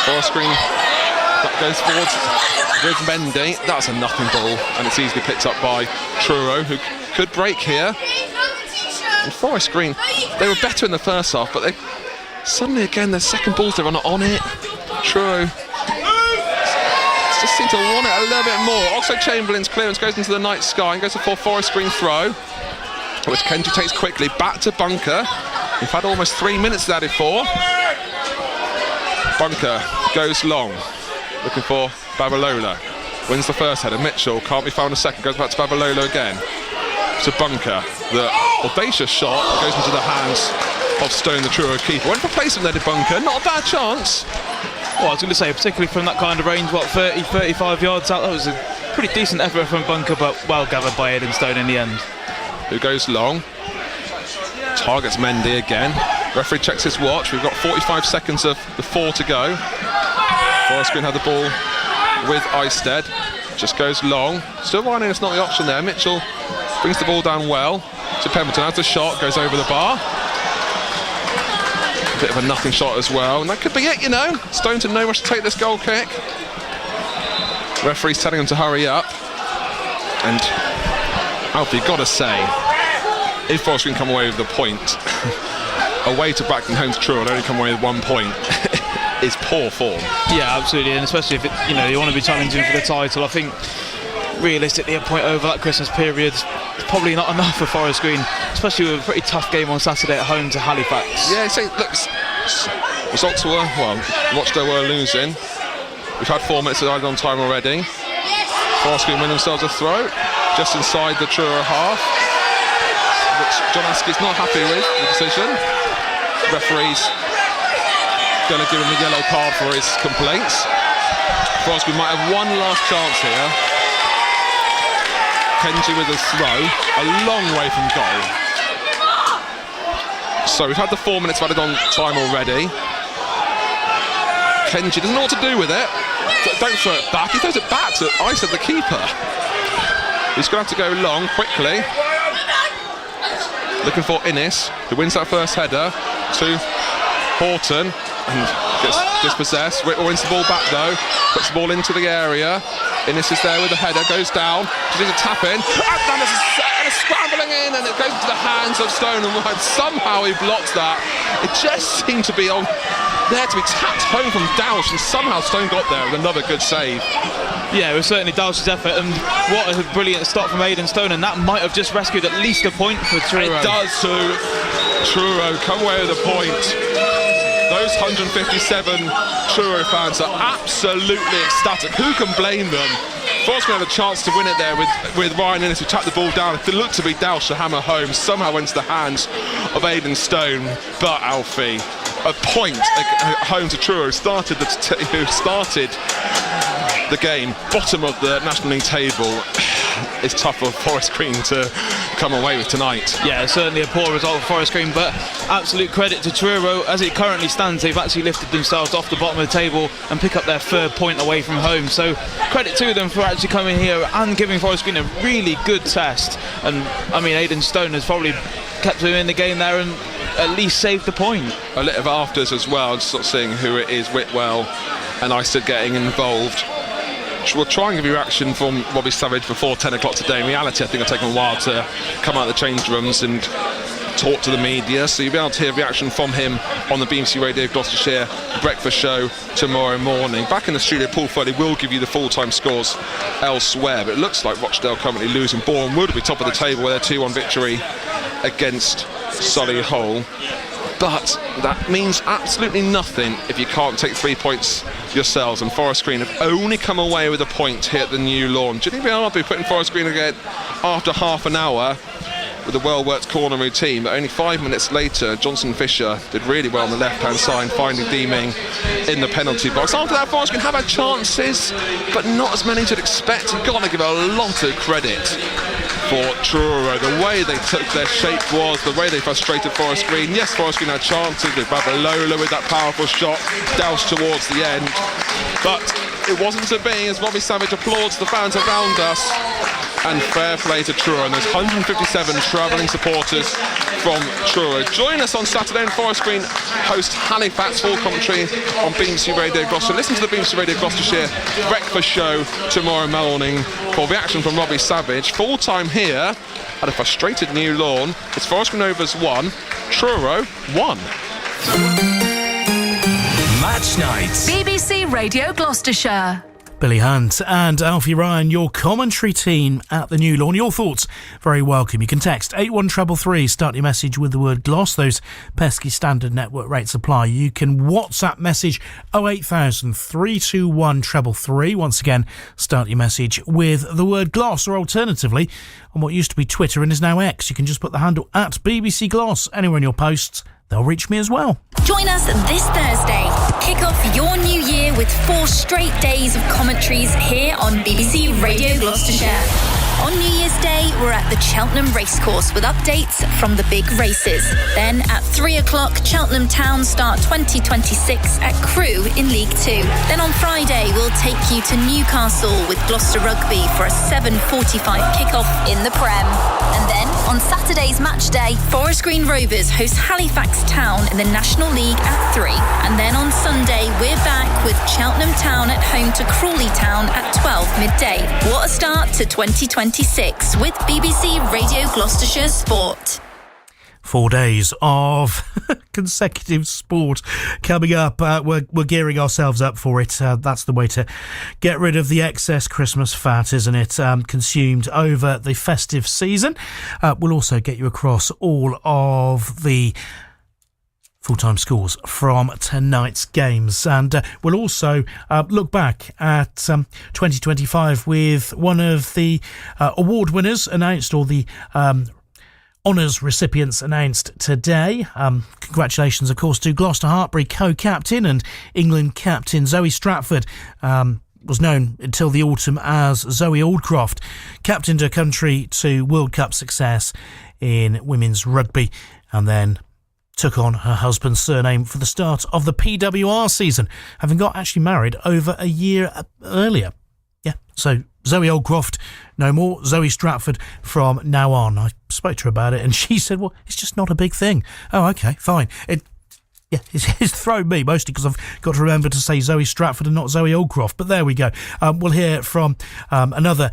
Forest Green that goes forwards with Mendy. That's a nothing ball, and it's easily picked up by Truro, who could break here. And Forest Green, they were better in the first half, but they suddenly again their second balls they're on it. Truro just seem to want it a little bit more. Oxlade-Chamberlain's clearance goes into the night sky and goes for Forest Green throw, which Kenji takes quickly back to Bunker. We've had almost 3 minutes added for. Bunker goes long, looking for Babalola. Wins the first header. Mitchell can't be found a second. Goes back to Babalola again. To Bunker. The audacious shot goes into the hands of Stone, the Truro keeper. Went for placement there to Bunker. Not a bad chance. Well, I was going to say, particularly from that kind of range, 30, 35 yards out, that was a pretty decent effort from Bunker, but well gathered by Aidan Stone in the end. Who goes long. Targets Mendy again. Referee checks his watch. We've got 45 seconds of the 4 to go. Forest Green had the ball with Isted. Just goes long. Still winding, it's not the option there. Mitchell brings the ball down well to Pemberton. Has the shot, goes over the bar. A bit of a nothing shot as well. And that could be it, you know. Stone to no rush to take this goal kick. Referee's telling him to hurry up. And Alfie, got to say, if Forest Green come away with the point, away to Brackton, home to Truro, and only come away with 1 point, is poor form. Yeah, absolutely, and especially if you want to be challenging for the title. I think realistically a point over that Christmas period is probably not enough for Forest Green, especially with a pretty tough game on Saturday at home to Halifax. Yeah, so look, results were, well, Rochdale were losing. We've had 4 minutes added on time already. Forest Green win themselves a throw just inside the Truro half, which John Askey's not happy with the decision. Referee's going to give him a yellow card for his complaints. Forest Green might have one last chance here. Kenji with a throw, a long way from goal. So we've had the 4 minutes added on time already. Kenji doesn't know what to do with it. Don't throw it back, he throws it back to Isted, the keeper. He's going to have to go long quickly. Looking for Innes, who wins that first header to Horton and gets dispossessed. Whitwell wins the ball back though, puts the ball into the area. Innes is there with the header, goes down, she does a tap in, and it's scrambling in, and it goes into the hands of Stone and White. Somehow he blocks that. It just seemed to be on there to be tapped home from Doush, and somehow Stone got there with another good save. Yeah, it was certainly Doush's effort, and what a brilliant stop from Aidan Stone, and that might have just rescued at least a point for Truro. It does too. Truro come away with a point. those 157 Truro fans are absolutely ecstatic. Who can blame them? Forest Green had a chance to win it there with Ryan Innes, who tapped the ball down. It looked to be Dalsh to hammer home. Somehow went to the hands of Aidan Stone. But Alfie, a point home to Truro, who started the game bottom of the National League table. It's tough for Forest Green to come away with tonight. Yeah, certainly a poor result for Forest Green, but absolute credit to Truro. As it currently stands, they've actually lifted themselves off the bottom of the table and pick up their third point away from home. So credit to them for actually coming here and giving Forest Green a really good test. And I mean, Aidan Stone has probably kept them in the game there and at least saved the point. A little of afters as well, just sort of seeing who it is. Whitwell and Isid getting involved. We'll try and give you reaction from Robbie Savage before 10 o'clock today. In reality, I think it'll take him a while to come out of the change rooms and talk to the media, so you'll be able to hear reaction from him on the BBC Radio Gloucestershire breakfast show tomorrow morning. Back in the studio, Paul Foley will give you the full-time scores elsewhere, but it looks like Rochdale currently losing. Bournemouth will be top of the table with their 2-1 victory against Solihull. But that means absolutely nothing if you can't take 3 points yourselves, and Forest Green have only come away with a point here at the new lawn. Do you think they'll be putting Forest Green again after half an hour with a well-worked corner routine? But only 5 minutes later, Johnson Fisher did really well on the left-hand side, finding Deeming in the penalty box. After that, Forest Green have had chances, but not as many as you'd expect. You've got to give a lot of credit for Truro. The way they took their shape was, the way they frustrated Forest Green. Yes, Forest Green had chances with Babalola with that powerful shot, doused towards the end. But it wasn't to be, as Robbie Savage applauds the fans around us. And fair play to Truro, and there's 157 travelling supporters from Truro. Join us on Saturday, and Forest Green host Halifax. Full commentary on BBC Radio Gloucestershire. Listen to the BBC Radio Gloucestershire breakfast show tomorrow morning for reaction from Robbie Savage. Full time here at a frustrated new lawn. It's Forest Green Rovers 1, Truro 1. Match night. BBC Radio Gloucestershire. Billy Hunt and Alfie Ryan, your commentary team at the new lawn. Your thoughts, very welcome. You can text 81333, start your message with the word Gloss. Those pesky standard network rates apply. You can WhatsApp message 08000 321 333. Once again, start your message with the word Gloss, or alternatively, on what used to be Twitter and is now X, you can just put the handle at BBC Gloss anywhere in your posts. They'll reach me as well. Join us this Thursday. Kick off your new year with 4 straight days of commentaries here on BBC Radio Gloucestershire. On New Year's Day, we're at the Cheltenham Racecourse with updates from the big races. Then at 3 o'clock, Cheltenham Town start 2026 at Crewe in League 2. Then on Friday, we'll take you to Newcastle with Gloucester Rugby for a 7:45 kick-off in the Prem. And then on Saturday's match day, Forest Green Rovers host Halifax Town in the National League at 3. And then on Sunday, we're back with Cheltenham Town at home to Crawley Town at 12 midday. What a start to 2026 with BBC Radio Gloucestershire Sport. 4 days of consecutive sport coming up. We're gearing ourselves up for it. That's the way to get rid of the excess Christmas fat, isn't it? Consumed over the festive season. We'll also get you across all of the full-time scores from tonight's games, and we'll also look back at 2025 with one of the award winners announced, or the honours recipients announced today. Congratulations, of course, to Gloucester Hartbury co-captain and England captain Zoe Stratford. Was known until the autumn as Zoe Aldcroft, captained her country to World Cup success in women's rugby, and then took on her husband's surname for the start of the PWR season, having got actually married over a year earlier. Yeah, so Zoe Aldcroft, no more. Zoe Stratford from now on. I spoke to her about it, and she said, well, it's just not a big thing. Oh, okay, fine. It's thrown me, mostly because I've got to remember to say Zoe Stratford and not Zoe Aldcroft. But there we go. We'll hear from another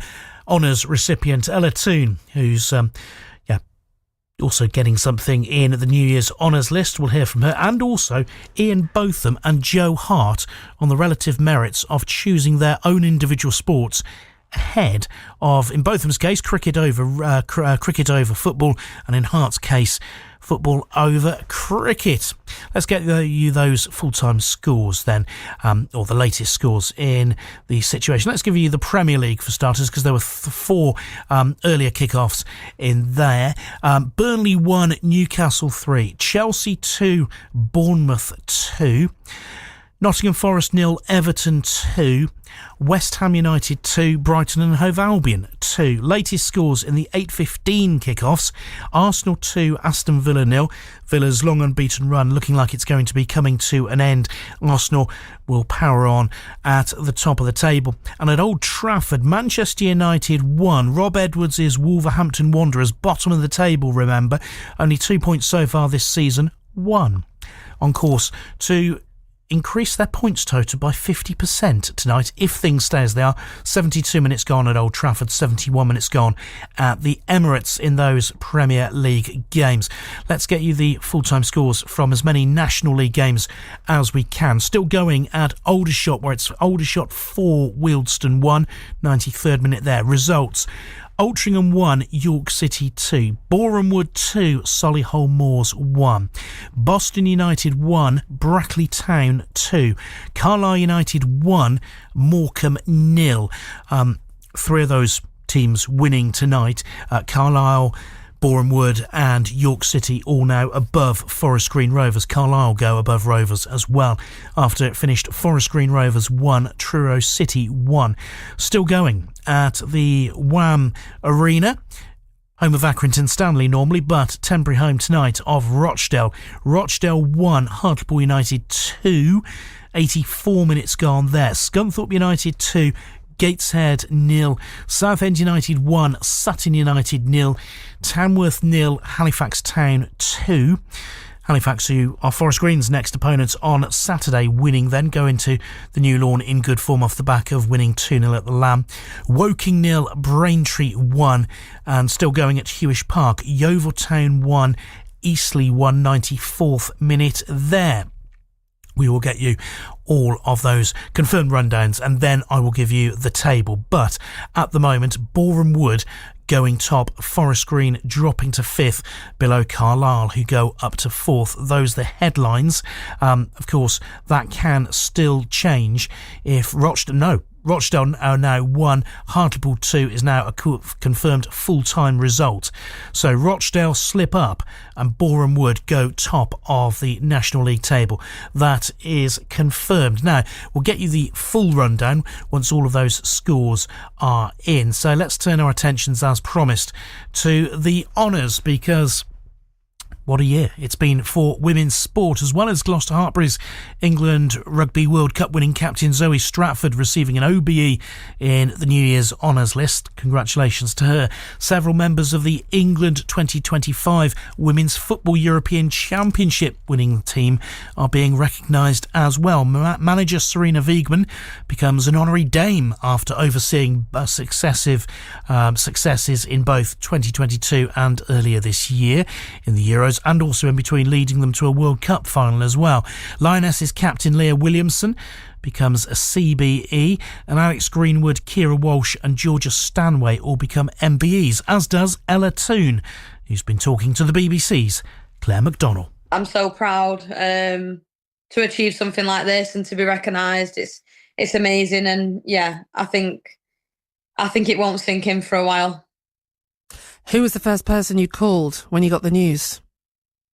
honours recipient, Ella Toon, who's also getting something in the New Year's honours list. We'll hear from her, and also Ian Botham and Joe Hart on the relative merits of choosing their own individual sports ahead of, in both of them's case, cricket over football, and in Hearts' case, football over cricket. Let's get you those full-time scores then, or the latest scores in the situation. Let's give you the Premier League for starters, because there were four earlier kickoffs in there. Burnley 1, Newcastle 3, Chelsea 2, Bournemouth 2, Nottingham Forest 0, Everton 2, West Ham United 2, Brighton and Hove Albion 2. Latest scores in the 8:15 kickoffs: Arsenal 2, Aston Villa 0. Villa's long unbeaten run looking like it's going to be coming to an end. Arsenal will power on at the top of the table. And at Old Trafford, Manchester United 1, Rob Edwards' Wolverhampton Wanderers, bottom of the table, remember, only 2 points so far this season, 1. On course to increase their points total by 50% tonight if things stay as they are. 72 minutes gone at Old Trafford, 71 minutes gone at the Emirates in those Premier League games. Let's get you the full-time scores from as many National League games as we can. Still going at Aldershot, where it's Aldershot 4, Wealdstone 1, 93rd minute there. Results: Altrincham 1, York City 2, Boreham Wood 2, Solihull Moors 1, Boston United 1, Brackley Town 2, Carlisle United 1, Morecambe 0. Three of those teams winning tonight. Carlisle, Boreham Wood and York City all now above Forest Green Rovers. Carlisle go above Rovers as well after it finished Forest Green Rovers 1, Truro City 1. Still going at the Wham Arena, home of Accrington Stanley normally, but temporary home tonight of Rochdale. Rochdale 1, Hartlepool United 2, 84 minutes gone there. Scunthorpe United 2, Gateshead 0, Southend United 1, Sutton United 0, Tamworth 0, Halifax Town 2. Halifax, who are Forest Green's next opponents on Saturday, winning then, go into the new lawn in good form off the back of winning 2-0 at the Lamb. Woking 0, Braintree 1, and still going at Hewish Park, Yeovil Town 1, Eastleigh 1, 94th minute there. We will get you all of those confirmed rundowns and then I will give you the table. But at the moment, Boreham Wood going top, Forest Green dropping to 5th below Carlisle, who go up to 4th. Those are the headlines. Of course, that can still change if Rochdale are now 1, Hartlepool 2 is now a confirmed full-time result. So Rochdale slip up and Boreham Wood go top of the National League table. That is confirmed. Now, we'll get you the full rundown once all of those scores are in. So let's turn our attentions, as promised, to the honours, because what a year it's been for women's sport, as well as Gloucester Hartpury's England Rugby World Cup winning captain Zoe Stratford receiving an OBE in the New Year's honours list. Congratulations to her. Several members of the England 2025 Women's Football European Championship winning team are being recognised as well. Manager Serena Wiegman becomes an honorary dame after overseeing successive successes in both 2022 and earlier this year in the Euros, and also in between leading them to a World Cup final as well. Lionesses captain Leah Williamson becomes a CBE, and Alex Greenwood, Kira Walsh and Georgia Stanway all become MBEs, as does Ella Toone, who's been talking to the BBC's Claire McDonnell. I'm so proud to achieve something like this and to be recognised. It's amazing, and yeah, I think it won't sink in for a while. Who was the first person you called when you got the news?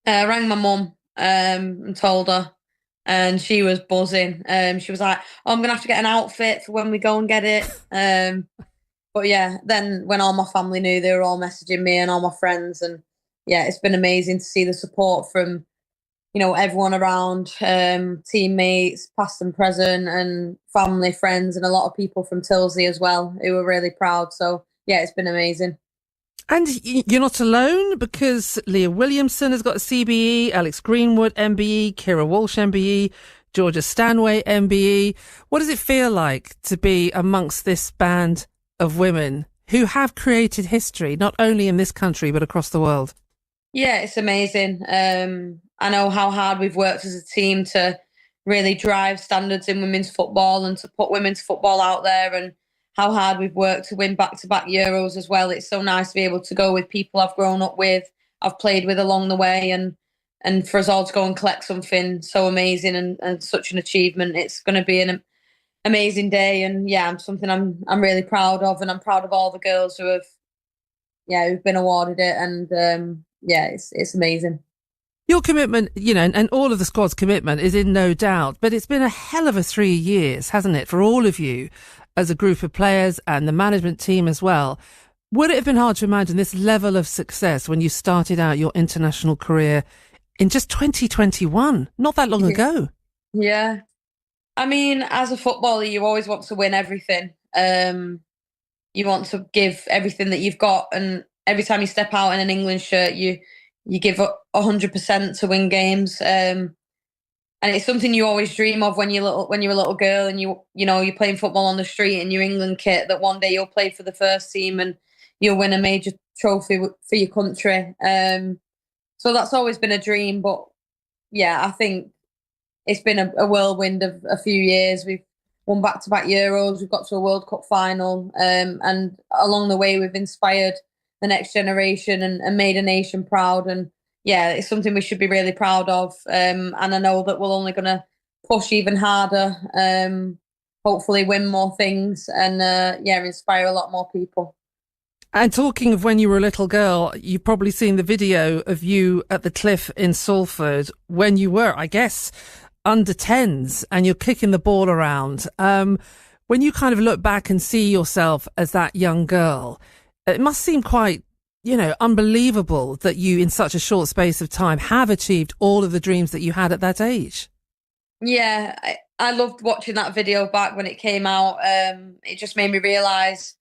I rang my mum and told her, and she was buzzing. She was like, "Oh, I'm going to have to get an outfit for when we go and get it." But yeah, then when all my family knew, they were all messaging me and all my friends. And yeah, it's been amazing to see the support from, everyone around, teammates, past and present, and family, friends, and a lot of people from Tilsley as well, who were really proud. So yeah, it's been amazing. And you're not alone, because Leah Williamson has got a CBE, Alex Greenwood MBE, Kira Walsh MBE, Georgia Stanway MBE. What does it feel like to be amongst this band of women who have created history, not only in this country, but across the world? Yeah, it's amazing. I know how hard we've worked as a team to really drive standards in women's football and to put women's football out there, and how hard we've worked to win back-to-back Euros as well. It's so nice to be able to go with people I've grown up with, I've played with along the way, and for us all to go and collect something so amazing and such an achievement. It's going to be an amazing day, and something I'm really proud of, and I'm proud of all the girls who've been awarded it, and it's amazing. Your commitment, and all of the squad's commitment is in no doubt, but it's been a hell of a 3 years, hasn't it, for all of you as a group of players and the management team as well. Would it have been hard to imagine this level of success when you started out your international career in just 2021, not that long ago? Yeah. I mean, as a footballer, you always want to win everything. You want to give everything that you've got, and every time you step out in an England shirt, you give up 100% to win games. And it's something you always dream of when you're a little girl, and you're playing football on the street in your England kit, that one day you'll play for the first team and you'll win a major trophy for your country. So that's always been a dream. But I think it's been a whirlwind of a few years. We've won back-to-back Euros. We've got to a World Cup final. And along the way, we've inspired the next generation and made a nation proud. And it's something we should be really proud of. And I know that we're only going to push even harder, hopefully win more things, and inspire a lot more people. And talking of when you were a little girl, you've probably seen the video of you at the cliff in Salford when you were, I guess, under 10s, and you're kicking the ball around. When you kind of look back and see yourself as that young girl, it must seem quite, unbelievable that you, in such a short space of time, have achieved all of the dreams that you had at that age. Yeah, I loved watching that video back when it came out. It just made me realise,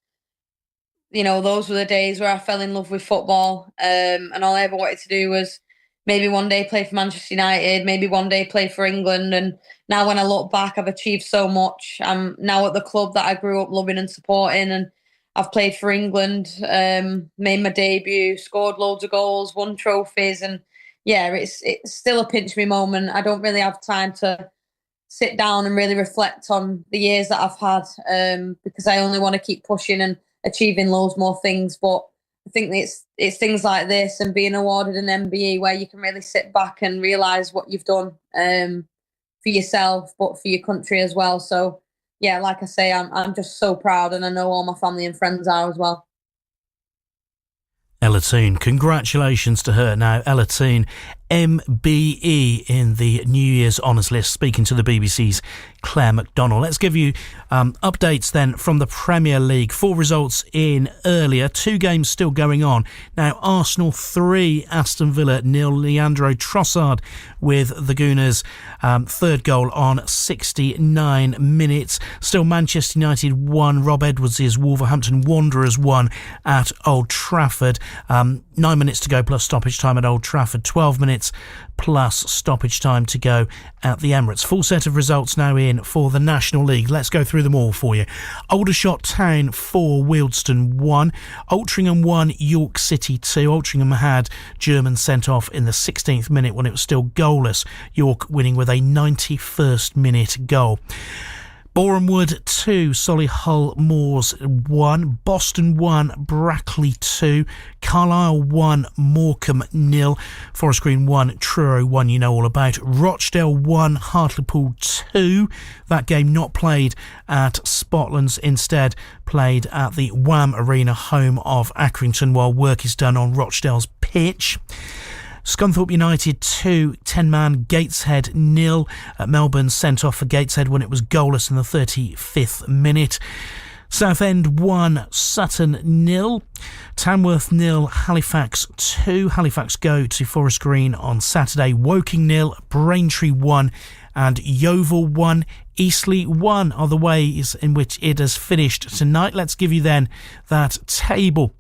those were the days where I fell in love with football, and all I ever wanted to do was maybe one day play for Manchester United, maybe one day play for England. And now when I look back, I've achieved so much. I'm now at the club that I grew up loving and supporting, and I've played for England, made my debut, scored loads of goals, won trophies, and it's still a pinch me moment. I don't really have time to sit down and really reflect on the years that I've had, because I only want to keep pushing and achieving loads more things. But I think it's things like this and being awarded an MBE where you can really sit back and realise what you've done for yourself, but for your country as well. So like I say, I'm just so proud, and I know all my family and friends are as well. Ella Toone, congratulations to her. Now, Ella Toone, MBE in the New Year's Honours List, speaking to the BBC's Claire McDonnell. Let's give you updates then from the Premier League. 4 results in earlier, 2 games still going on. Now, Arsenal 3, Aston Villa 0. Leandro Trossard with the Gooners, 3rd goal on 69 minutes. Still Manchester United 1, Rob Edwards' Wolverhampton Wanderers 1 at Old Trafford. 9 minutes to go plus stoppage time at Old Trafford, 12 minutes plus stoppage time to go at the Emirates. Full set of results now in for the National League. Let's go through them all for you. Aldershot Town 4, Wealdstone 1, Altrincham 1, York City 2. Altrincham had German sent off in the 16th minute when it was still goalless. York winning with a 91st minute goal. Borehamwood 2, Solihull Moors 1, Boston 1, Brackley 2, Carlisle 1, Morecambe 0, Forest Green 1, Truro 1, you know all about, Rochdale 1, Hartlepool 2. That game not played at Spotlands, instead played at the Wham Arena, home of Accrington, while work is done on Rochdale's pitch. Scunthorpe United 2, 10-man Gateshead 0. Melbourne sent off for Gateshead when it was goalless in the 35th minute. Southend 1, Sutton 0. Tamworth 0, Halifax 2. Halifax go to Forest Green on Saturday. Woking 0, Braintree 1 and Yeovil 1. Eastleigh 1 are the ways in which it has finished tonight. Let's give you then that table,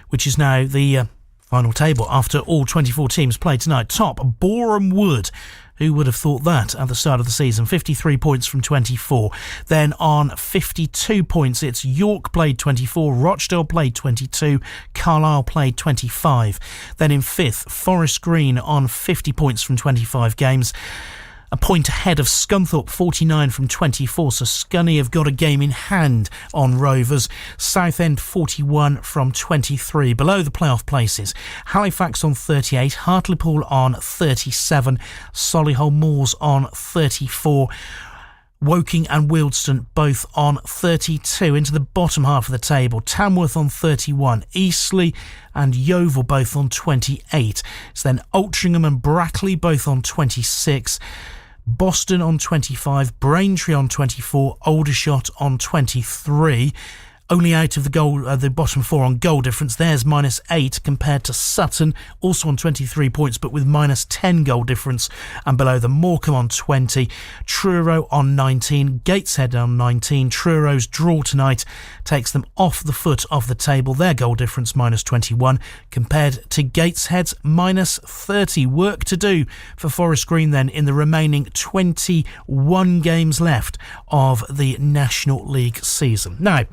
which is now the final table after all 24 teams played tonight. Top, Boreham Wood. Who would have thought that at the start of the season? 53 points from 24. Then on 52 points, it's York played 24, Rochdale played 22, Carlisle played 25. Then in 5th, Forest Green on 50 points from 25 games. a point ahead of Scunthorpe, 49 from 24, so Scunny have got a game in hand on Rovers. Southend 41 from 23. Below the playoff places, Halifax on 38, Hartlepool on 37, Solihull Moors on 34, Woking and Wealdstone both on 32. Into the bottom half of the table, Tamworth on 31, Eastleigh and Yeovil both on 28. It's then Altrincham and Brackley both on 26, Boston on 25, Braintree on 24, Aldershot on 23. Only out of the bottom four on goal difference. There's -8 compared to Sutton, also on 23 points, but with -10 goal difference. And below them, Morecambe on 20, Truro on 19, Gateshead on 19. Truro's draw tonight takes them off the foot of the table. Their goal difference -21 compared to Gateshead's -30. Work to do for Forest Green then in the remaining 21 games left of the National League season. Now,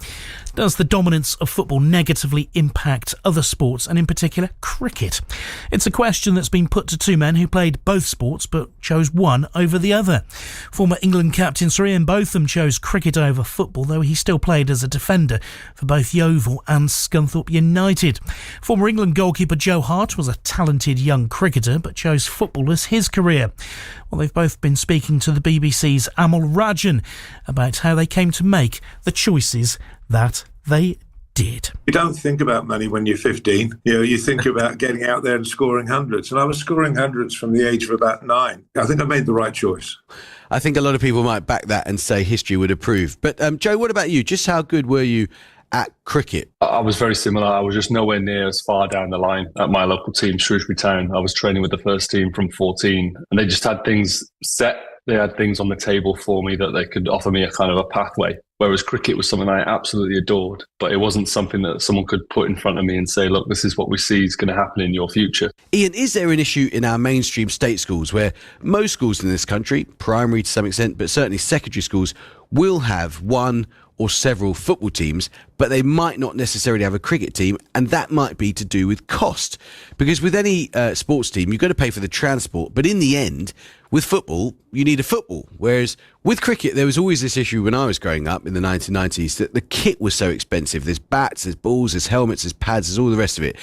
does the dominance of football negatively impact other sports, and in particular cricket? It's a question that's been put to two men who played both sports but chose one over the other. Former England captain Sir Ian Botham chose cricket over football, though he still played as a defender for both Yeovil and Scunthorpe United. Former England goalkeeper Joe Hart was a talented young cricketer but chose football as his career. Well, they've both been speaking to the BBC's Amal Rajan about how they came to make the choices that they did. You don't think about money when you're 15. You think about getting out there and scoring hundreds. And I was scoring hundreds from the age of about 9. I think I made the right choice. I think a lot of people might back that and say history would approve. But Joe, what about you? Just how good were you at cricket? I was very similar. I was just nowhere near as far down the line at my local team, Shrewsbury Town. I was training with the first team from 14, and they just had things set. They had things on the table for me that they could offer me a kind of a pathway. Whereas cricket was something I absolutely adored, but it wasn't something that someone could put in front of me and say, look, this is what we see is going to happen in your future. Ian, is there an issue in our mainstream state schools where most schools in this country, primary to some extent, but certainly secondary schools, will have one or several football teams, but they might not necessarily have a cricket team, and that might be to do with cost? Because with any sports team, you've got to pay for the transport, but in the end, with football, you need a football. Whereas with cricket, there was always this issue when I was growing up in the 1990s that the kit was so expensive. There's bats, there's balls, there's helmets, there's pads, there's all the rest of it.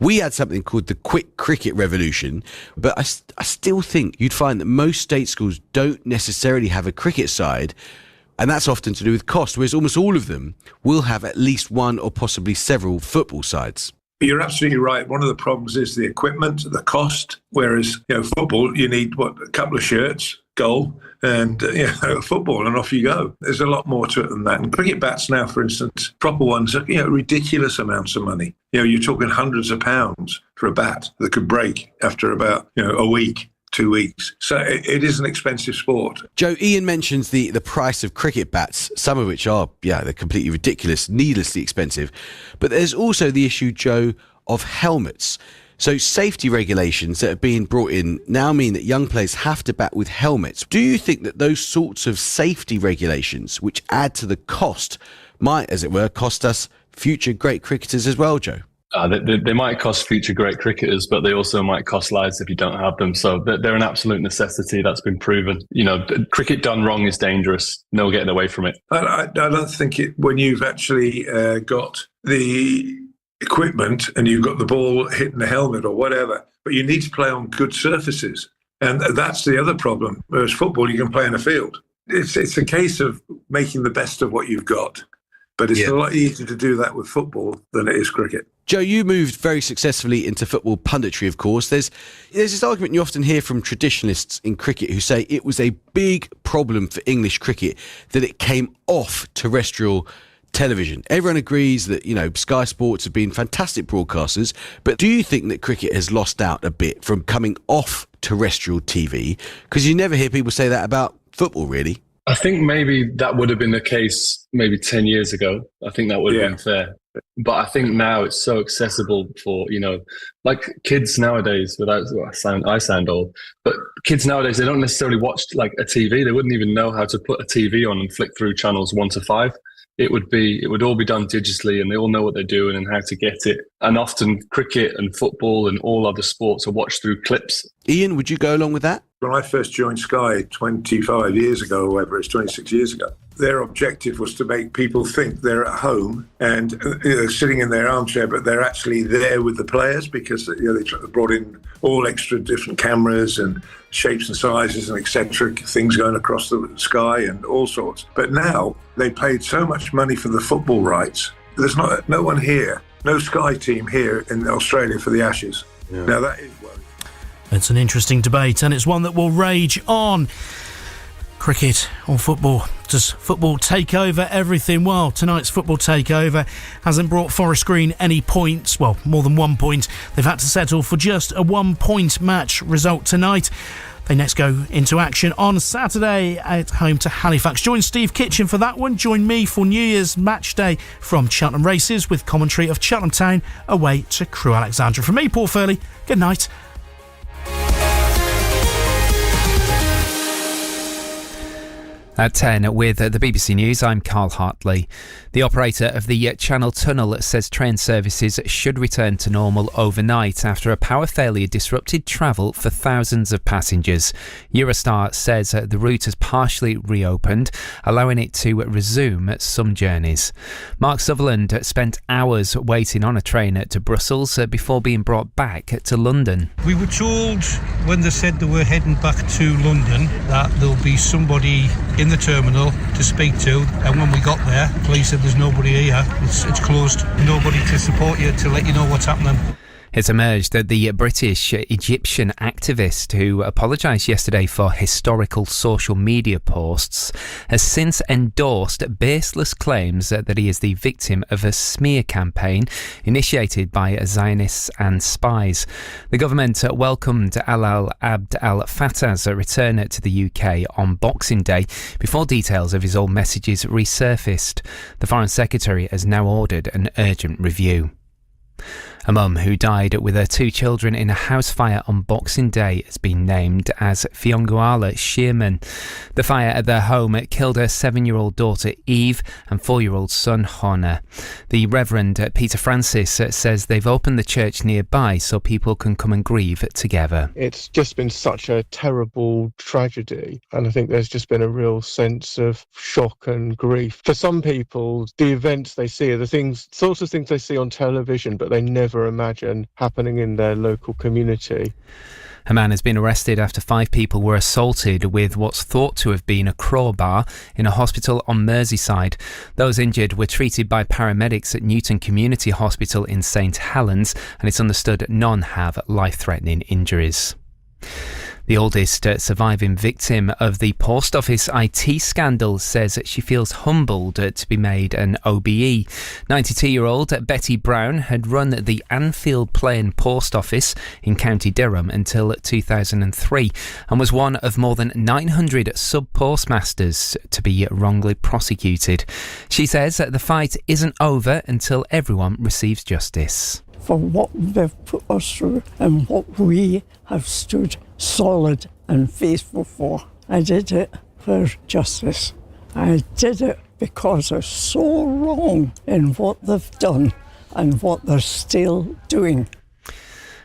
We had something called the quick cricket revolution, but I still think you'd find that most state schools don't necessarily have a cricket side, and that's often to do with cost, whereas almost all of them will have at least one or possibly several football sides. You're absolutely right. One of the problems is the equipment, the cost, whereas football, you need, a couple of shirts, goal, and football, and off you go. There's a lot more to it than that. And cricket bats now, for instance, proper ones are ridiculous amounts of money. You're talking hundreds of pounds for a bat that could break after about a week. 2 weeks. So it is an expensive sport. Joe, Ian mentions the price of cricket bats, some of which are, they're completely ridiculous, needlessly expensive. But there's also the issue, Joe, of helmets. So safety regulations that are being brought in now mean that young players have to bat with helmets. Do you think that those sorts of safety regulations, which add to the cost, might, as it were, cost us future great cricketers as well, Joe? They might cost future great cricketers, but they also might cost lives if you don't have them. So they're an absolute necessity. That's been proven. Cricket done wrong is dangerous. No getting away from it. I don't think when you've actually got the equipment and you've got the ball hitting the helmet or whatever, but you need to play on good surfaces. And that's the other problem. Whereas football, you can play in a field. It's a case of making the best of what you've got. But it's a lot easier to do that with football than it is cricket. Joe, you moved very successfully into football punditry, of course. There's this argument you often hear from traditionalists in cricket who say it was a big problem for English cricket that it came off terrestrial television. Everyone agrees that, Sky Sports have been fantastic broadcasters, but do you think that cricket has lost out a bit from coming off terrestrial TV? Because you never hear people say that about football, really. I think maybe that would have been the case maybe 10 years ago. I think that would have been fair. But I think now it's so accessible for, like kids nowadays, I sound old, but kids nowadays, they don't necessarily watch like a TV. They wouldn't even know how to put a TV on and flick through channels 1 to 5. It would all be done digitally, and they all know what they're doing and how to get it. And often cricket and football and all other sports are watched through clips. Ian, would you go along with that? When I first joined Sky 25 years ago, or whatever, it's 26 years ago, their objective was to make people think they're at home and sitting in their armchair, but they're actually there with the players, because they brought in all extra different cameras and shapes and sizes and etc., things going across the sky and all sorts. But now they paid so much money for the football rights. There's no one here, no Sky team here in Australia for the Ashes. Yeah. Now that is worrying. It's an interesting debate, and it's one that will rage on. Cricket or football? Does football take over everything? Well, tonight's football takeover hasn't brought Forest Green any points. Well, more than 1 point. They've had to settle for just a 1-point match result tonight. They next go into action on Saturday at home to Halifax. Join Steve Kitchen for that one. Join me for New Year's match day from Cheltenham Races with commentary of Cheltenham Town away to Crewe Alexandra. From me, Paul Furley, good night. At 10 with the BBC News, I'm Carl Hartley. The operator of the Channel Tunnel says train services should return to normal overnight after a power failure disrupted travel for thousands of passengers. Eurostar says the route has partially reopened, allowing it to resume some journeys. Mark Sutherland spent hours waiting on a train to Brussels before being brought back to London. We were told when they said they were heading back to London that there'll be somebody in the terminal to speak to, and when we got there, the police said there's nobody here, it's closed, nobody to support you to let you know what's happening. It's emerged that the British Egyptian activist who apologised yesterday for historical social media posts has since endorsed baseless claims that he is the victim of a smear campaign initiated by Zionists and spies. The government welcomed Alal Abd al-Fattah's return to the UK on Boxing Day before details of his old messages resurfaced. The Foreign Secretary has now ordered an urgent review. A mum who died with her 2 children in a house fire on Boxing Day has been named as Fionguala Shearman. The fire at their home killed her 7-year-old daughter Eve and 4-year-old son Honna. The Reverend Peter Francis says they've opened the church nearby so people can come and grieve together. It's just been such a terrible tragedy, and I think there's just been a real sense of shock and grief. For some people, the events they see are the sorts of things they see on television, but they never imagine happening in their local community. A man has been arrested after 5 people were assaulted with what's thought to have been a crowbar in a hospital on Merseyside. Those injured were treated by paramedics at Newton Community Hospital in St Helens, and it's understood none have life-threatening injuries. The oldest surviving victim of the post office IT scandal says she feels humbled to be made an OBE. 92-year-old Betty Brown had run the Anfield Plain post office in County Durham until 2003 and was one of more than 900 sub-postmasters to be wrongly prosecuted. She says the fight isn't over until everyone receives justice. For what they've put us through and what we have stood solid and faithful for. I did it for justice. I did it because they're so wrong in what they've done and what they're still doing.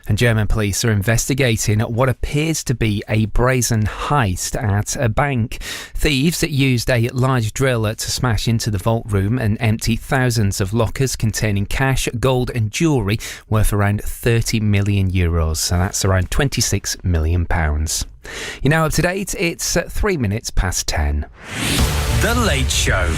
And German police are investigating what appears to be a brazen heist at a bank. Thieves used a large drill to smash into the vault room and empty thousands of lockers containing cash, gold and jewellery worth around €30 million. So that's around £26 million. You're now up to date. It's 3 minutes past 10. The Late Show.